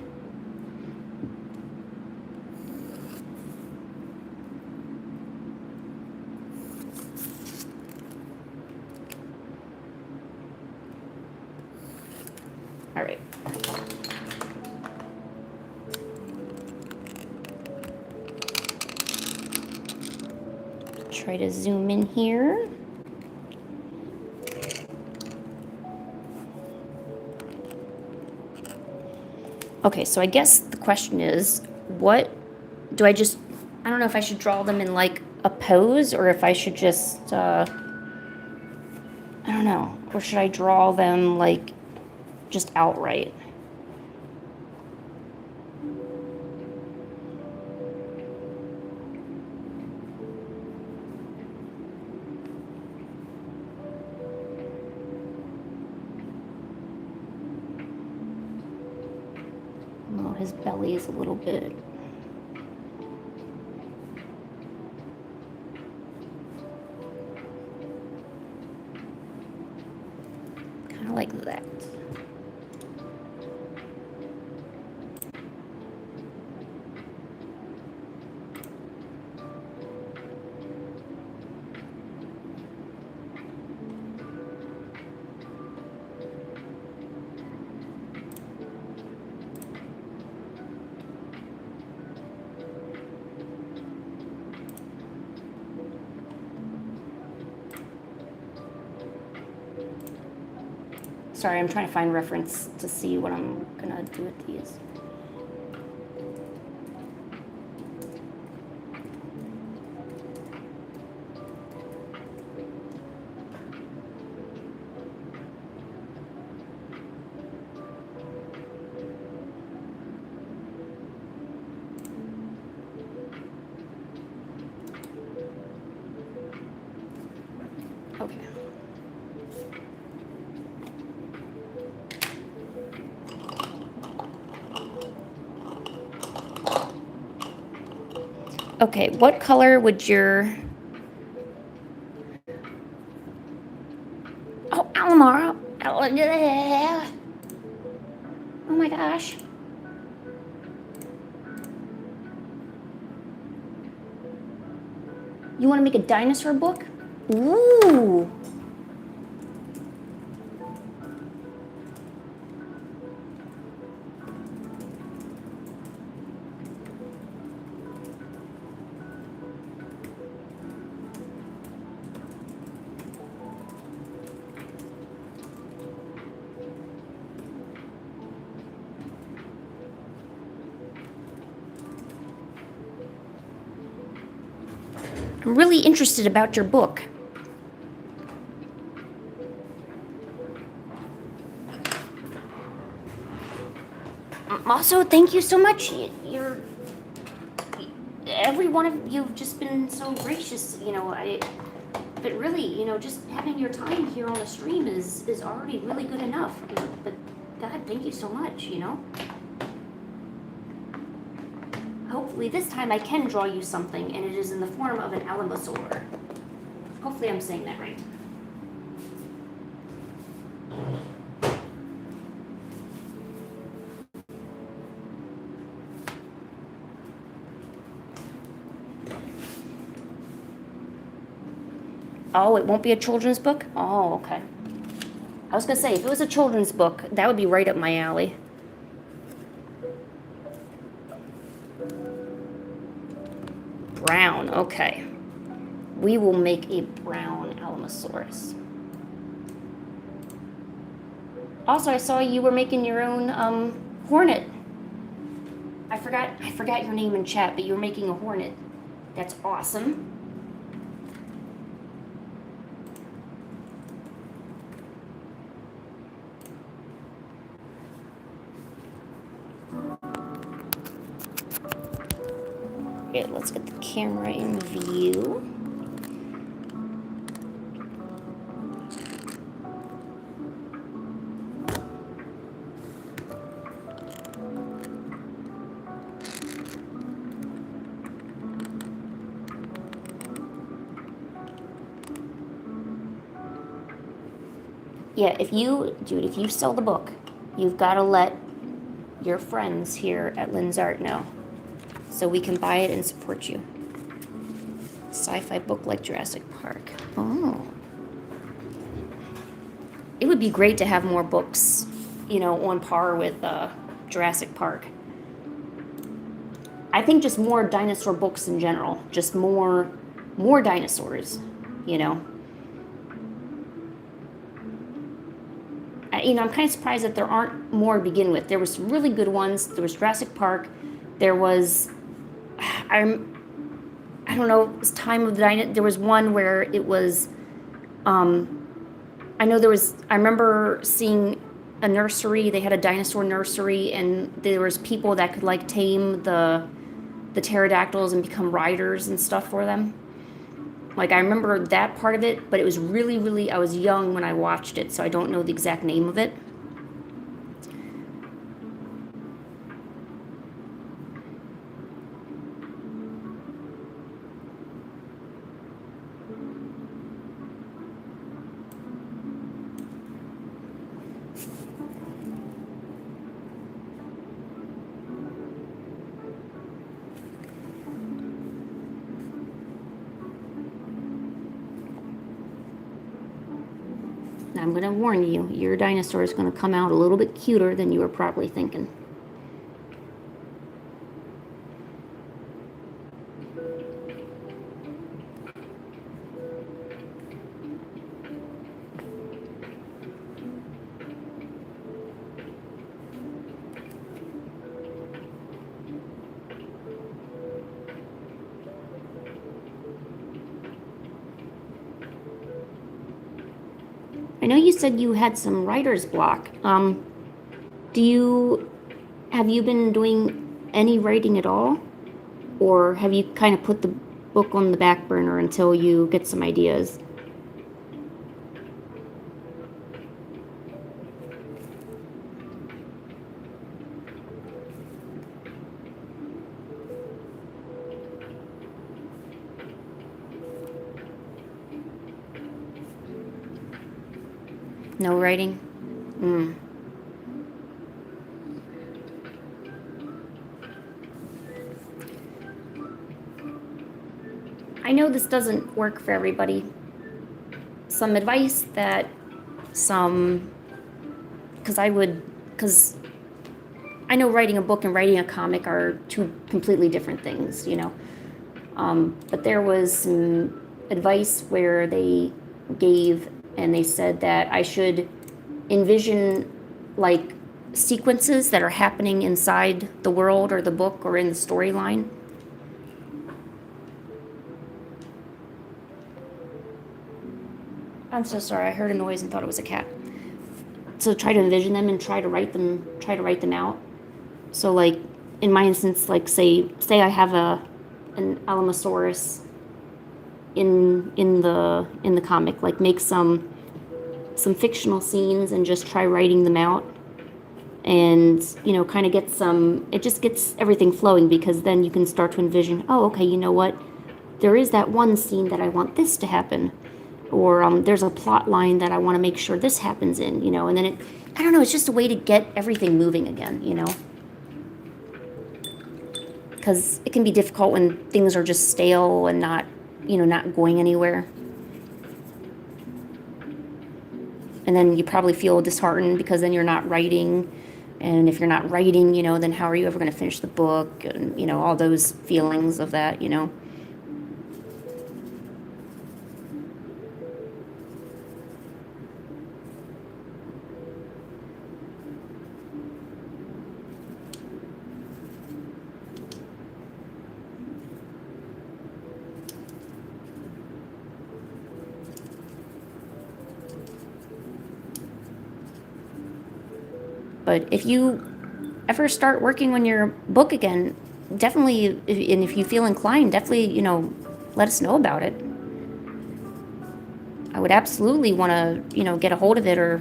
All right. Try to zoom in here. Okay, so I guess the question is, what do I don't know if I should draw them in like a pose or if I should just, I don't know, or should I draw them like just outright? Oh, his belly is a little bit. like that. Sorry, I'm trying to find reference to see what I'm gonna do with these. Okay. Okay, what color would your... Oh, Alamara. Oh my gosh. You want to make a dinosaur book? Ooh. I'm really interested about your book. Also, thank you so much. Every one of you've just been so gracious. But really, just having your time here on the stream is already really good enough. But God, thank you so much. Hopefully this time I can draw you something, and it is in the form of an Alamosaur. Hopefully I'm saying that right. Oh, it won't be a children's book? Oh, okay. I was gonna say, if it was a children's book, that would be right up my alley. Brown, okay. We will make a brown Alamosaurus. Also, I saw you were making your own hornet. I forgot your name in chat, but you were making a hornet. That's awesome. Okay, let's get the camera in view. Yeah, if you sell the book, you've got to let your friends here at Lynn's Art know, so we can buy it and support you. Sci-fi book like Jurassic Park. Oh. It would be great to have more books, on par with Jurassic Park. I think just more dinosaur books in general. Just more dinosaurs, I'm kind of surprised that there aren't more to begin with. There was some really good ones. There was Jurassic Park. There was, I don't know, it was Time of the Dinosaurs. There was one where it was, I remember seeing a nursery. They had a dinosaur nursery, and there was people that could tame the pterodactyls and become riders and stuff for them. I remember that part of it, but it was really, really, I was young when I watched it, so I don't know the exact name of it. I'm going to warn you, your dinosaur is going to come out a little bit cuter than you were probably thinking. I know you said you had some writer's block. Have you been doing any writing at all? Or have you kind of put the book on the back burner until you get some ideas? No writing? I know this doesn't work for everybody. Some advice that because I know writing a book and writing a comic are two completely different things, you know. But there was some advice where they gave, and they said that I should envision like sequences that are happening inside the world or the book or in the storyline. I'm so sorry, I heard a noise and thought it was a cat. So try to envision them and try to write them out. So like in my instance, like say I have an Alamosaurus in the comic, like make some fictional scenes and just try writing them out, and you know, kind of get it just gets everything flowing, because then you can start to envision, oh okay, you know what, there is that one scene that I want this to happen, or there's a plot line that I want to make sure this happens in, you know, and then I don't know, it's just a way to get everything moving again, you know, because it can be difficult when things are just stale and not going anywhere. And then you probably feel disheartened because then you're not writing. And if you're not writing, you know, then how are you ever going to finish the book? And, you know, all those feelings of that, you know. But if you ever start working on your book again, definitely, and if you feel inclined, definitely, you know, let us know about it. I would absolutely want to, you know, get a hold of it or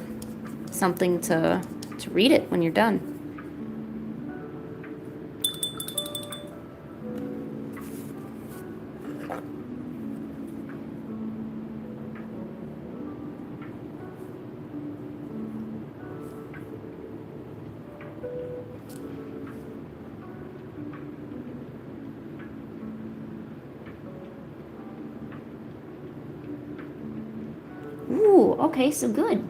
something to read it when you're done. Ooh, okay, so good.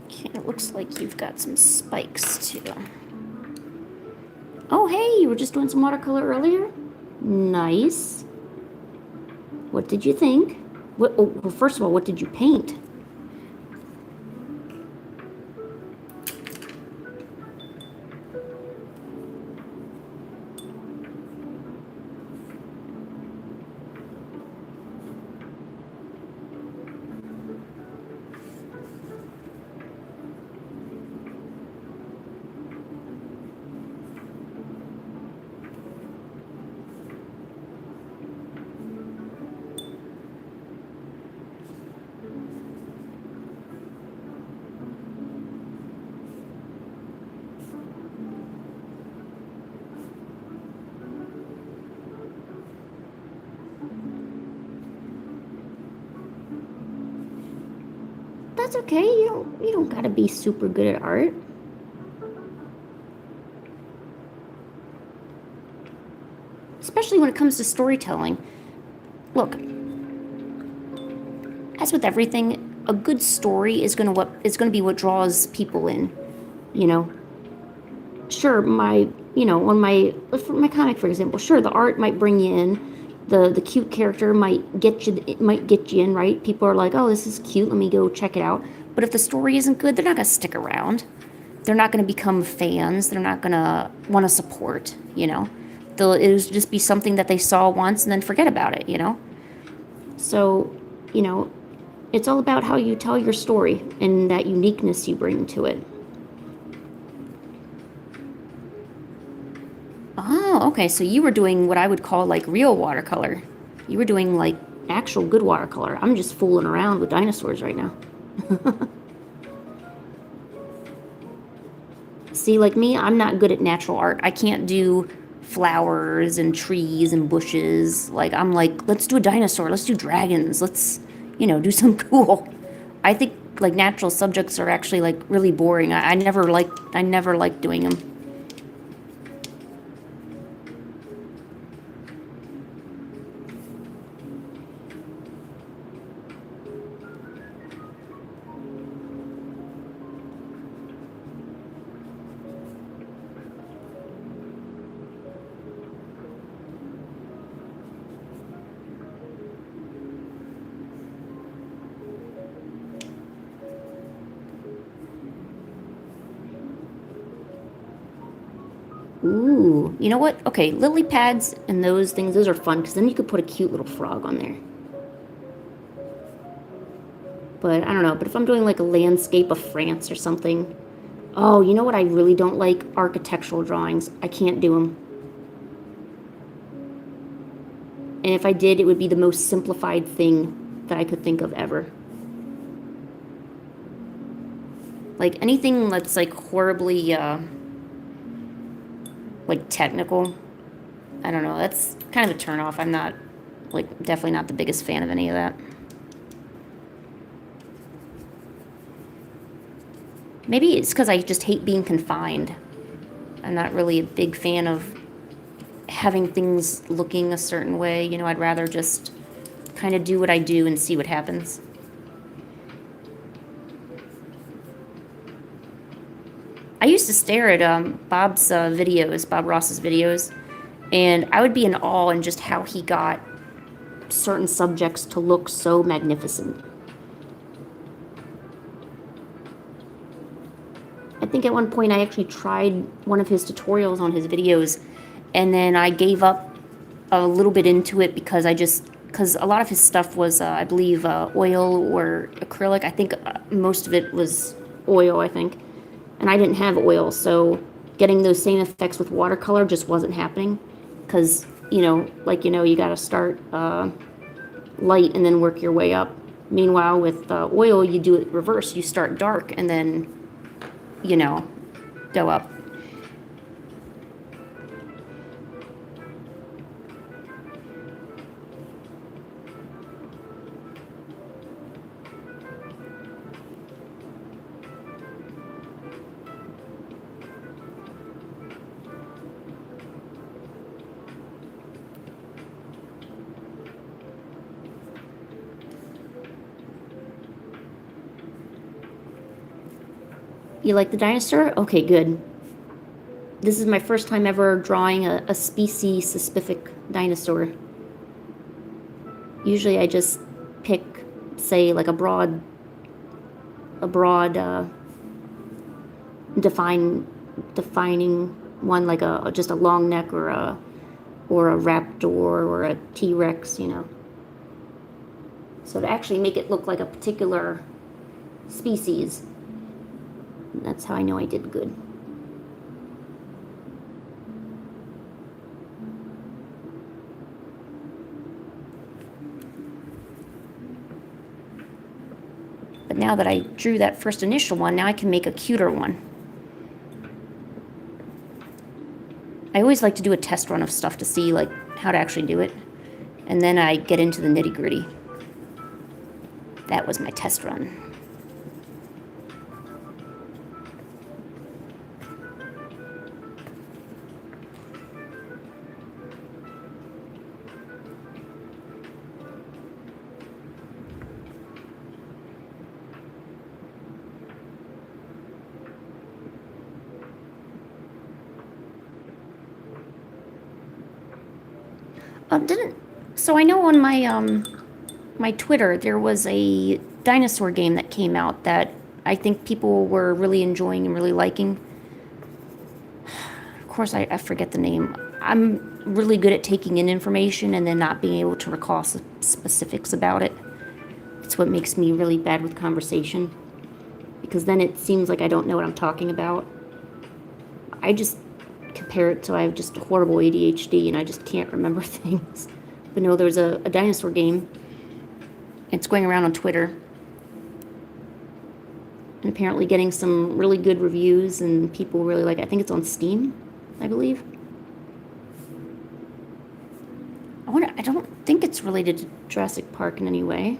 Okay, it looks like you've got some spikes too. Oh, hey, you were just doing some watercolor earlier? Nice. What did you think? Well, first of all, what did you paint? that's okay. You don't gotta be super good at art. Especially when it comes to storytelling. Look, as with everything, a good story is gonna be what draws people in, you know. Sure, on my comic, for example, sure, the art might bring you in. The cute character might get you in, right? People are like, oh, this is cute, let me go check it out. But if the story isn't good, they're not gonna stick around. They're not gonna become fans. They're not gonna want to support, It'll just be something that they saw once and then forget about it, So, it's all about how you tell your story and that uniqueness you bring to it. Oh, okay, so you were doing what I would call like real watercolor. You were doing like actual good watercolor. I'm just fooling around with dinosaurs right now. See, like me, I'm not good at natural art. I can't do flowers and trees and bushes. Like, I'm like, let's do a dinosaur. Let's do dragons. Let's, do something cool. I think like natural subjects are actually like really boring. I never liked doing them. Ooh, you know what? Okay, lily pads and those things, those are fun because then you could put a cute little frog on there. But I don't know, but if I'm doing like a landscape of France or something. Oh, you know what I really don't like? Architectural drawings. I can't do them. And if I did, it would be the most simplified thing that I could think of ever. Like anything that's like horribly like technical, I don't know, that's kind of a turnoff. I'm not, like, definitely not the biggest fan of any of that. Maybe it's because I just hate being confined. I'm not really a big fan of having things looking a certain way. I'd rather just kind of do what I do and see what happens. I used to stare at Bob Ross's videos, and I would be in awe in just how he got certain subjects to look so magnificent. I think at one point I actually tried one of his tutorials on his videos, and then I gave up a little bit into it because a lot of his stuff was, I believe, oil or acrylic. I think most of it was oil, I think. And I didn't have oil, so getting those same effects with watercolor just wasn't happening. Because, you gotta start light and then work your way up. Meanwhile, with oil, you do it reverse. You start dark and then, go up. You like the dinosaur? Okay, good. This is my first time ever drawing a species-specific dinosaur. Usually I just pick, say, like a broad defining one, like just a long neck or a raptor or a T-Rex, So to actually make it look like a particular species, that's how I know I did good. But now that I drew that first initial one, now I can make a cuter one. I always like to do a test run of stuff to see like how to actually do it. And then I get into the nitty-gritty. That was my test run. Didn't so I know on my Twitter there was a dinosaur game that came out that I think people were really enjoying and really liking. Of course, I forget the name. I'm really good at taking in information and then not being able to recall specifics about it. It's what makes me really bad with conversation, because then it seems like I don't know what I'm talking about. I just compare it to I have just horrible ADHD and I just can't remember things. But no, there's a dinosaur game. It's going around on Twitter. And apparently getting some really good reviews and people really like it. I think it's on Steam, I believe. I don't think it's related to Jurassic Park in any way.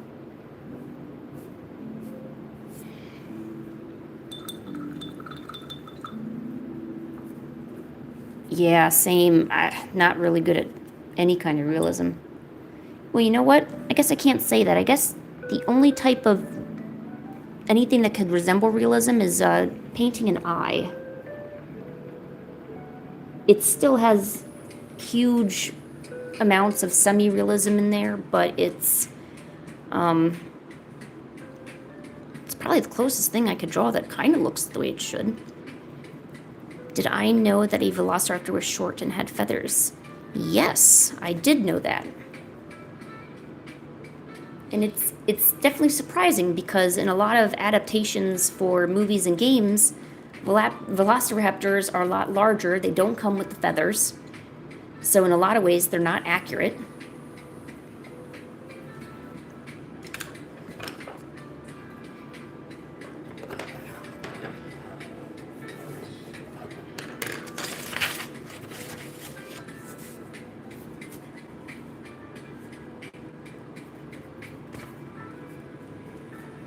Yeah, same. Not really good at any kind of realism. Well, you know what? I guess I can't say that. I guess the only type of anything that could resemble realism is painting an eye. It still has huge amounts of semi-realism in there, but it's probably the closest thing I could draw that kind of looks the way it should. Did I know that a velociraptor was short and had feathers? Yes, I did know that. And it's definitely surprising because in a lot of adaptations for movies and games, velociraptors are a lot larger. They don't come with the feathers. So in a lot of ways, they're not accurate.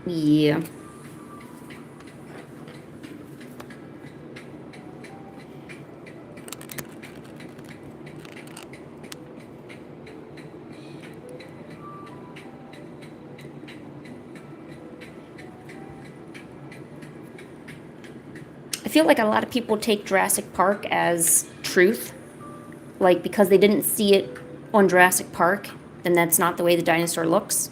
Yeah. I feel like a lot of people take Jurassic Park as truth. Like, because they didn't see it on Jurassic Park, then that's not the way the dinosaur looks.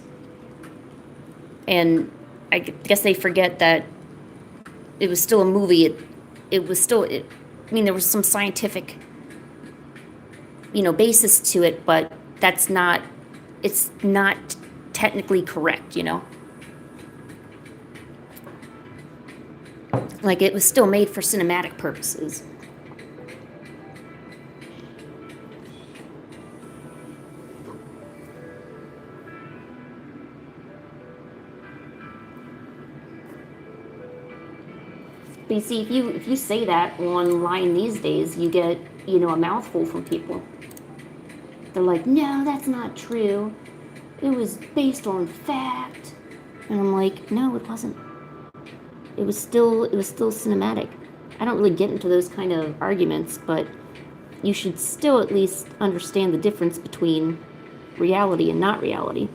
And I guess they forget that it was still a movie. It was still, I mean, there was some scientific, basis to it, but it's not technically correct, Like, it was still made for cinematic purposes. But you see, if you say that online these days, you get, a mouthful from people. They're like, no, that's not true. It was based on fact. And I'm like, no, it wasn't. It was still cinematic. I don't really get into those kind of arguments, but you should still at least understand the difference between reality and not reality.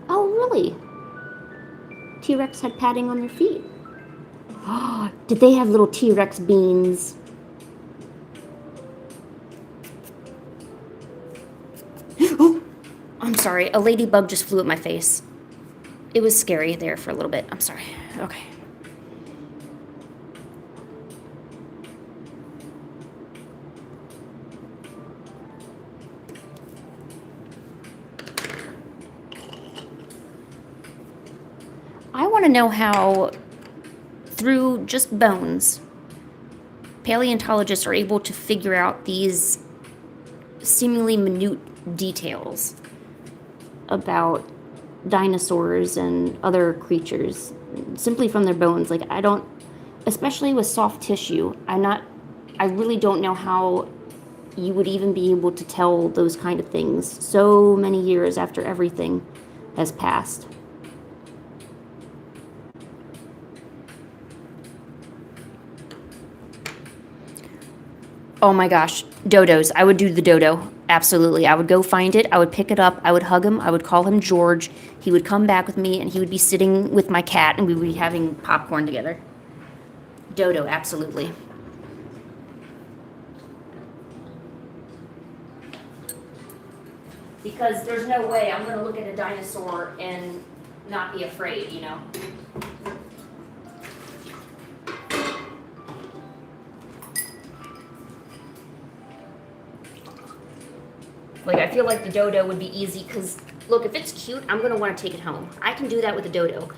Oh, really? T-Rex had padding on their feet. Did they have little T-Rex beans? Oh, I'm sorry. A ladybug just flew at my face. It was scary there for a little bit. I'm sorry. Okay. I want to know how, through just bones, paleontologists are able to figure out these seemingly minute details about dinosaurs and other creatures simply from their bones. Like, I don't, especially with soft tissue, I really don't know how you would even be able to tell those kind of things so many years after everything has passed. Oh my gosh, dodos. I would do the dodo. Absolutely. I would go find it. I would pick it up. I would hug him. I would call him George. He would come back with me and he would be sitting with my cat and we would be having popcorn together. Dodo, absolutely. Because there's no way I'm going to look at a dinosaur and not be afraid, you know? Like, I feel like the dodo would be easy because, look, if it's cute, I'm going to want to take it home. I can do that with the dodo.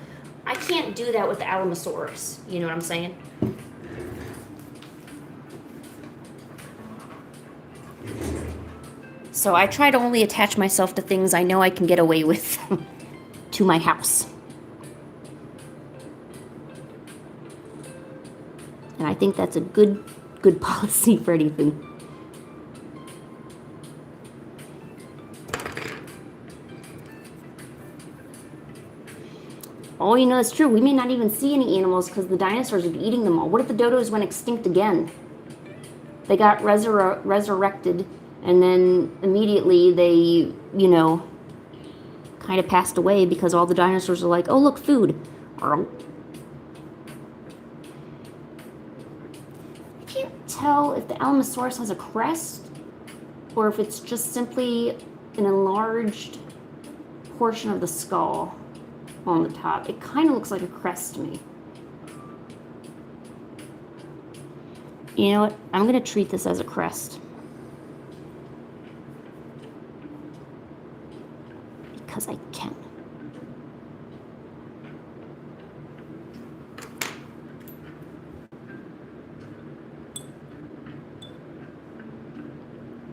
I can't do that with the Alamosaurus. You know what I'm saying? So I try to only attach myself to things I know I can get away with to my house. And I think that's a good policy for anything. Oh, you know, it's true. We may not even see any animals because the dinosaurs would be eating them all. What if the dodos went extinct again? They got resurrected, and then immediately they, you know, kind of passed away because all the dinosaurs are like, oh, look, food. I can't tell if the Alamosaurus has a crest or if it's just simply an enlarged portion of the skull on the top. It kind of looks like a crest to me. You know what? I'm going to treat this as a crest. Because I can.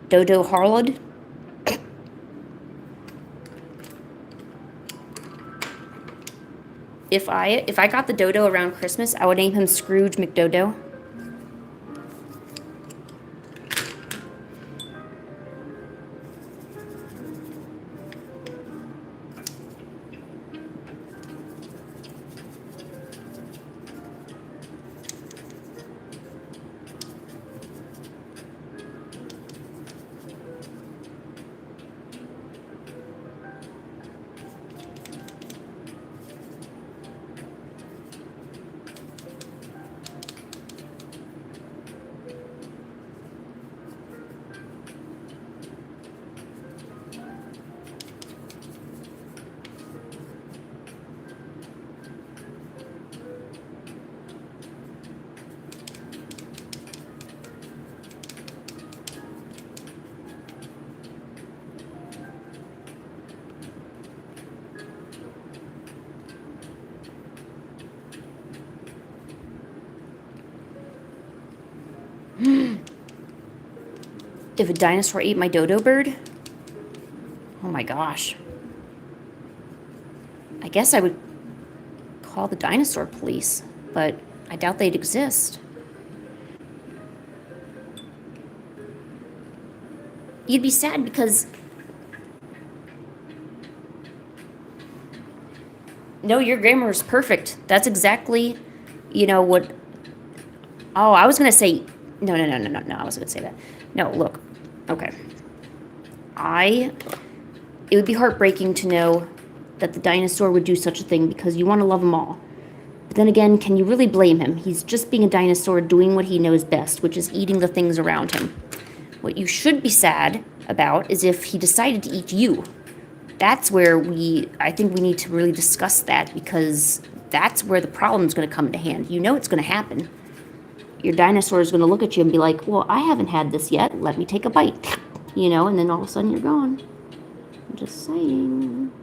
Dodo Harlod. If I got the dodo around Christmas, I would name him Scrooge McDodo. If a dinosaur ate my dodo bird? Oh my gosh. I guess I would call the dinosaur police, but I doubt they'd exist. You'd be sad because... No, your grammar is perfect. That's exactly, you know, what... Oh, I was going to say... No, I wasn't going to say that. No, look. Okay. It would be heartbreaking to know that the dinosaur would do such a thing because you want to love them all. But then again, can you really blame him? He's just being a dinosaur doing what he knows best, which is eating the things around him. What you should be sad about is if he decided to eat you. That's where I think we need to really discuss that, because that's where the problem's going to come to hand. You know it's going to happen. Your dinosaur is going to look at you and be like, well, I haven't had this yet. Let me take a bite. You know, and then all of a sudden you're gone. I'm just saying.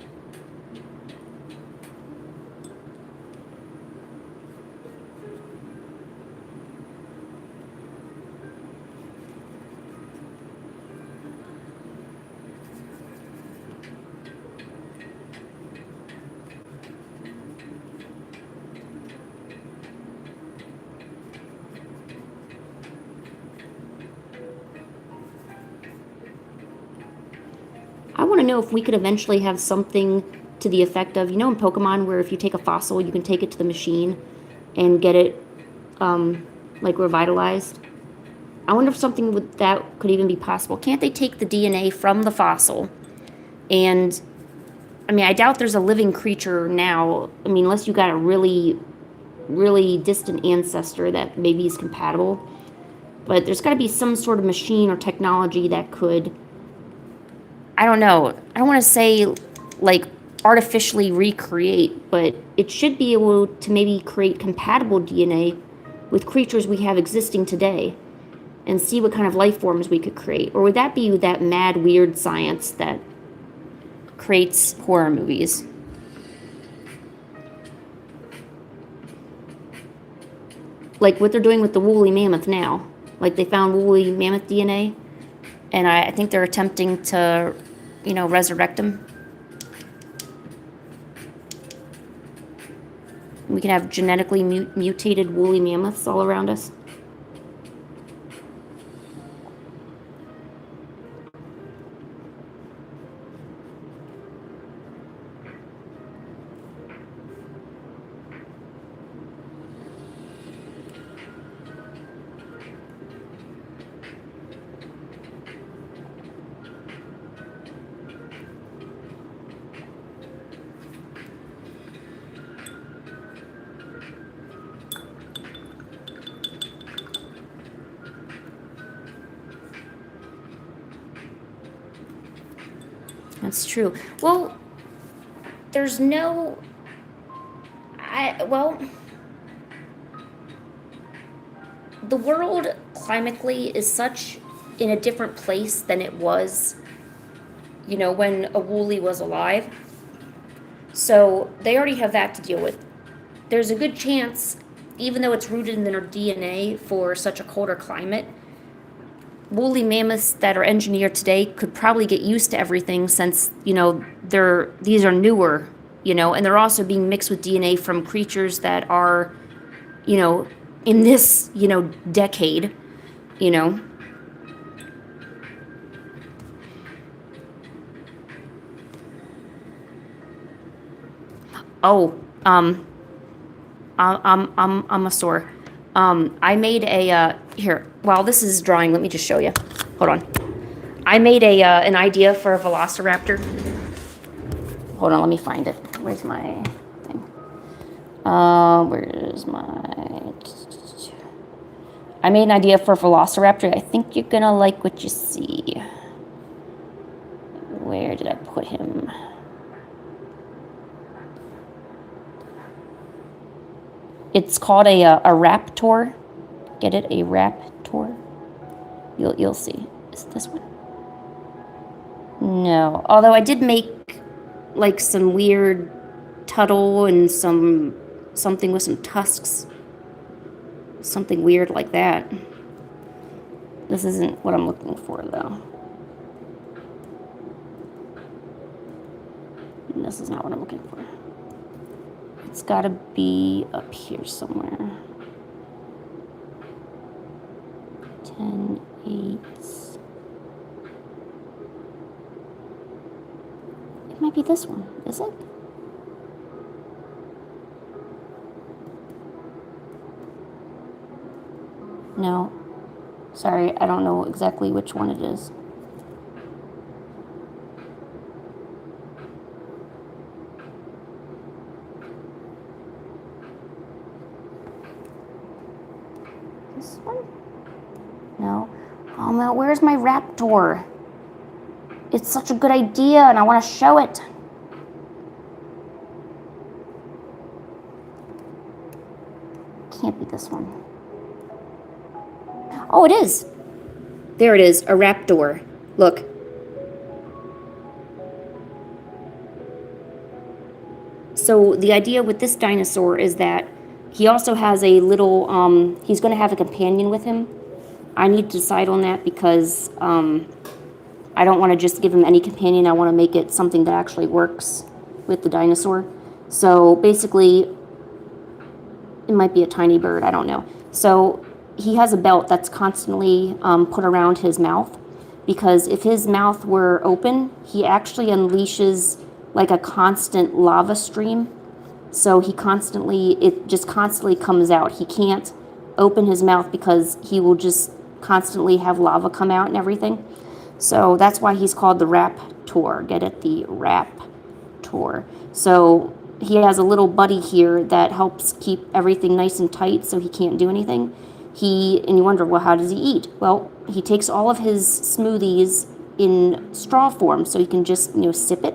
I want to know if we could eventually have something to the effect of, you know, in Pokemon, where if you take a fossil, you can take it to the machine and get it, like, revitalized. I wonder if something with that could even be possible. Can't they take the DNA from the fossil? And, I mean, I doubt there's a living creature now. I mean, unless you got a really, really distant ancestor that maybe is compatible. But there's got to be some sort of machine or technology that could, I don't know, I don't want to say, like, artificially recreate, but it should be able to maybe create compatible DNA with creatures we have existing today and see what kind of life forms we could create. Or would that be that mad, weird science that creates horror movies? Like what they're doing with the woolly mammoth now. Like they found woolly mammoth DNA, and I think they're attempting to, you know, resurrect him. We can have genetically mutated woolly mammoths all around us. That's true. Well, there's no... the world climatically is such in a different place than it was, you know, when a woolly was alive. So they already have that to deal with. There's a good chance, even though it's rooted in their DNA for such a colder climate, woolly mammoths that are engineered today could probably get used to everything, since, you know, these are newer, you know, and they're also being mixed with DNA from creatures that are, you know, in this, you know, decade, you know. Oh, I'm a sore. I made a, here, while this is drawing, let me just show you. Hold on. I made an idea for a velociraptor. Hold on, let me find it. Where's my thing? Where's my... I made an idea for a velociraptor. I think you're gonna like what you see. Where did I put him? It's called a raptor. Get it? A raptor. You'll see. Is it this one? No. Although I did make like some weird tuttle and something with some tusks. Something weird like that. This isn't what I'm looking for though. And this is not what I'm looking for. It's gotta be up here somewhere. 10, 8. It might be this one, is it? No. Sorry, I don't know exactly which one it is. This one? No. Oh no, where's my raptor? It's such a good idea and I want to show it. Can't be this one. Oh, it is. There it is, a raptor. Look. So the idea with this dinosaur is that he also has a little, he's going to have a companion with him. I need to decide on that because I don't want to just give him any companion. I want to make it something that actually works with the dinosaur. So basically, it might be a tiny bird, I don't know. So he has a belt that's constantly put around his mouth, because if his mouth were open, he actually unleashes like a constant lava stream. So it just constantly comes out. He can't open his mouth because he will just constantly have lava come out and everything. So that's why he's called the raptor. Get it? The raptor. So he has a little buddy here that helps keep everything nice and tight so he can't do anything. And you wonder, well, how does he eat? Well, he takes all of his smoothies in straw form so he can just, sip it.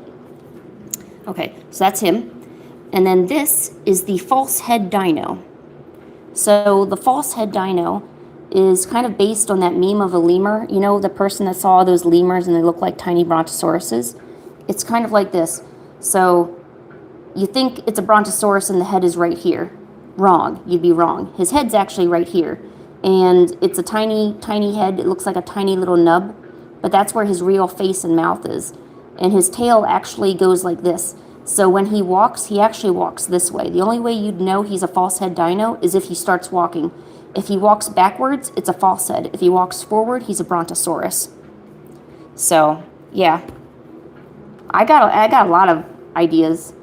Okay, so that's him. And then this is the false head dino. So the false head dino is kind of based on that meme of a lemur. You know, the person that saw those lemurs and they look like tiny brontosauruses? It's kind of like this. So you think it's a brontosaurus and the head is right here. Wrong. You'd be wrong. His head's actually right here. And it's a tiny, tiny head. It looks like a tiny little nub. But that's where his real face and mouth is. And his tail actually goes like this. So when he walks, he actually walks this way. The only way you'd know he's a false head dino is if he starts walking. If he walks backwards, it's a false head. If he walks forward, he's a brontosaurus. So, yeah. I got a lot of ideas.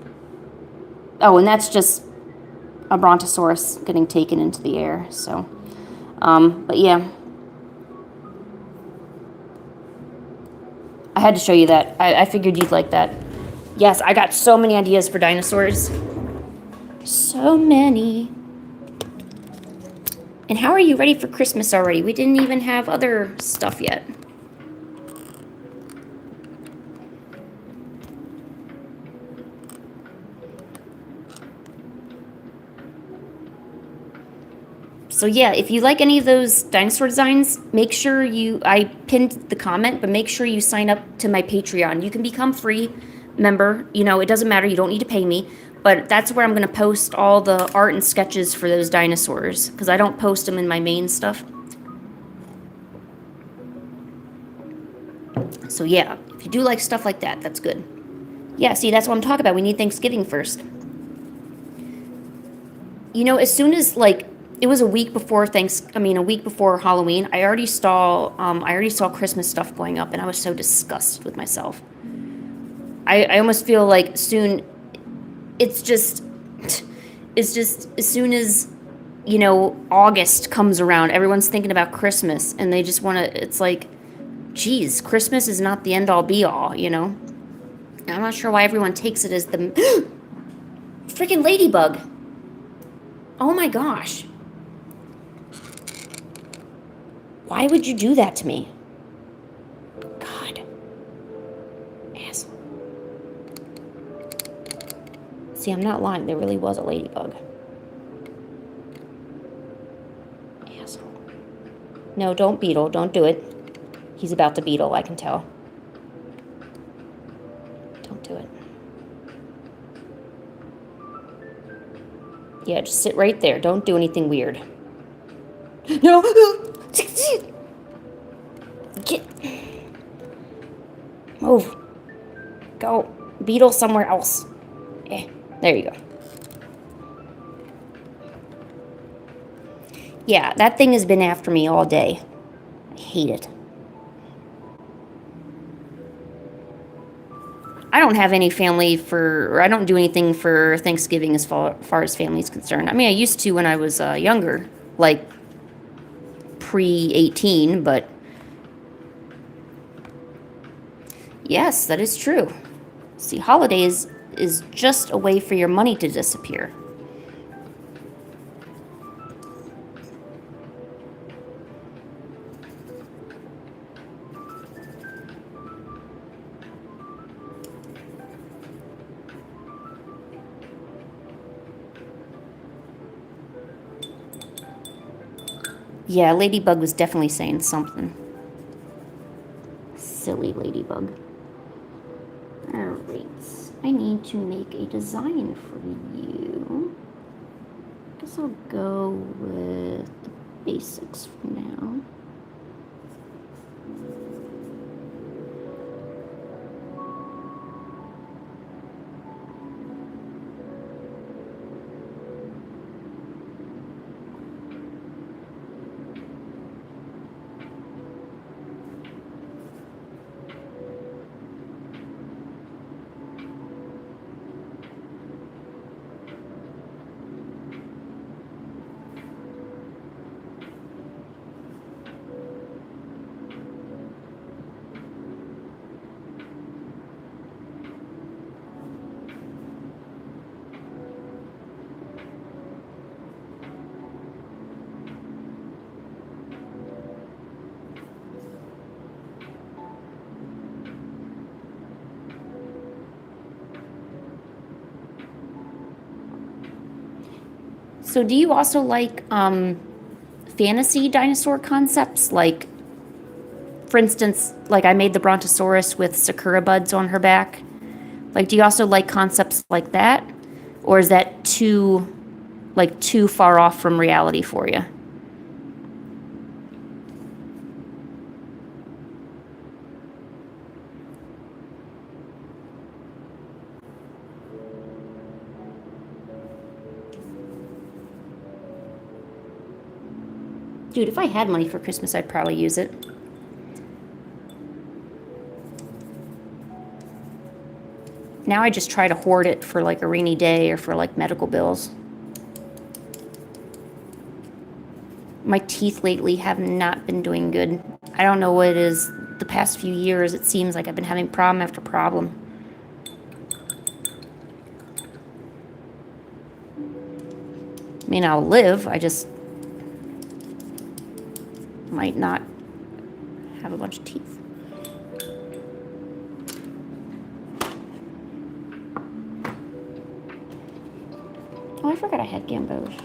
Oh, and that's just a brontosaurus getting taken into the air. So, but yeah. I had to show you that. I figured you'd like that. Yes, I got so many ideas for dinosaurs. So many. And how are you ready for Christmas already? We didn't even have other stuff yet. So yeah, if you like any of those dinosaur designs, make sure I pinned the comment, but make sure you sign up to my Patreon. You can become free member. It doesn't matter. You don't need to pay me. But that's where I'm going to post all the art and sketches for those dinosaurs, because I don't post them in my main stuff. So yeah, if you do like stuff like that, that's good. Yeah, see, that's what I'm talking about. We need Thanksgiving first. As soon as, it was a week before Halloween, I already saw Christmas stuff going up, and I was so disgusted with myself. I almost feel like soon, it's just as soon as, August comes around, everyone's thinking about Christmas, and they just want to, it's like, geez, Christmas is not the end-all be-all, I'm not sure why everyone takes it as the freaking ladybug. Oh my gosh. Why would you do that to me? God. Asshole. See, I'm not lying. There really was a ladybug. Asshole. No, don't beetle. Don't do it. He's about to beetle, I can tell. Don't do it. Yeah, just sit right there. Don't do anything weird. No! Get. Move. Go. Beetle somewhere else. There you go. Yeah, that thing has been after me all day. I hate it. I don't have any family I don't do anything for Thanksgiving as far as family is concerned. I mean, I used to when I was younger, like pre-18, but yes, that is true. See, holidays is just a way for your money to disappear. Yeah, Ladybug was definitely saying something. Silly Ladybug. Alright, I need to make a design for you. Guess I'll go with the basics for now. So do you also like fantasy dinosaur concepts? Like, for instance, like I made the Brontosaurus with Sakura buds on her back. Like, do you also like concepts like that? Or is that too far off from reality for you? Dude, if I had money for Christmas, I'd probably use it. Now I just try to hoard it for like a rainy day or for like medical bills. My teeth lately have not been doing good. I don't know what it is. The past few years, it seems like I've been having problem after problem. I mean, I'll live. I just might not have a bunch of teeth. Oh, I forgot I had Gamboge.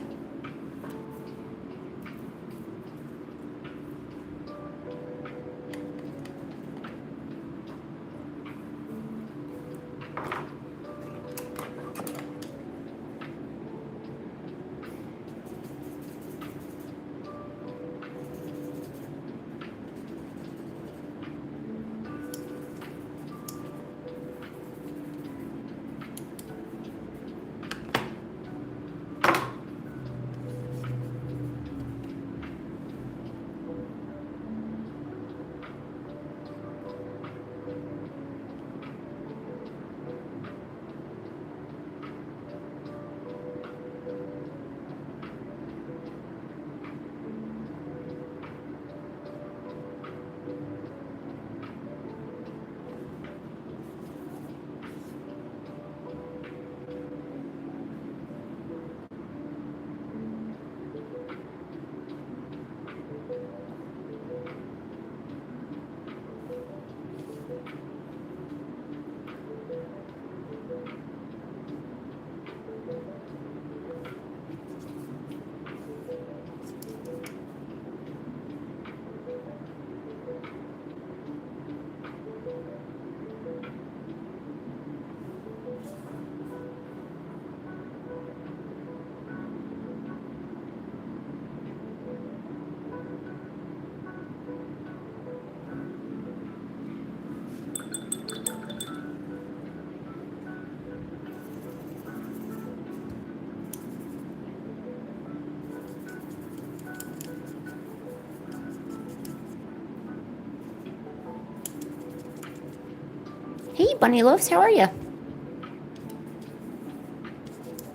Hey, Bunny Loaves, how are you?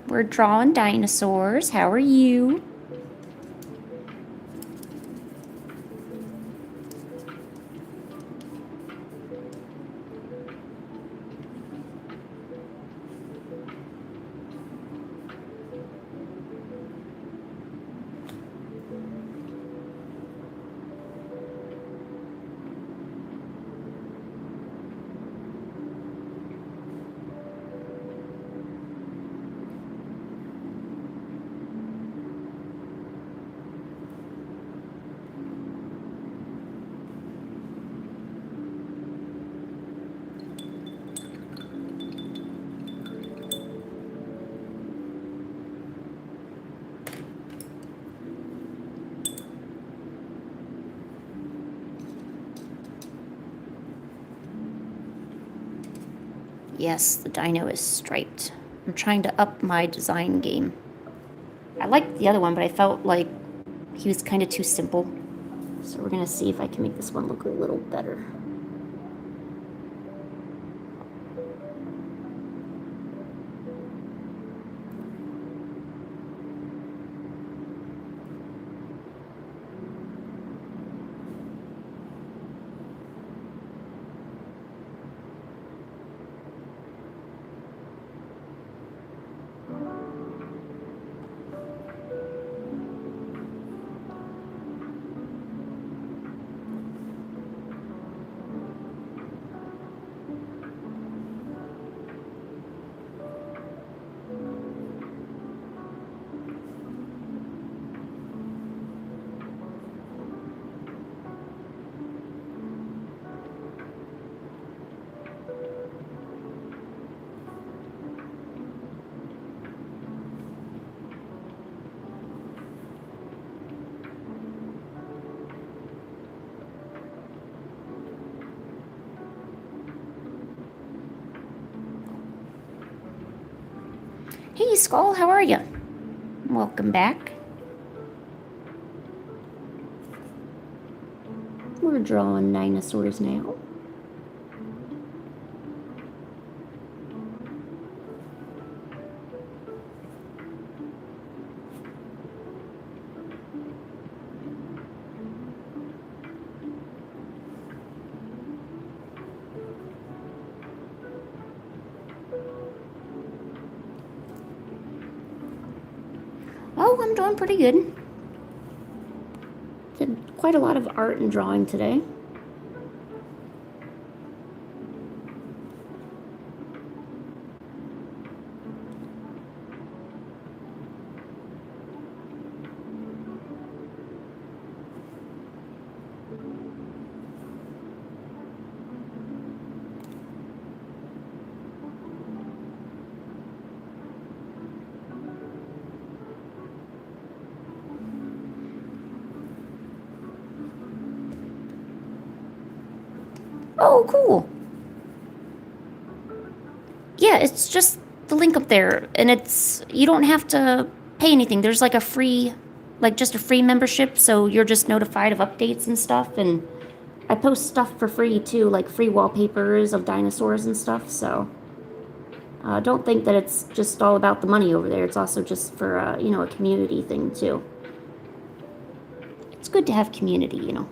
We're drawing dinosaurs. How are you? Yes, the dino is striped. I'm trying to up my design game. I liked the other one, but I felt like he was kind of too simple. So we're going to see if I can make this one look a little better. Hey, Skull, how are you? Welcome back. We're drawing dinosaurs now. Oh, I'm doing pretty good. Did quite a lot of art and drawing today. Oh, cool. Yeah, it's just the link up there, and it's, you don't have to pay anything. There's like a free, like just a free membership, so you're just notified of updates and stuff, and I post stuff for free too, like free wallpapers of dinosaurs and stuff, so don't think that it's just all about the money over there. It's also just for, you know, a community thing too. It's good to have community, you know.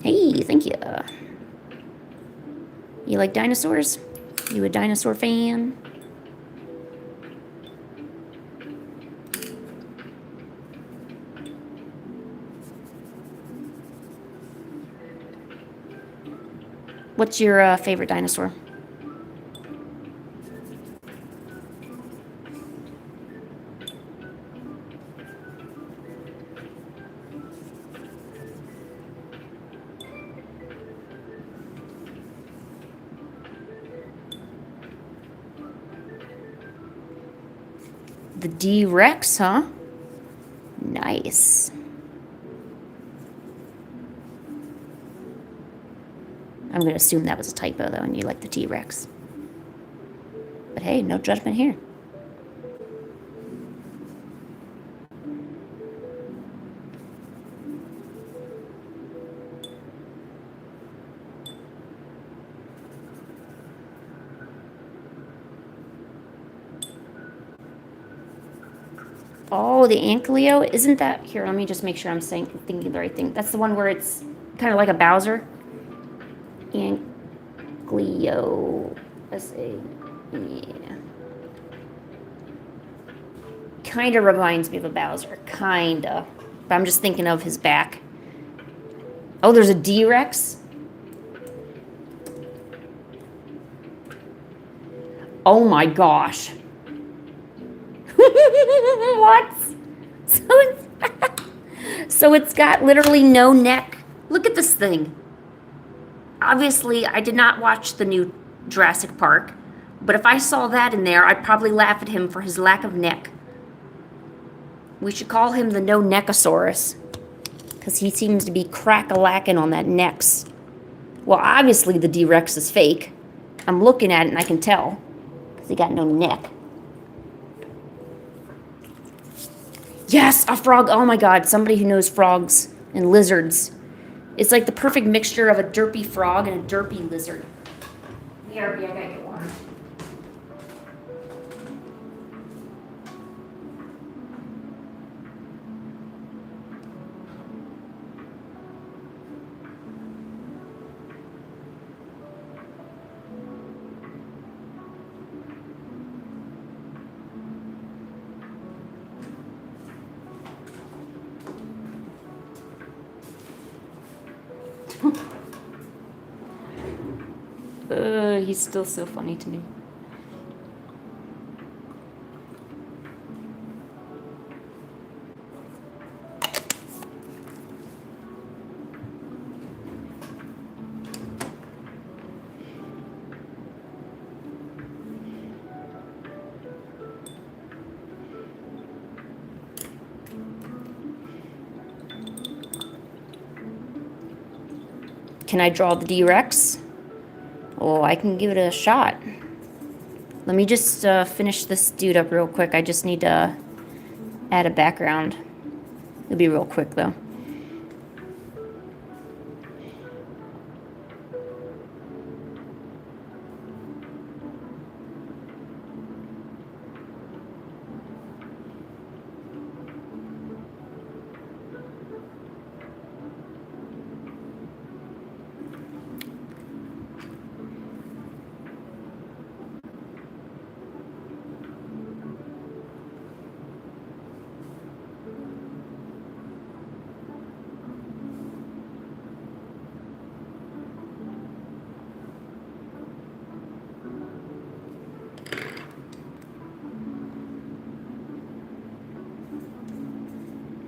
Hey, thank you. You like dinosaurs? You a dinosaur fan? What's your favorite dinosaur? The D-Rex, huh? Nice. I'm going to assume that was a typo, though, and you like the T-Rex. But hey, no judgment here. Oh, the Ankylo? Isn't that... Here, let me just make sure I'm thinking the right thing. That's the one where it's kind of like a Bowser. Ankylo. Yeah. Kind of reminds me of a Bowser. Kinda. But I'm just thinking of his back. Oh, there's a D-Rex? Oh my gosh. What? So So it's got literally no neck. Look at this thing. Obviously, I did not watch the new Jurassic Park, but if I saw that in there, I'd probably laugh at him for his lack of neck. We should call him the No Neckosaurus, because he seems to be crack-a-lacking on that necks. Well, obviously the D-Rex is fake. I'm looking at it and I can tell, because he got no neck. Yes, a frog. Oh my god, somebody who knows frogs and lizards. It's like the perfect mixture of a derpy frog and a derpy lizard. Here, I gotta get one. He's still so funny to me. Can I draw the D-Rex? Oh, I can give it a shot. Let me just finish this dude up real quick. I just need to add a background. It'll be real quick, though.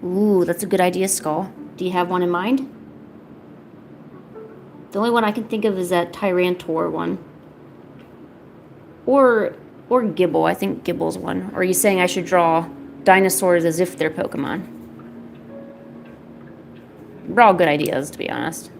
Ooh, that's a good idea, Skull. Do you have one in mind? The only one I can think of is that Tyrantor one. Or Gibble. I think Gibble's one. Or are you saying I should draw dinosaurs as if they're Pokemon? They're all good ideas, to be honest.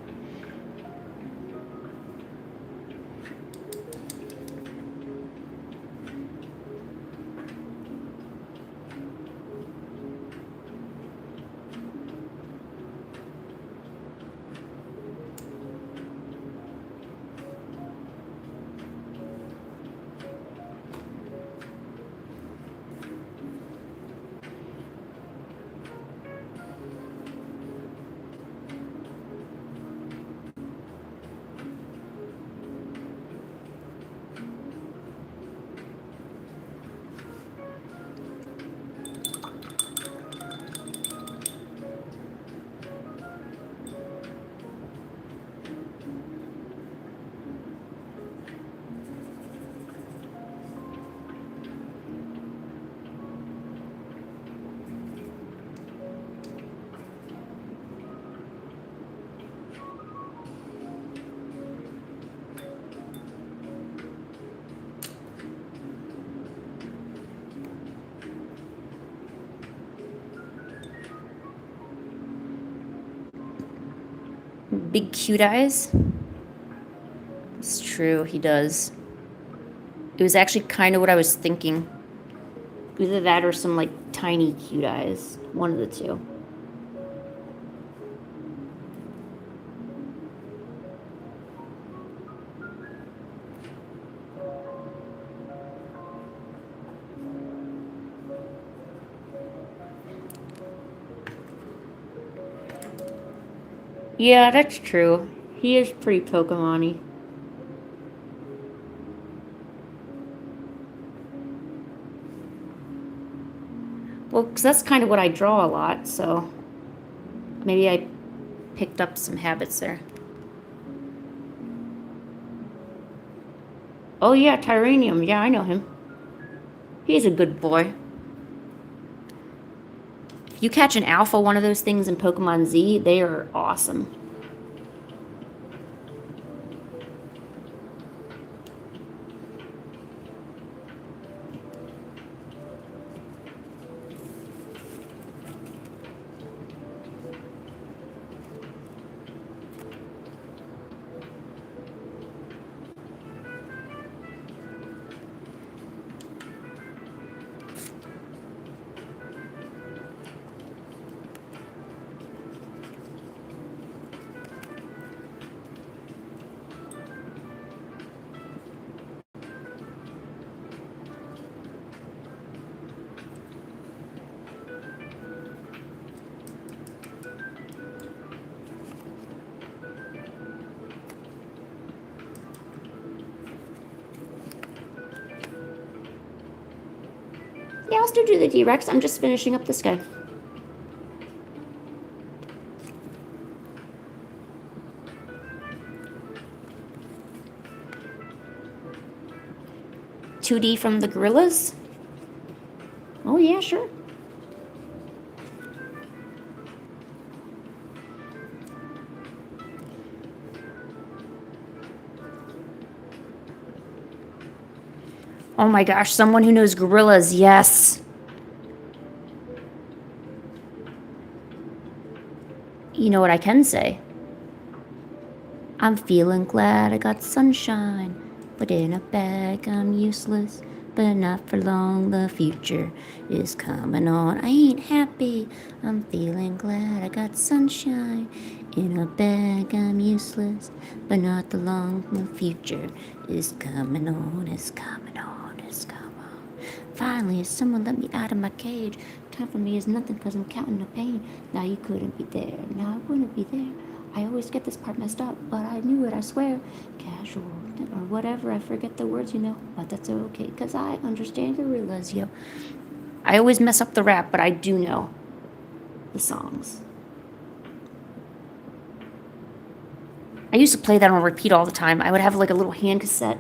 Big cute eyes. It's true, he does. It was actually kind of what I was thinking. Either that or some, like, tiny cute eyes. One of the two. Yeah, that's true. He is pretty Pokemon-y. Well, because that's kind of what I draw a lot, so maybe I picked up some habits there. Oh yeah, Tyranium. Yeah, I know him. He's a good boy. If you catch an alpha one of those things in Pokemon Z, they are awesome. Yeah, I'll still do the D-Rex. I'm just finishing up this guy. $2D from the Gorlliaz? Oh, yeah, sure. Oh my gosh, someone who knows Gorlliaz, yes. You know what I can say? I'm feeling glad I got sunshine, but in a bag I'm useless. But not for long, the future is coming on. I ain't happy, I'm feeling glad I got sunshine. In a bag I'm useless, but not the long, the future is coming on, it's coming on, it's coming on. Finally, someone let me out of my cage. Time for me is nothing cause I'm counting the pain. Now you couldn't be there, now I wouldn't be there. I always get this part messed up, but I knew it, I swear. Casual, or whatever, I forget the words, you know. But that's okay, because I understand Gorlliaz, yo. I always mess up the rap, but I do know the songs. I used to play that on repeat all the time. I would have like a little hand cassette,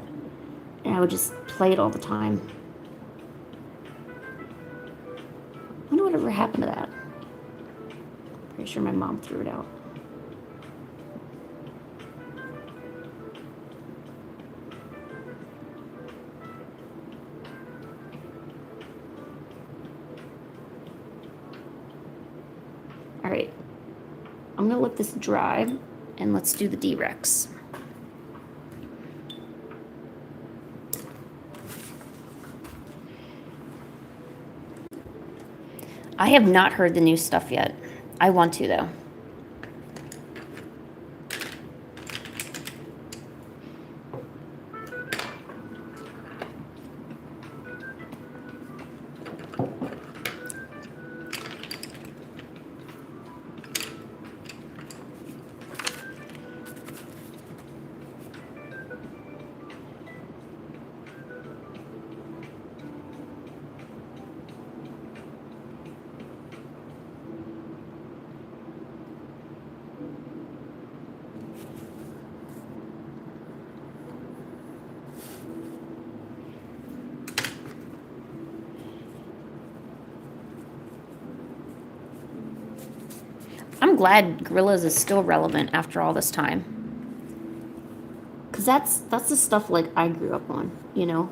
and I would just play it all the time. I wonder whatever happened to that. Pretty sure my mom threw it out. All right, I'm gonna let this dry, and let's do the D-Rex. I have not heard the new stuff yet. I want to, though. I'm glad Gorlliaz is still relevant after all this time. Because that's the stuff like I grew up on, you know?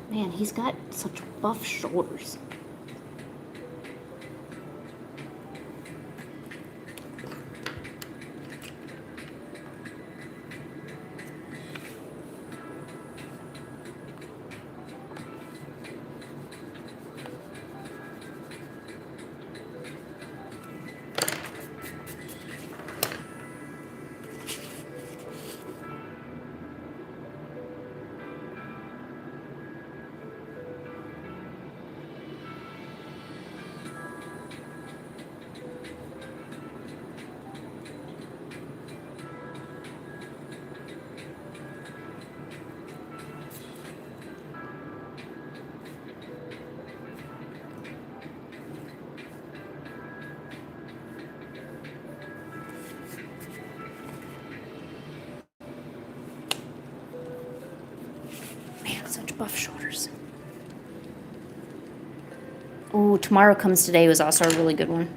Man, he's got such buff shoulders. Man, such buff shoulders. Oh, Tomorrow Comes Today was also a really good one.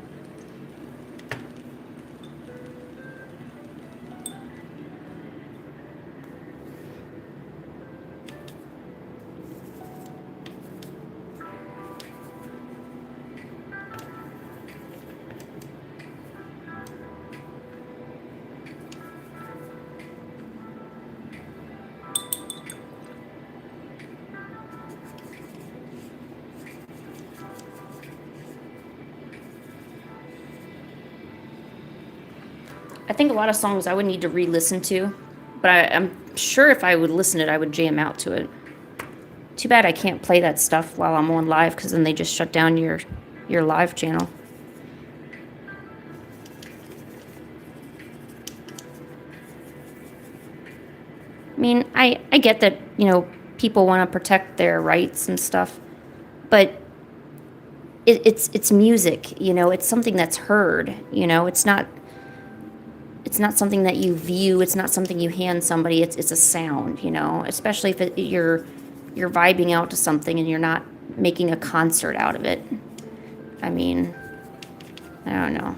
I think a lot of songs I would need to re-listen to, but I'm sure if I would listen to it, I would jam out to it. Too bad I can't play that stuff while I'm on live, because then they just shut down your live channel. I mean, I get that, you know, people want to protect their rights and stuff, but it's music, you know, it's something that's heard, you know, it's not something that you view, it's not something you hand somebody, it's a sound, you know, especially if you're vibing out to something and you're not making a concert out of it. I mean, I don't know.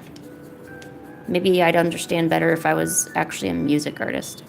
Maybe I'd understand better if I was actually a music artist.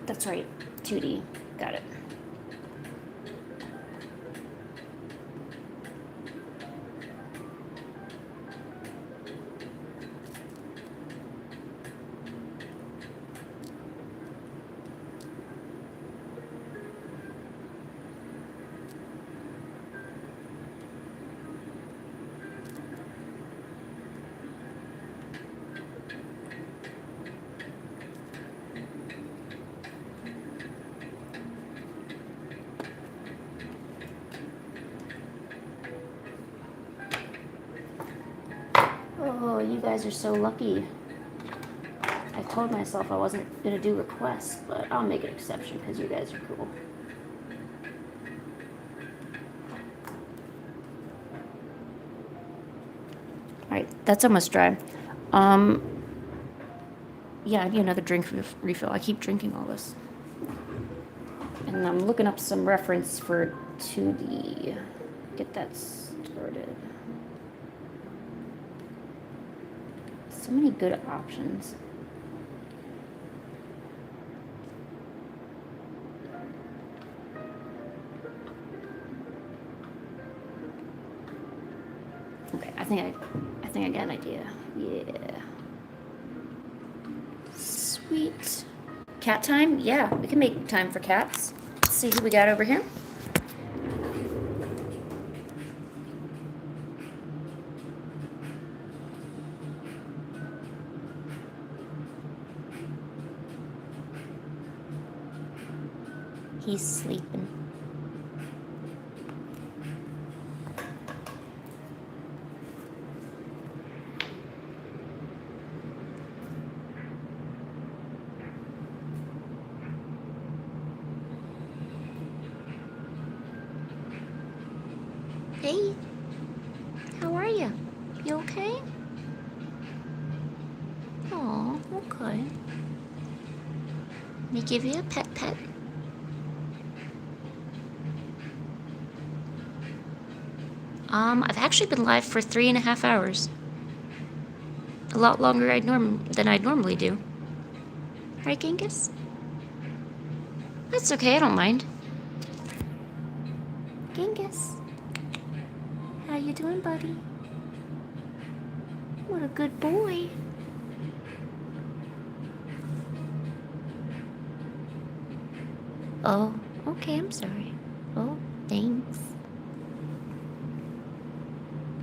That's right, 2D. Got it. Oh, you guys are so lucky. I told myself I wasn't going to do requests, but I'll make an exception because you guys are cool. Alright, that's almost dry. Yeah, I need another drink refill. I keep drinking all this. And I'm looking up some reference for 2D. Get that started. So many good options. Okay, I think I got an idea. Yeah. Sweet. Cat time? Yeah, we can make time for cats. Let's see who we got over here. He's sleeping. Hey, how are you? You okay? Oh, okay. Let me give you a pet. I've actually been live for 3.5 hours. A lot longer than I'd normally do. Right, Genghis? That's okay, I don't mind. Genghis, how you doing, buddy? What a good boy. Oh, okay, I'm sorry. Oh, thanks.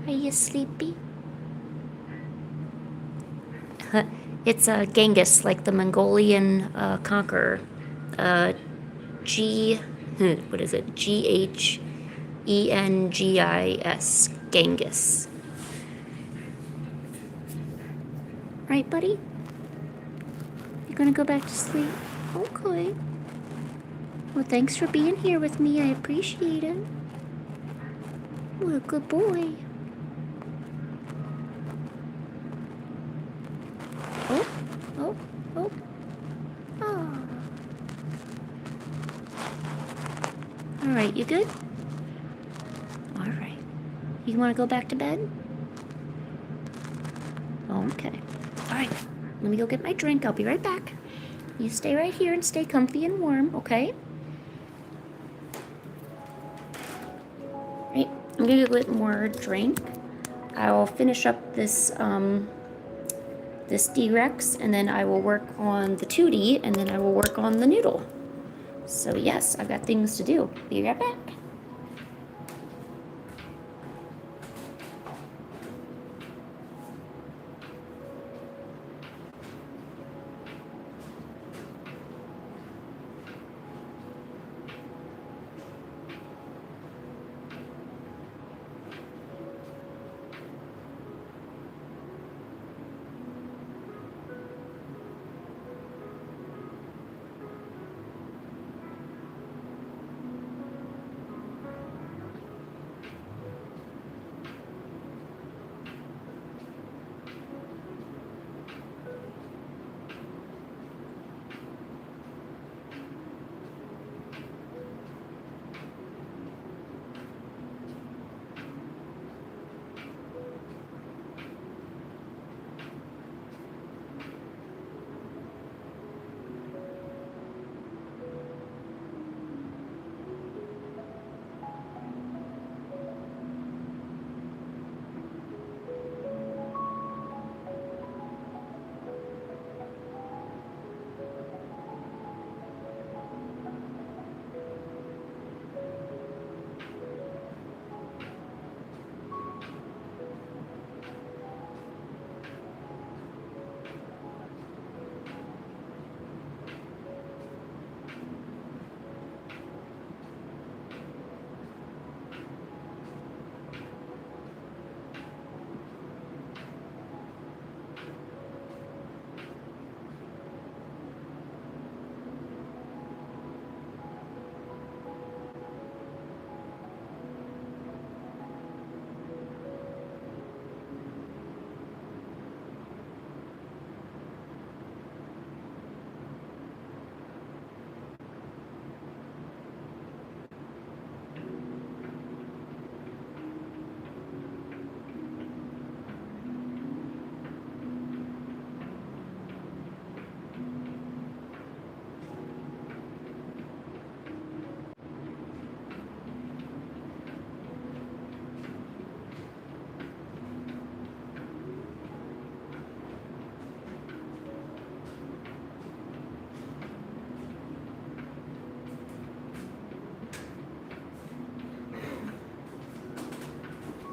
Are you sleepy? It's a Genghis, like the Mongolian conqueror. Uh, G, what is it? G-H-E-N-G-I-S. Genghis. Right, buddy? You gonna go back to sleep? Okay. Well, thanks for being here with me. I appreciate it. What a good boy. Oh, oh, oh. Oh. All right, you good? All right. You want to go back to bed? Okay. All right. Let me go get my drink. I'll be right back. You stay right here and stay comfy and warm, okay? Right. I'm gonna go get more drink. I'll finish up this this D-Rex, and then I will work on the 2D, and then I will work on the noodle. So yes, I've got things to do. Be right back.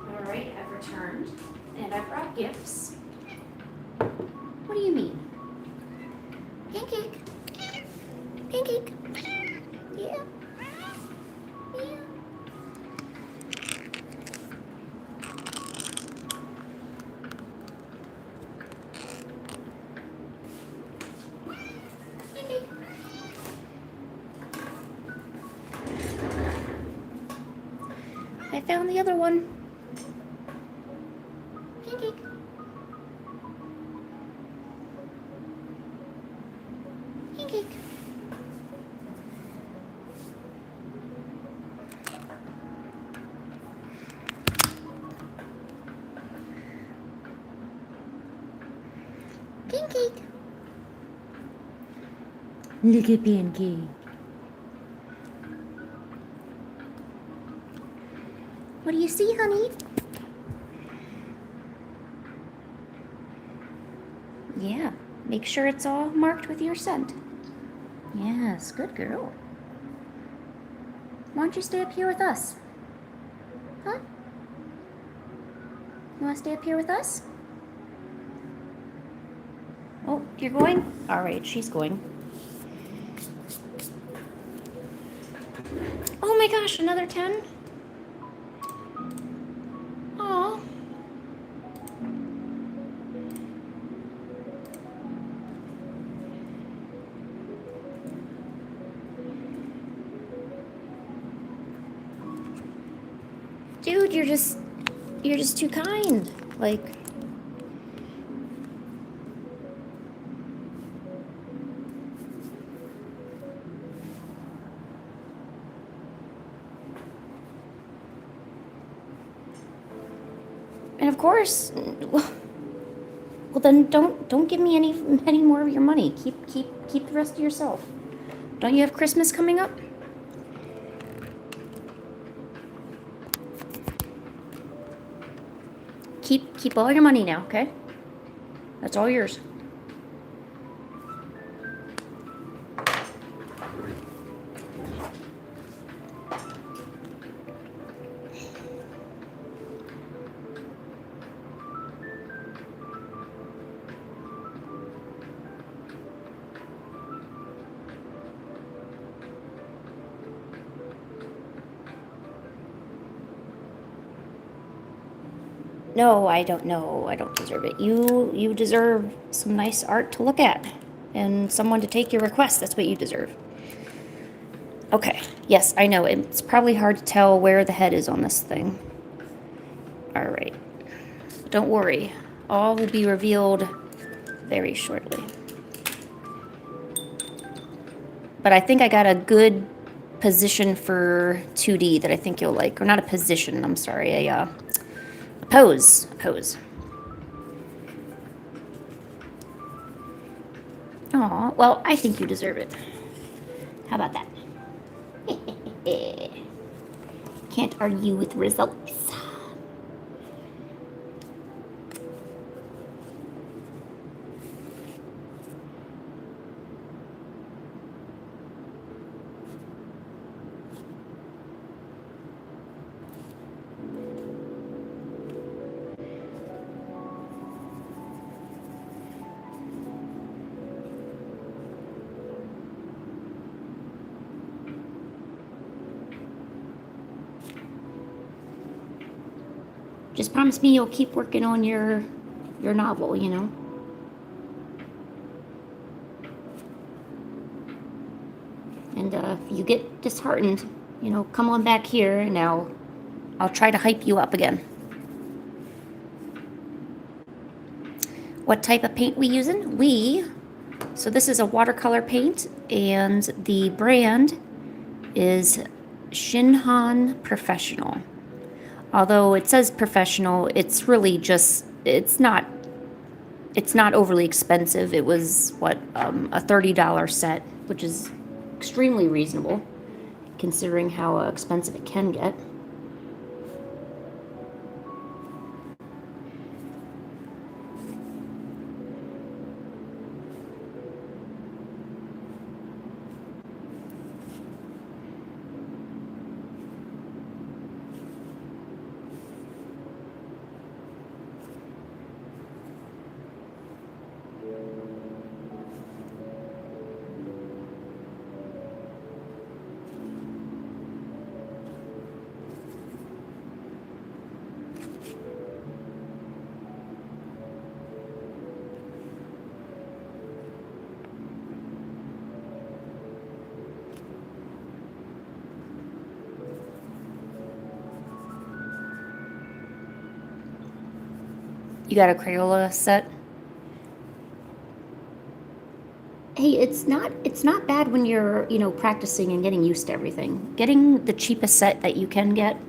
Alright, I've returned, and I brought gifts. What do you mean? Pancake. Pancake. Yeah. Yeah. Pancake. I found the other one. Pancake. Pancake. Pancake. Look at Pancake. What do you see, honey? Yeah, make sure it's all marked with your scent. Yes, good girl. Why don't you stay up here with us? Huh? You want to stay up here with us? Oh, you're going? All right, she's going. Oh my gosh, another 10? Aw. Dude, you're just too kind. Like, and of course, well then don't give me any more of your money. Keep the rest to yourself. Don't you have Christmas coming up? Keep all your money now, okay? That's all yours. No, I don't know. I don't deserve it. You deserve some nice art to look at and someone to take your request. That's what you deserve. Okay. Yes, I know. It's probably hard to tell where the head is on this thing. All right. Don't worry. All will be revealed very shortly. But I think I got a good position for 2D that I think you'll like. Or not a position, I'm sorry. A pose. Aw, well, I think you deserve it. How about that? Can't argue with results. Just promise me you'll keep working on your novel, you know? And if you get disheartened, you know, come on back here and I'll try to hype you up again. What type of paint we using? So this is a watercolor paint, and the brand is Shinhan Professional. Although it says professional, it's really just, it's not overly expensive. It was, what, a $30 set, which is extremely reasonable, considering how expensive it can get. You got a Crayola set? Hey, it's not bad when you're, you know, practicing and getting used to everything. Getting the cheapest set that you can get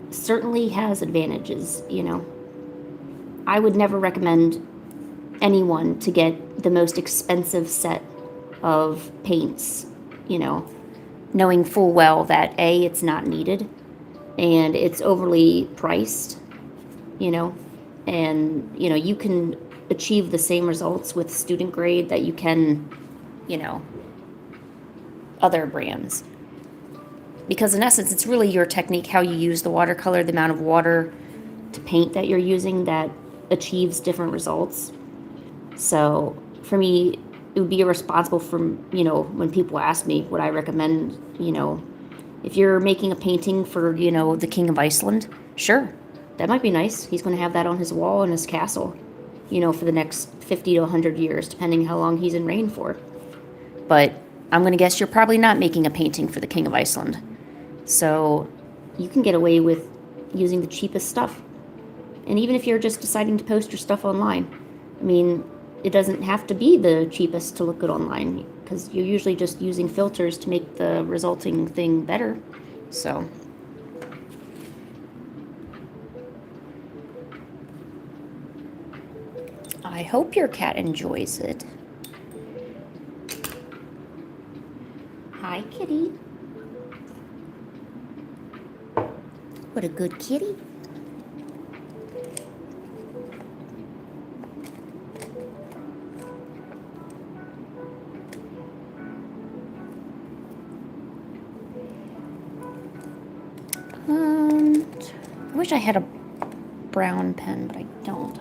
certainly has advantages, you know. I would never recommend anyone to get the most expensive set of paints, you know, knowing full well that A, it's not needed, and it's overly priced, you know, and, you know, you can achieve the same results with student grade that you can, you know, other brands. Because in essence, it's really your technique, how you use the watercolor, the amount of water to paint that you're using that achieves different results. So for me, it would be irresponsible from, when people ask me what I recommend, if you're making a painting for, the King of Iceland, sure, that might be nice. He's going to have that on his wall in his castle, for the next 50 to 100 years, depending how long he's in reign for. But I'm going to guess you're probably not making a painting for the King of Iceland. So you can get away with using the cheapest stuff. And even if you're just deciding to post your stuff online, I mean, it doesn't have to be the cheapest to look good online, because you're usually just using filters to make the resulting thing better. So I hope your cat enjoys it. Hi, kitty. What a good kitty. I wish I had a brown pen, but I don't.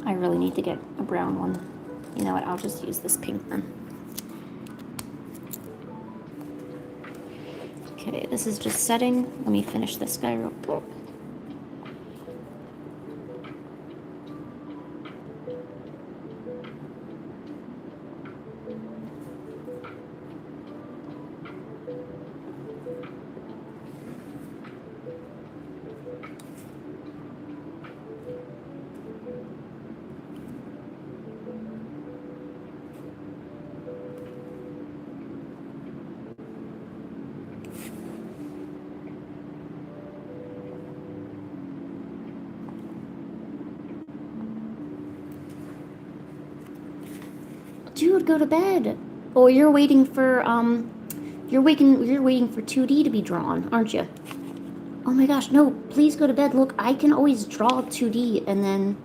I really need to get a brown one. You know what, I'll just use this pink then. Okay, this is just setting. Let me finish this guy real quick. Dude, go to bed. Oh, you're waiting for you're waiting for 2D to be drawn, aren't you? Oh my gosh, no, please go to bed. Look, I can always draw 2D and then,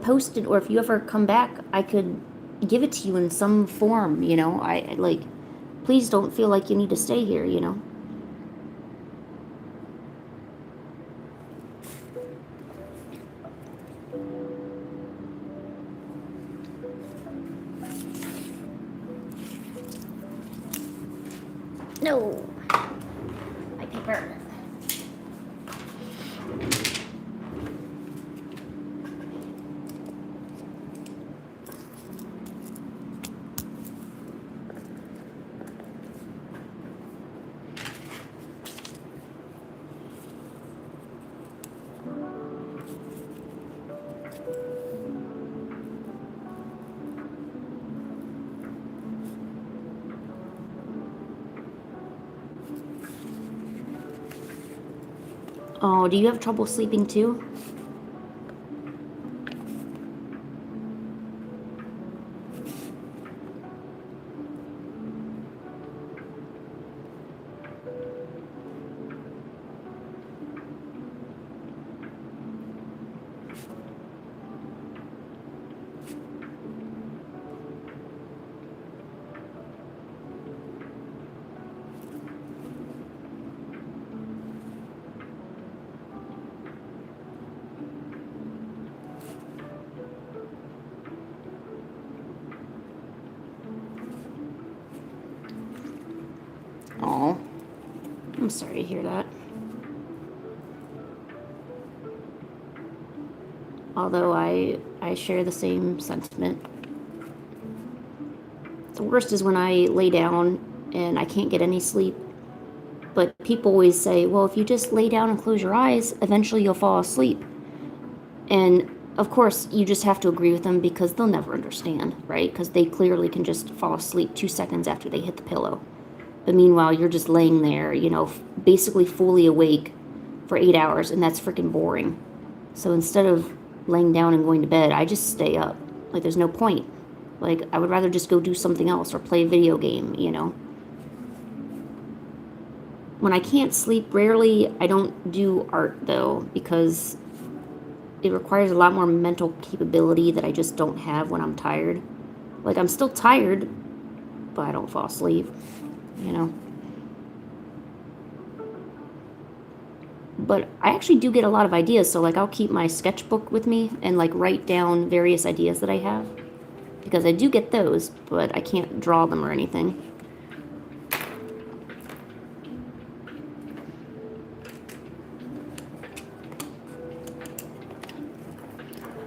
post it, or if you ever come back, I could give it to you in some form, I like, please don't feel like you need to stay here, No, my paper. Oh, do you have trouble sleeping too? Oh, I'm sorry to hear that. Although I share the same sentiment. The worst is when I lay down and I can't get any sleep. But people always say, well, if you just lay down and close your eyes, eventually you'll fall asleep. And of course, you just have to agree with them, because they'll never understand, right? Because they clearly can just fall asleep 2 seconds after they hit the pillow. But meanwhile, you're just laying there, basically fully awake for 8 hours, and that's freaking boring. So instead of laying down and going to bed, I just stay up. Like, there's no point. Like, I would rather just go do something else or play a video game, When I can't sleep, rarely I don't do art, though, because it requires a lot more mental capability that I just don't have when I'm tired. Like, I'm still tired, but I don't fall asleep, But I actually do get a lot of ideas, so like I'll keep my sketchbook with me and like write down various ideas that I have. Because I do get those, but I can't draw them or anything.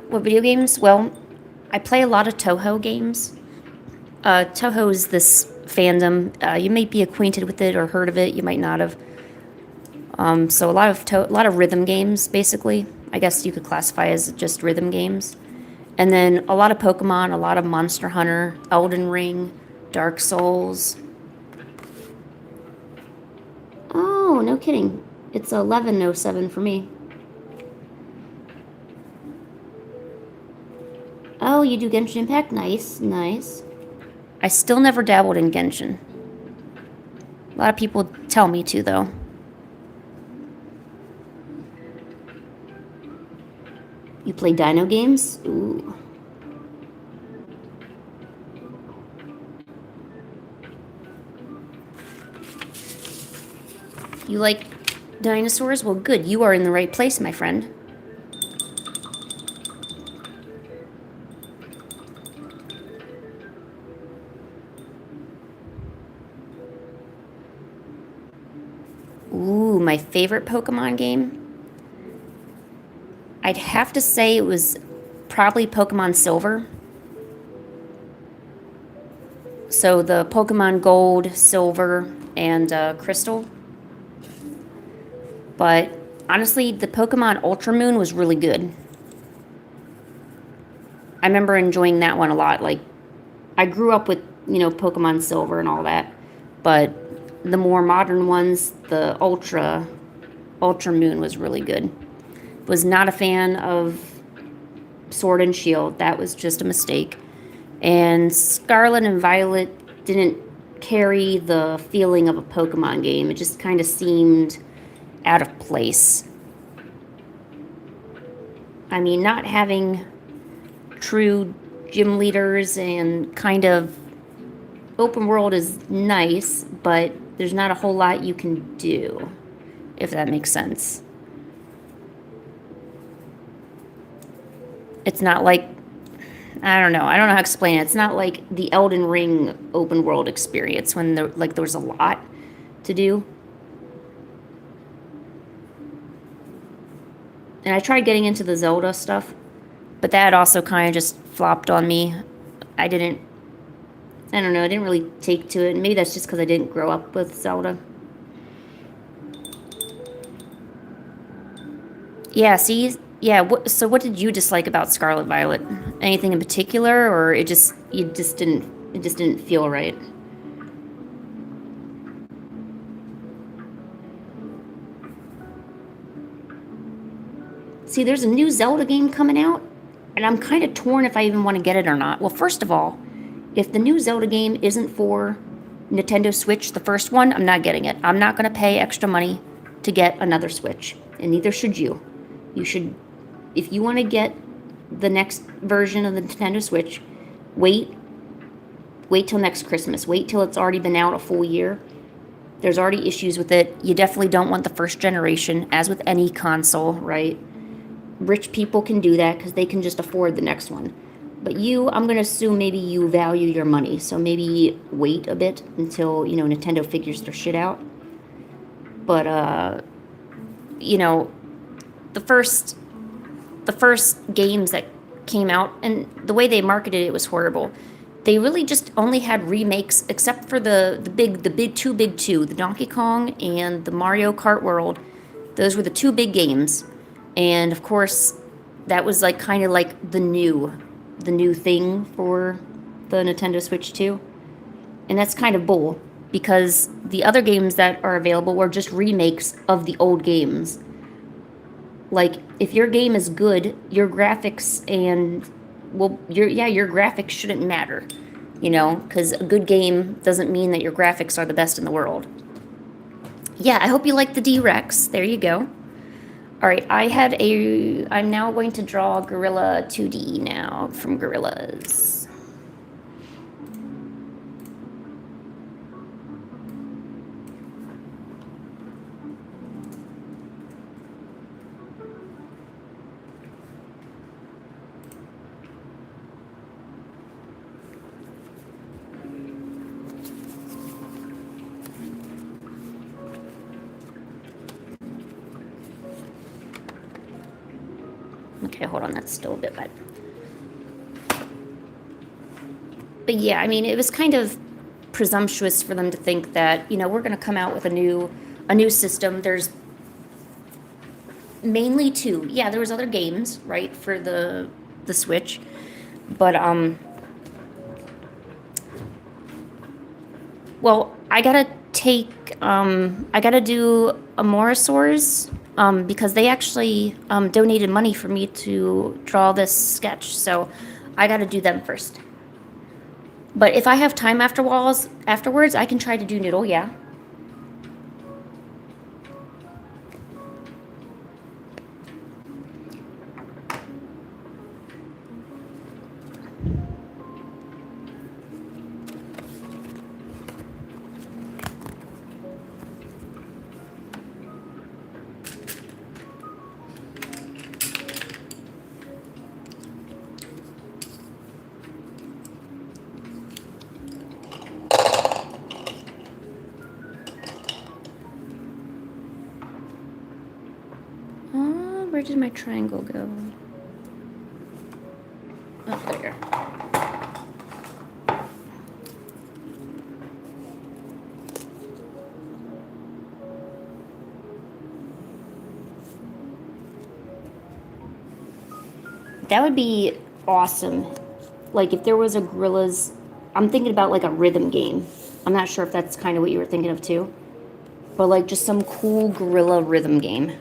What video games? Well, I play a lot of Toho games. Toho is this fandom. You might be acquainted with it or heard of it. You might not have. So a lot of rhythm games, basically. I guess you could classify as just rhythm games. And then a lot of Pokemon, a lot of Monster Hunter, Elden Ring, Dark Souls. Oh, no kidding. It's 11:07 for me. Oh, you do Genshin Impact? Nice, nice. I still never dabbled in Genshin. A lot of people tell me to, though. You play dino games? Ooh. You like dinosaurs? Well, good. You are in the right place, my friend. Ooh, my favorite Pokemon game? I'd have to say it was probably Pokemon Silver. So the Pokemon Gold, Silver, and Crystal. But honestly, the Pokemon Ultra Moon was really good. I remember enjoying that one a lot. Like, I grew up with, Pokemon Silver and all that. But the more modern ones, the Ultra Moon was really good. Was not a fan of Sword and Shield. That was just a mistake. And Scarlet and Violet didn't carry the feeling of a Pokemon game. It just kind of seemed out of place. I mean, not having true gym leaders and kind of open world is nice, but there's not a whole lot you can do, if that makes sense. It's not like, I don't know how to explain it. It's not like the Elden Ring open world experience when there was a lot to do. And I tried getting into the Zelda stuff, but that also kind of just flopped on me. I don't know, I didn't really take to it. Maybe that's just because I didn't grow up with Zelda. Yeah, see? Yeah, so what did you dislike about Scarlet Violet? Anything in particular, or it just didn't feel right? See, there's a new Zelda game coming out, and I'm kind of torn if I even want to get it or not. Well, first of all, if the new Zelda game isn't for Nintendo Switch, the first one, I'm not getting it. I'm not going to pay extra money to get another Switch, and neither should you. You should, if you want to get the next version of the Nintendo Switch, wait till next Christmas. Wait till it's already been out a full year. There's already issues with it. You definitely don't want the first generation, as with any console, right? Rich people can do that because they can just afford the next one. But I'm going to assume maybe you value your money. So maybe wait a bit until, Nintendo figures their shit out. But, the first games that came out, and the way they marketed it was horrible. They really just only had remakes, except for the big two, the Donkey Kong and the Mario Kart World. Those were the two big games. And of course, that was like kind of like the new thing for the Nintendo Switch 2. And that's kind of bull, because the other games that are available were just remakes of the old games. Like, if your game is good, your graphics your graphics shouldn't matter, because a good game doesn't mean that your graphics are the best in the world. Yeah, I hope you like the D-Rex. There you go. All right, I'm now going to draw Gorilla 2D now from Gorlliaz. Okay, hold on, that's still a bit wet. But yeah, I mean, it was kind of presumptuous for them to think that, you know, we're going to come out with a new system. There's mainly two. Yeah, there was other games, right, for the Switch. But well, I gotta do a Morosaurs because they actually donated money for me to draw this sketch. So I gotta do them first. But if I have time afterwards, I can try to do Noodle, yeah. Where did my triangle go? Oh, there. That would be awesome. Like if there was a Gorlliaz, I'm thinking about like a rhythm game. I'm not sure if that's kind of what you were thinking of too. But like just some cool gorilla rhythm game.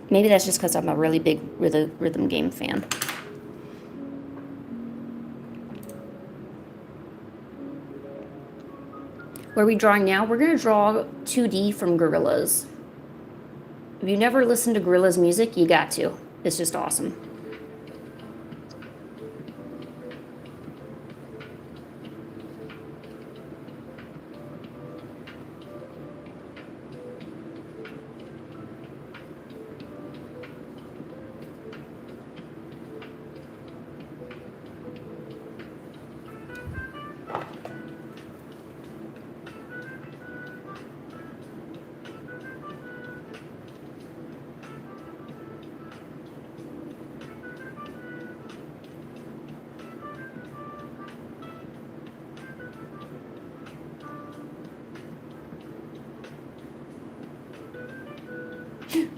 Maybe that's just because I'm a really big rhythm game fan. Where are we drawing now? We're going to draw 2D from Gorlliaz. If you never listened to Gorlliaz music, you got to. It's just awesome.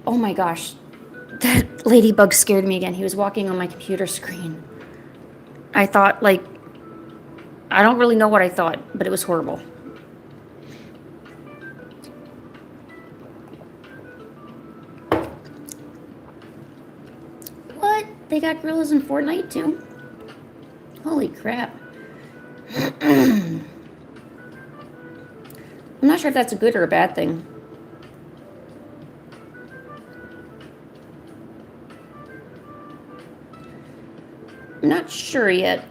Oh my gosh, that ladybug scared me again. He was walking on my computer screen. I thought, like, I don't really know what I thought, but it was horrible. What? They got Gorlliaz in Fortnite too? Holy crap. I'm not sure if that's a good or a bad thing. I'm not sure yet.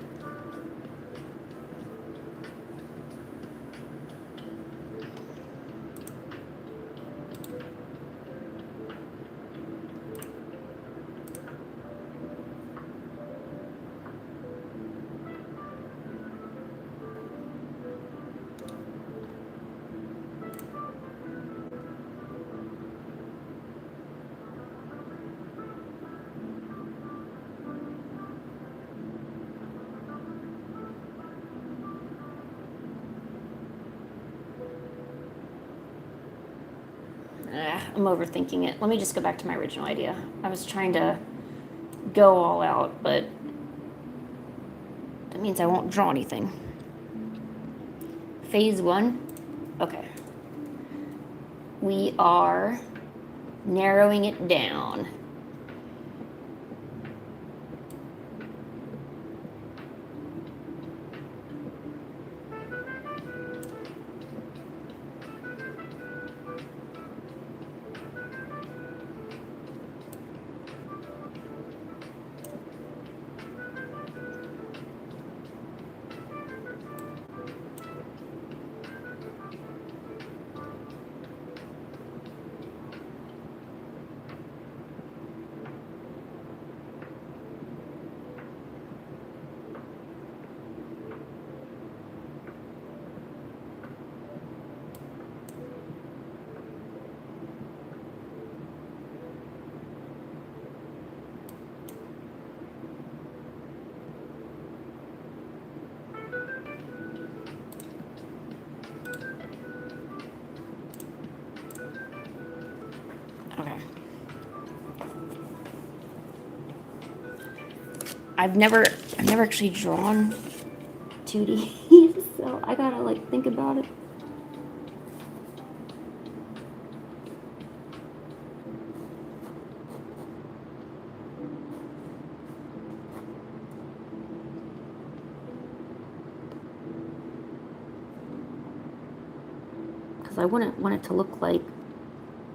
I'm overthinking it. Let me just go back to my original idea. I was trying to go all out, but that means I won't draw anything. Phase 1. Okay. We are narrowing it down. I've never actually drawn 2D, so I gotta like think about it. Because I wouldn't want it to look like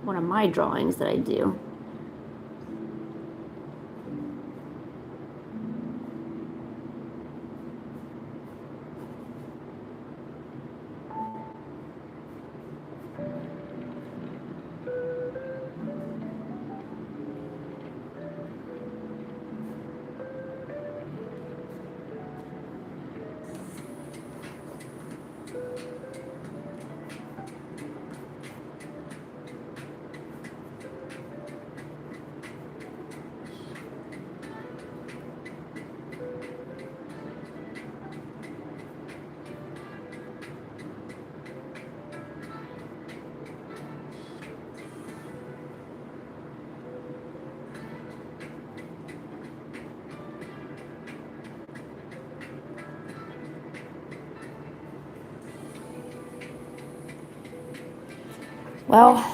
one of my drawings that I do. Well,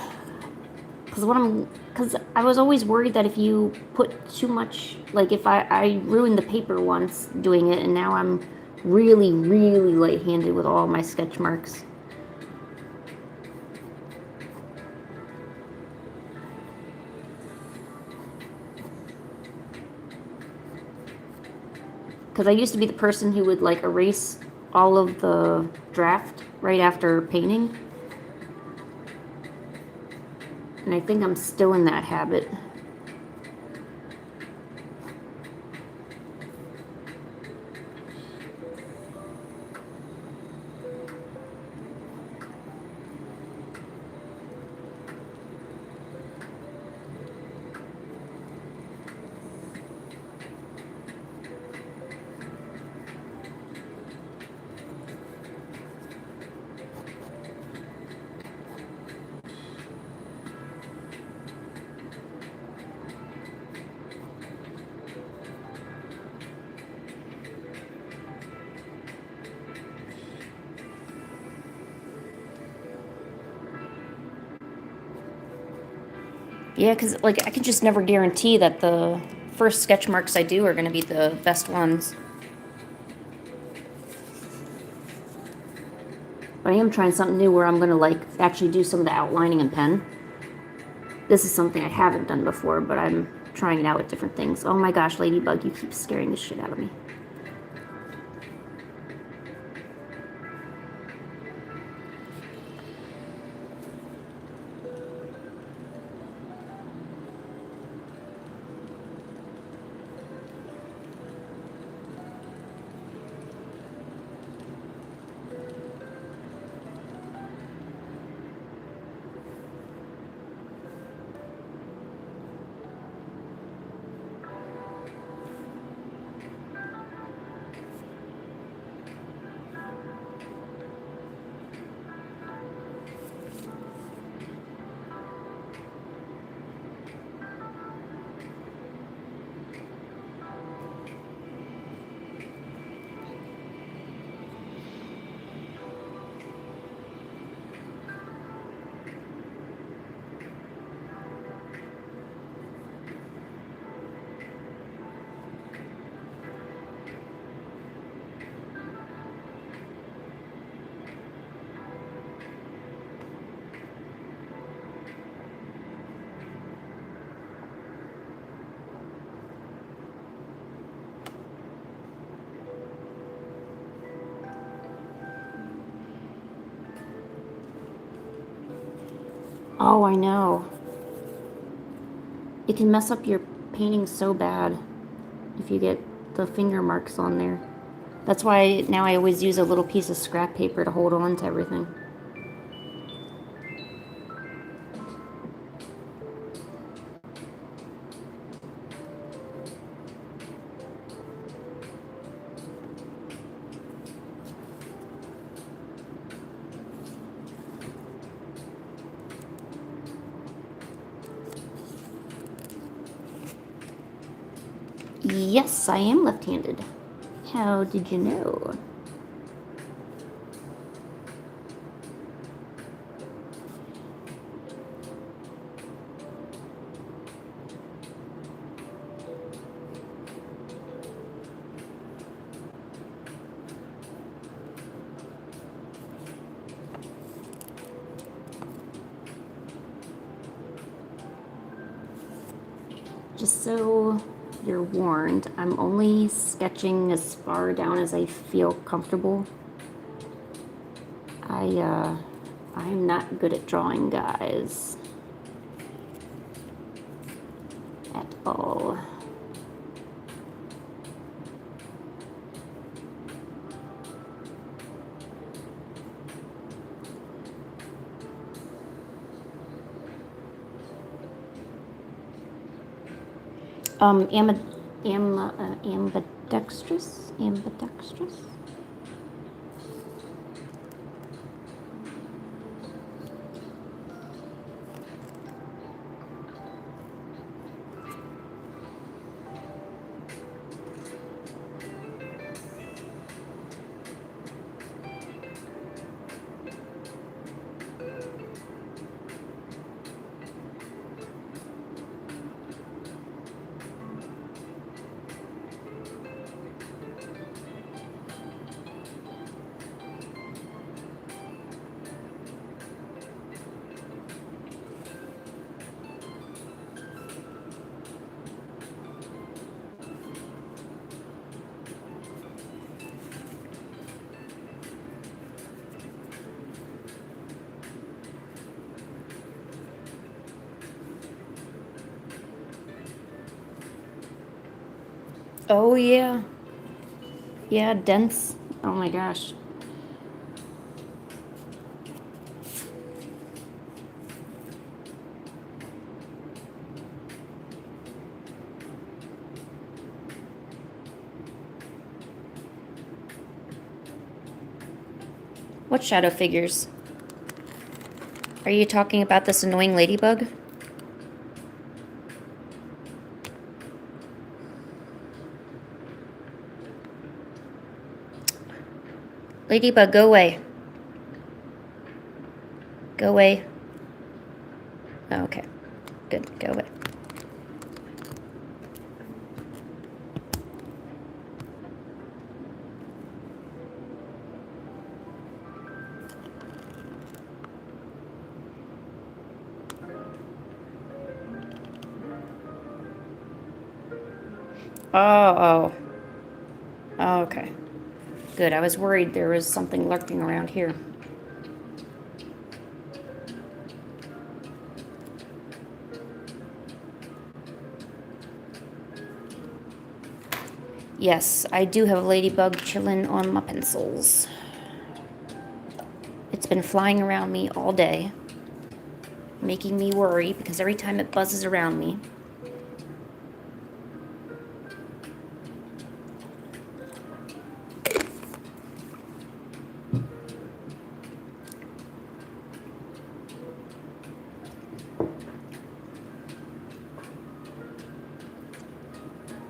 because I was always worried that if you put too much, like if I ruined the paper once doing it, and now I'm really, really light-handed with all my sketch marks. Because I used to be the person who would like erase all of the draft right after painting. And I think I'm still in that habit. Yeah, because like I can just never guarantee that the first sketch marks I do are going to be the best ones. But I am trying something new where I'm going to like actually do some of the outlining in pen. This is something I haven't done before, but I'm trying it out with different things. Oh my gosh, Ladybug, you keep scaring the shit out of me. Oh, I know. It can mess up your painting so bad if you get the finger marks on there. That's why now I always use a little piece of scrap paper to hold on to everything. Yes, I am left-handed. How did you know? Just so you're warned, I'm only sketching as far down as I feel comfortable. I'm not good at drawing, guys. At all. Ambidextrous? Ambidextrous? Oh, yeah. Yeah, dense. Oh my gosh. What shadow figures? Are you talking about this annoying ladybug? Ladybug, go away. Go away. Oh, okay. Good. Go away. Oh, oh. Oh, okay. Good. I was worried there was something lurking around here. Yes, I do have a ladybug chilling on my pencils. It's been flying around me all day, making me worry because every time it buzzes around me.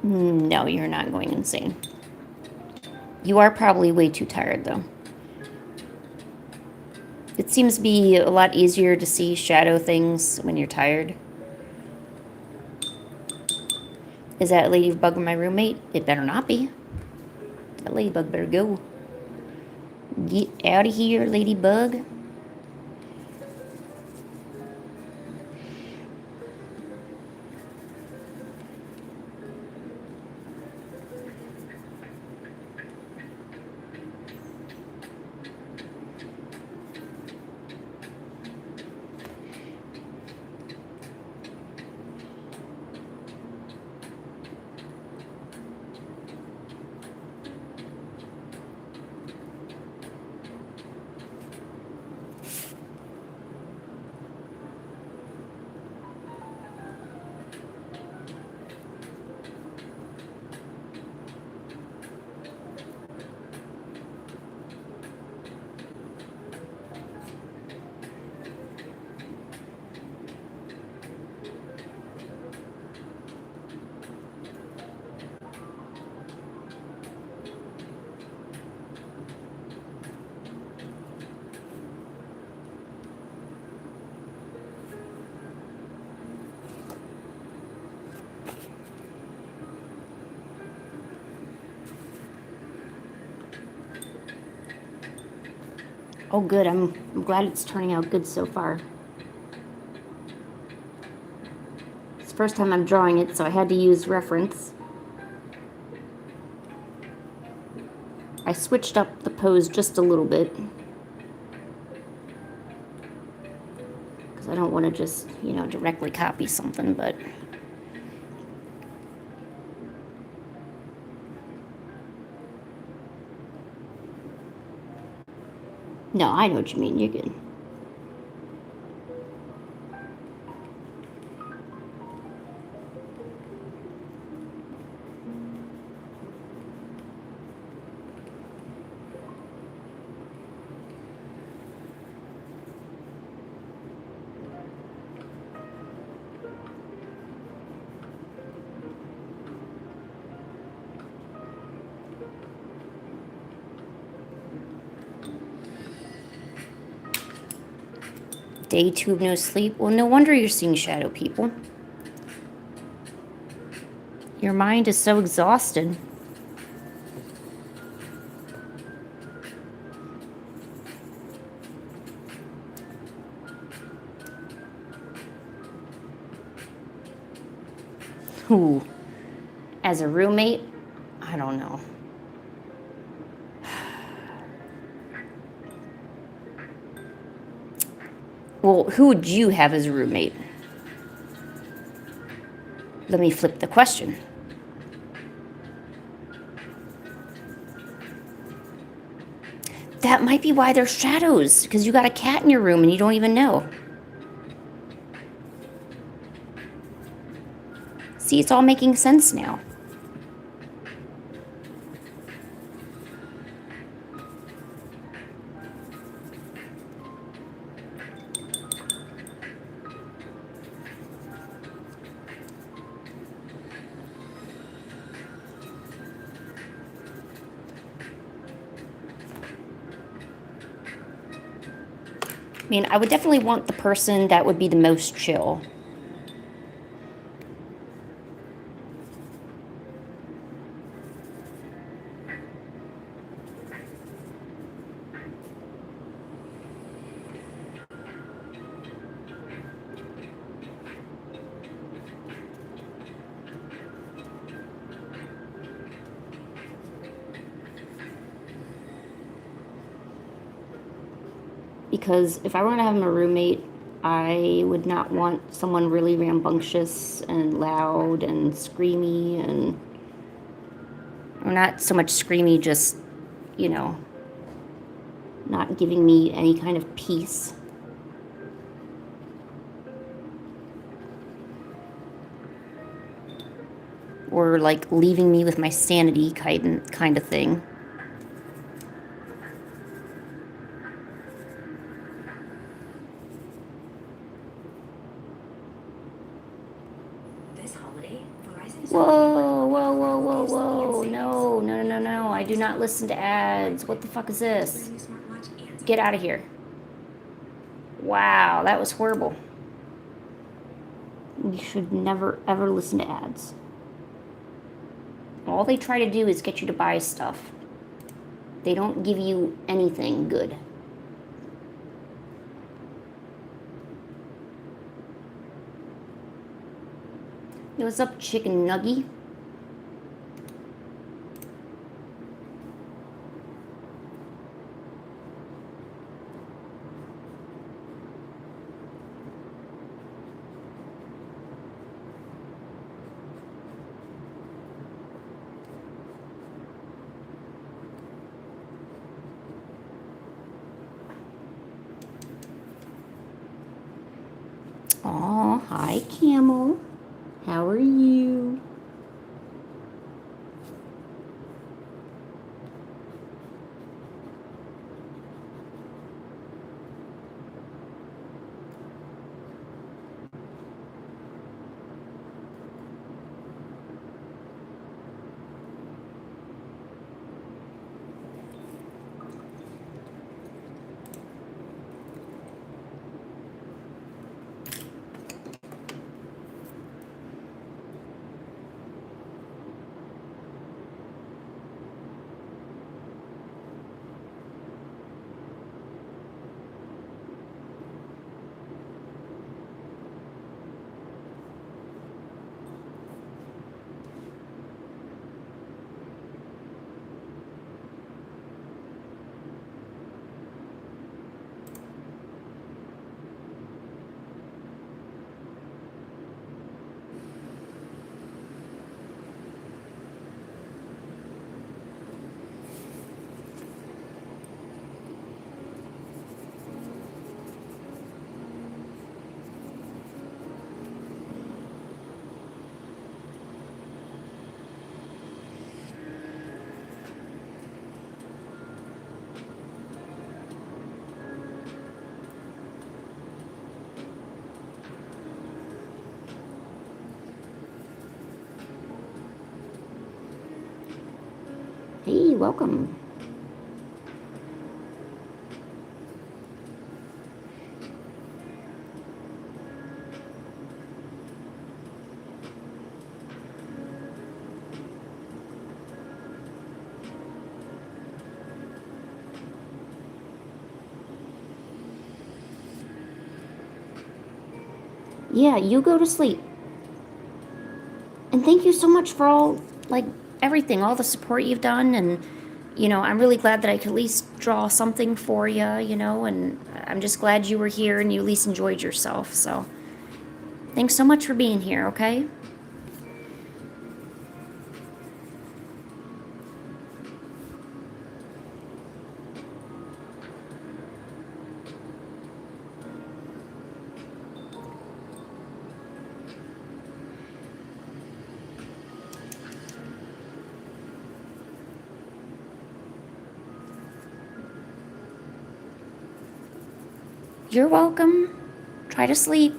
No, you're not going insane. You are probably way too tired, though. It seems to be a lot easier to see shadow things when you're tired. Is that ladybug my roommate? It better not be. That ladybug better go. Get out of here, ladybug. Oh, good. I'm glad it's turning out good so far. It's the first time I'm drawing it, so I had to use reference. I switched up the pose just a little bit. Because I don't want to just, you know, directly copy something, but... No, I know what you mean. You're good. Day 2 of no sleep. Well, no wonder you're seeing shadow people. Your mind is so exhausted. Ooh. As a roommate, I don't know. Well, who would you have as a roommate? Let me flip the question. That might be why there's shadows, because you got a cat in your room and you don't even know. See, it's all making sense now. I mean, I would definitely want the person that would be the most chill. Because if I were to have a roommate, I would not want someone really rambunctious and loud and screamy and... Or not so much screamy, just, you know, not giving me any kind of peace. Or like leaving me with my sanity kind of thing. Whoa, whoa, whoa, whoa, whoa. No, no, no, no. I do not listen to ads. What the fuck is this? Get out of here. Wow, that was horrible. You should never, ever listen to ads. All they try to do is get you to buy stuff. They don't give you anything good. Yo, what's up, chicken nuggy? Aw, hi, Camel. How are you? Hey, welcome. Yeah, you go to sleep. And thank you so much for all, like, everything, all the support you've done. And, I'm really glad that I could at least draw something for you, and I'm just glad you were here and you at least enjoyed yourself. So, thanks so much for being here, okay? You're welcome. Try to sleep.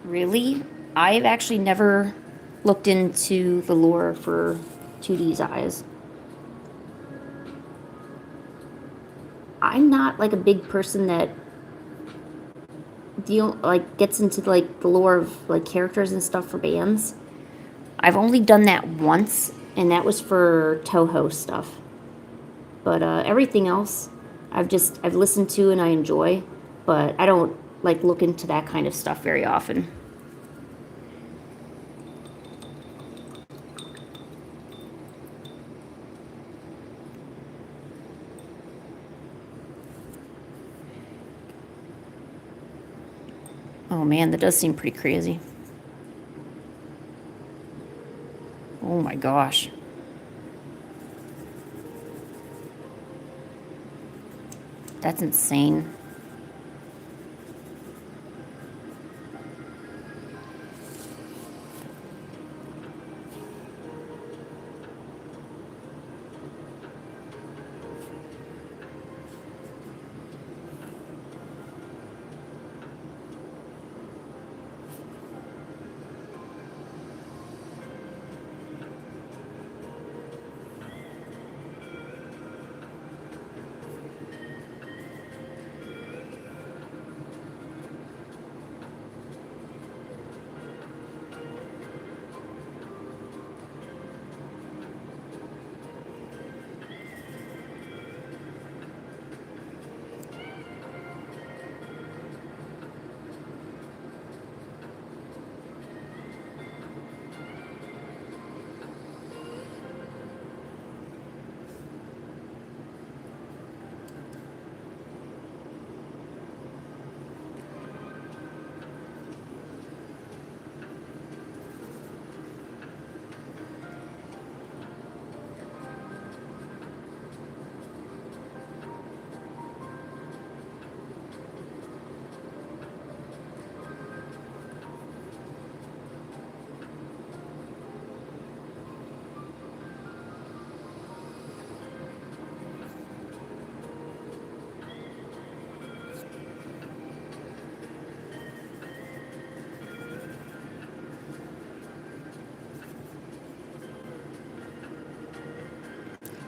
Really? I've actually never looked into the lore for 2D's eyes. I'm not like a big person that gets into like the lore of like characters and stuff for bands. I've only done that once, and that was for Toho stuff. But everything else, I've listened to and I enjoy, but I don't like look into that kind of stuff very often. Oh man, that does seem pretty crazy. Oh my gosh. That's insane.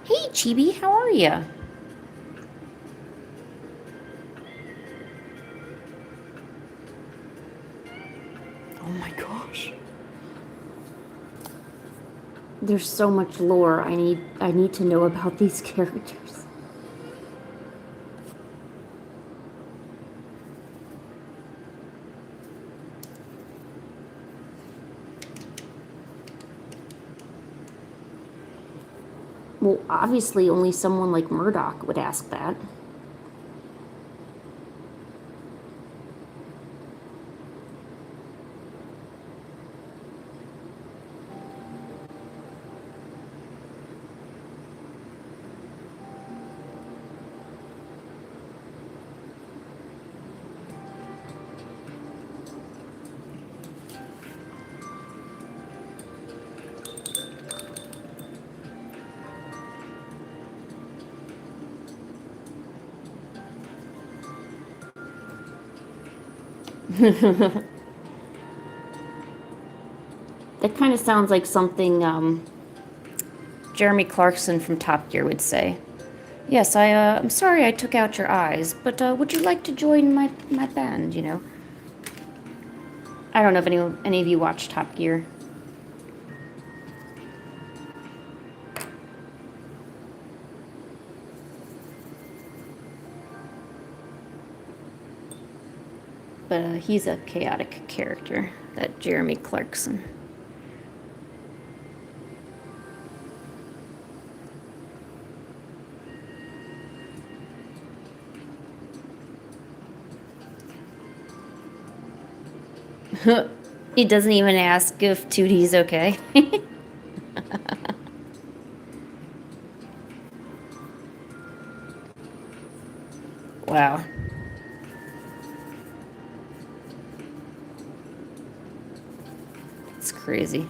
Hey, Chibi, how are you? Oh my gosh. There's so much lore I need to know about these characters. Well, obviously only someone like Murdoch would ask that. That kind of sounds like something Jeremy Clarkson from Top Gear would say. Yes, I'm sorry I took out your eyes, but would you like to join my band, you know? I don't know if any of you watch Top Gear. But he's a chaotic character, that Jeremy Clarkson. He doesn't even ask if Tootie's okay. Wow. It's crazy.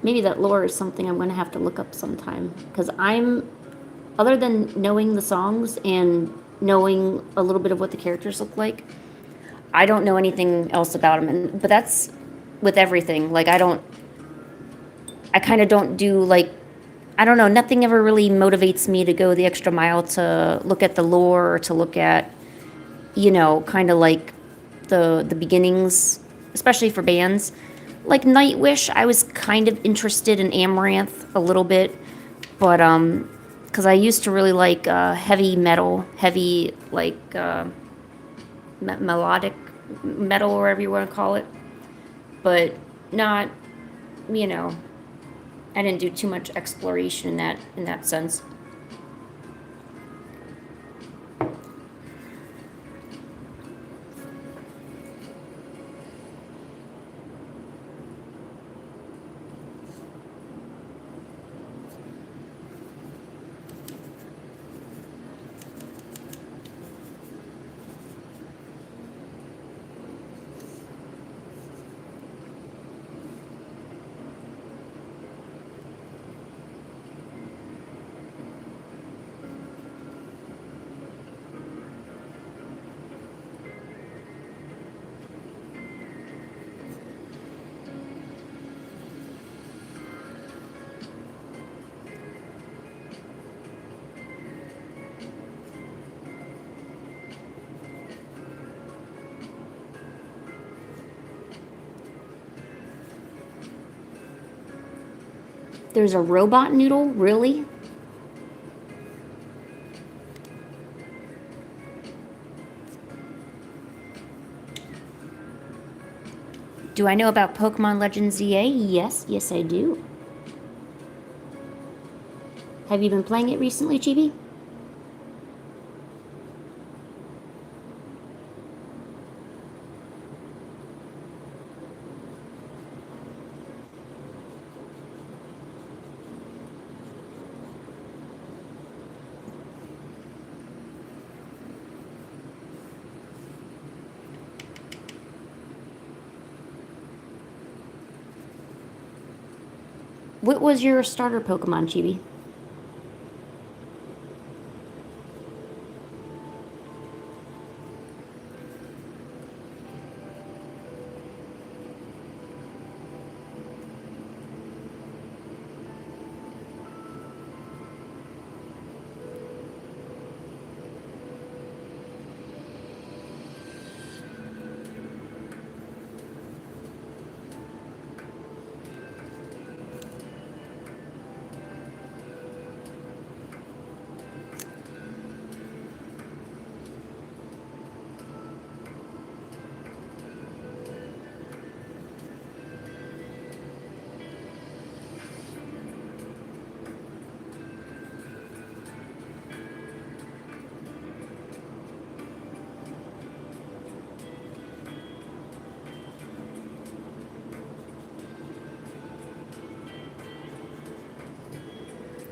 Maybe that lore is something I'm going to have to look up sometime. Because other than knowing the songs and knowing a little bit of what the characters look like, I don't know anything else about them. But that's with everything. Like, I kind of don't do, like, I don't know, nothing ever really motivates me to go the extra mile to look at the lore or to look at, you know, kind of like the beginnings, especially for bands. Like Nightwish, I was kind of interested in Amaranth a little bit, but because I used to really like heavy metal, heavy like melodic metal, or whatever you want to call it, but not, you know, I didn't do too much exploration in that sense. There's a robot noodle? Really? Do I know about Pokemon Legends EA? Yes, yes I do. Have you been playing it recently, Chibi? What was your starter Pokemon, Chibi?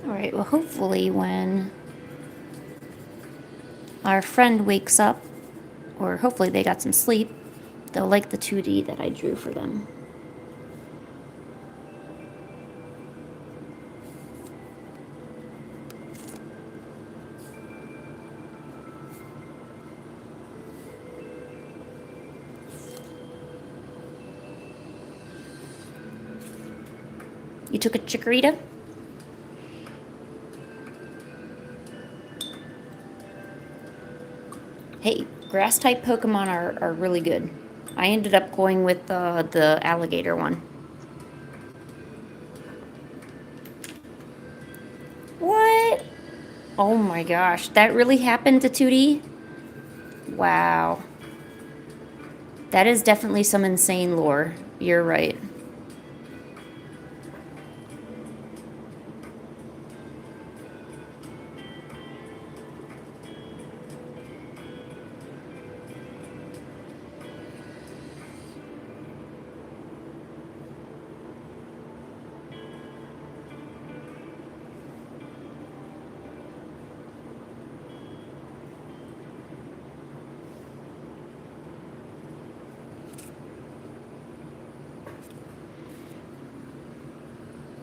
Alright, well hopefully when our friend wakes up, or hopefully they got some sleep, they'll like the 2D that I drew for them. You took a chikorita? Hey, grass-type Pokemon are really good. I ended up going with the alligator one. What? Oh my gosh, that really happened to 2D? Wow. That is definitely some insane lore. You're right.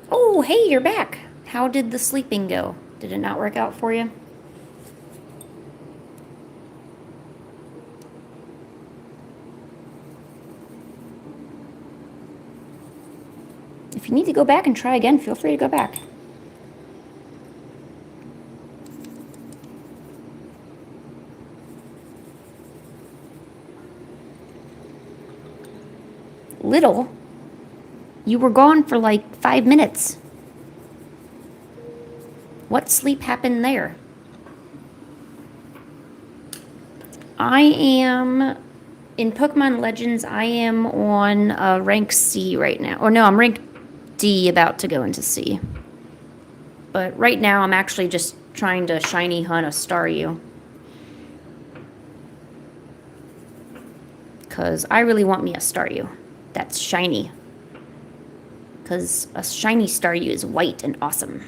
Oh, hey, you're back. How did the sleeping go? Did it not work out for you? If you need to go back and try again, feel free to go back. Little? You were gone for like 5 minutes. What sleep happened there? I am, in Pokemon Legends, I am on rank C right now. Or no, I'm rank D, about to go into C. But right now I'm actually just trying to shiny hunt a Staryu. Because I really want me a Staryu that's shiny. Because a shiny Staryu is white and awesome.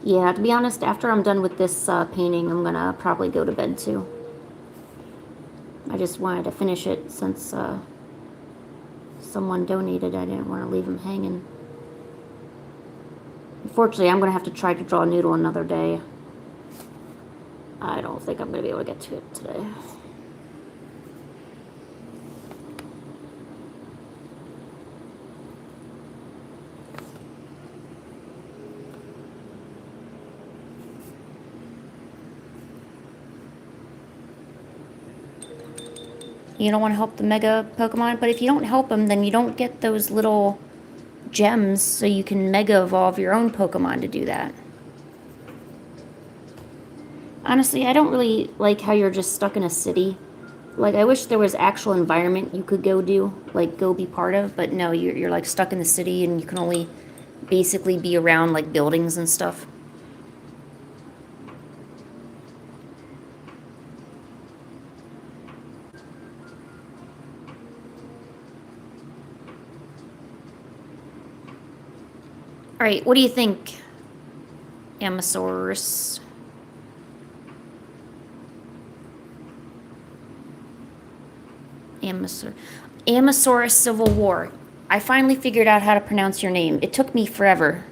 Yeah, to be honest, after I'm done with this painting, I'm gonna probably go to bed too. I just wanted to finish it since someone donated. I didn't want to leave them hanging. Unfortunately, I'm going to have to try to draw a noodle another day. I don't think I'm going to be able to get to it today. You don't want to help the Mega Pokemon, but if you don't help them, then you don't get those little gems, so you can Mega Evolve your own Pokemon to do that. Honestly, I don't really like how you're just stuck in a city. Like, I wish there was actual environment you could go do, like, go be part of, but no, you're like, stuck in the city, and you can only basically be around, like, buildings and stuff. Alright, what do you think, Amosaurus? Amosaurus Civil War. I finally figured out how to pronounce your name. It took me forever,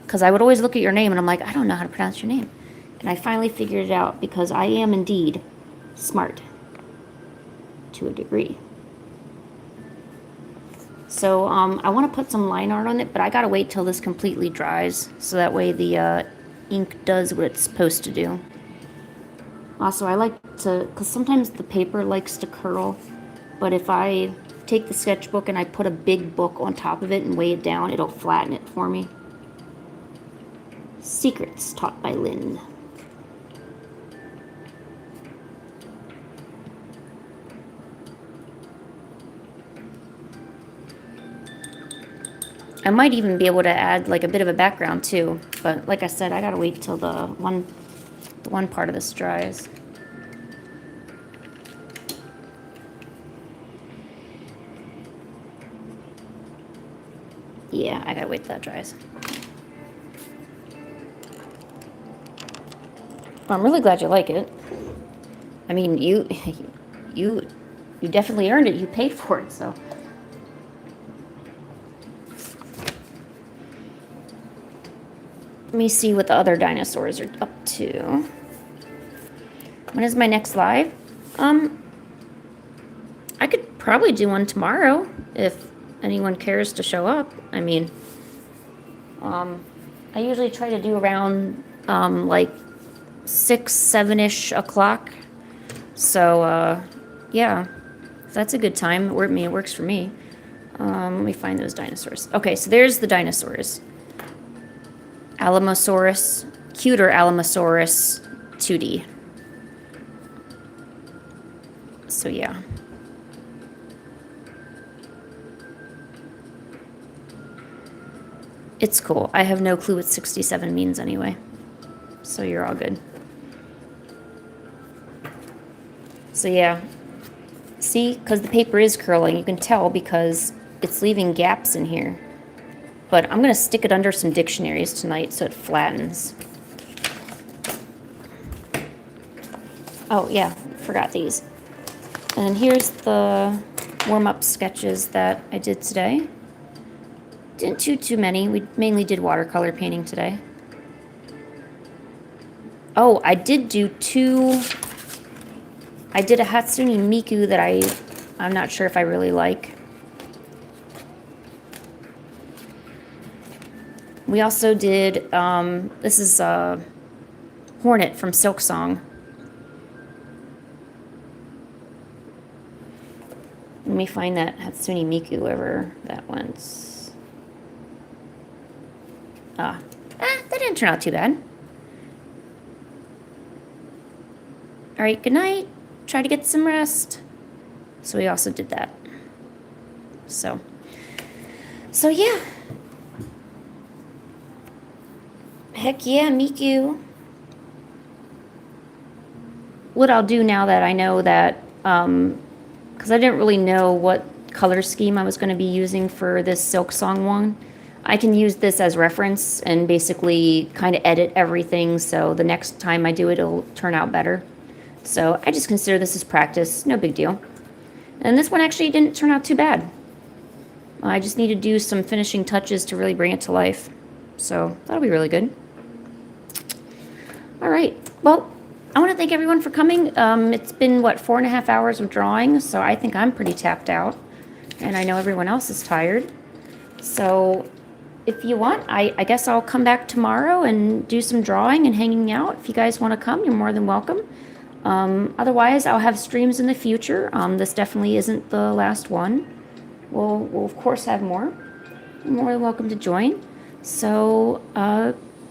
because I would always look at your name and I'm like, I don't know how to pronounce your name. And I finally figured it out, because I am indeed smart to a degree. So I want to put some line art on it, but I gotta wait till this completely dries, so that way the ink does what it's supposed to do. Also, I like to, because sometimes the paper likes to curl, but if I take the sketchbook and I put a big book on top of it and weigh it down, it'll flatten it for me. Secrets taught by Lynn. I might even be able to add like a bit of a background too, but like I said, I gotta wait till the one part of this dries. Yeah, I gotta wait till that dries. Well, I'm really glad you like it. I mean, you definitely earned it. You paid for it, so. Let me see what the other dinosaurs are up to. When is my next live? I could probably do one tomorrow if anyone cares to show up. I mean, I usually try to do around like 6, 7-ish o'clock. So yeah, that's a good time. It works for me. Let me find those dinosaurs. Okay, so there's the dinosaurs. Alamosaurus, cuter Alamosaurus 2D. So yeah. It's cool. I have no clue what 67 means anyway. So you're all good. So yeah. See, because the paper is curling, you can tell because it's leaving gaps in here. But I'm going to stick it under some dictionaries tonight so it flattens. Oh, yeah, forgot these. And here's the warm-up sketches that I did today. Didn't do too many. We mainly did watercolor painting today. Oh, I did do two. I did a Hatsune Miku that I'm not sure if I really like. We also did, this is Hornet from Silk Song. Let me find that Hatsune Miku, wherever that went. That didn't turn out too bad. All right, good night. Try to get some rest. So we also did that. So yeah. Heck yeah, Miku. What I'll do now that I know that, because I didn't really know what color scheme I was going to be using for this Silk Song one, I can use this as reference and basically kind of edit everything so the next time I do it, it'll turn out better. So I just consider this as practice, no big deal. And this one actually didn't turn out too bad. I just need to do some finishing touches to really bring it to life. So that'll be really good. All right. Well, I want to thank everyone for coming. It's been, what, 4.5 hours of drawing, so I think I'm pretty tapped out. And I know everyone else is tired. So if you want, I guess I'll come back tomorrow and do some drawing and hanging out. If you guys want to come, you're more than welcome. Otherwise, I'll have streams in the future. This definitely isn't the last one. We'll of course have more. You're more than welcome to join. So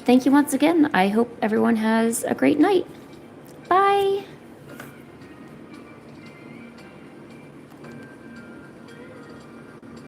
thank you once again. I hope everyone has a great night. Bye.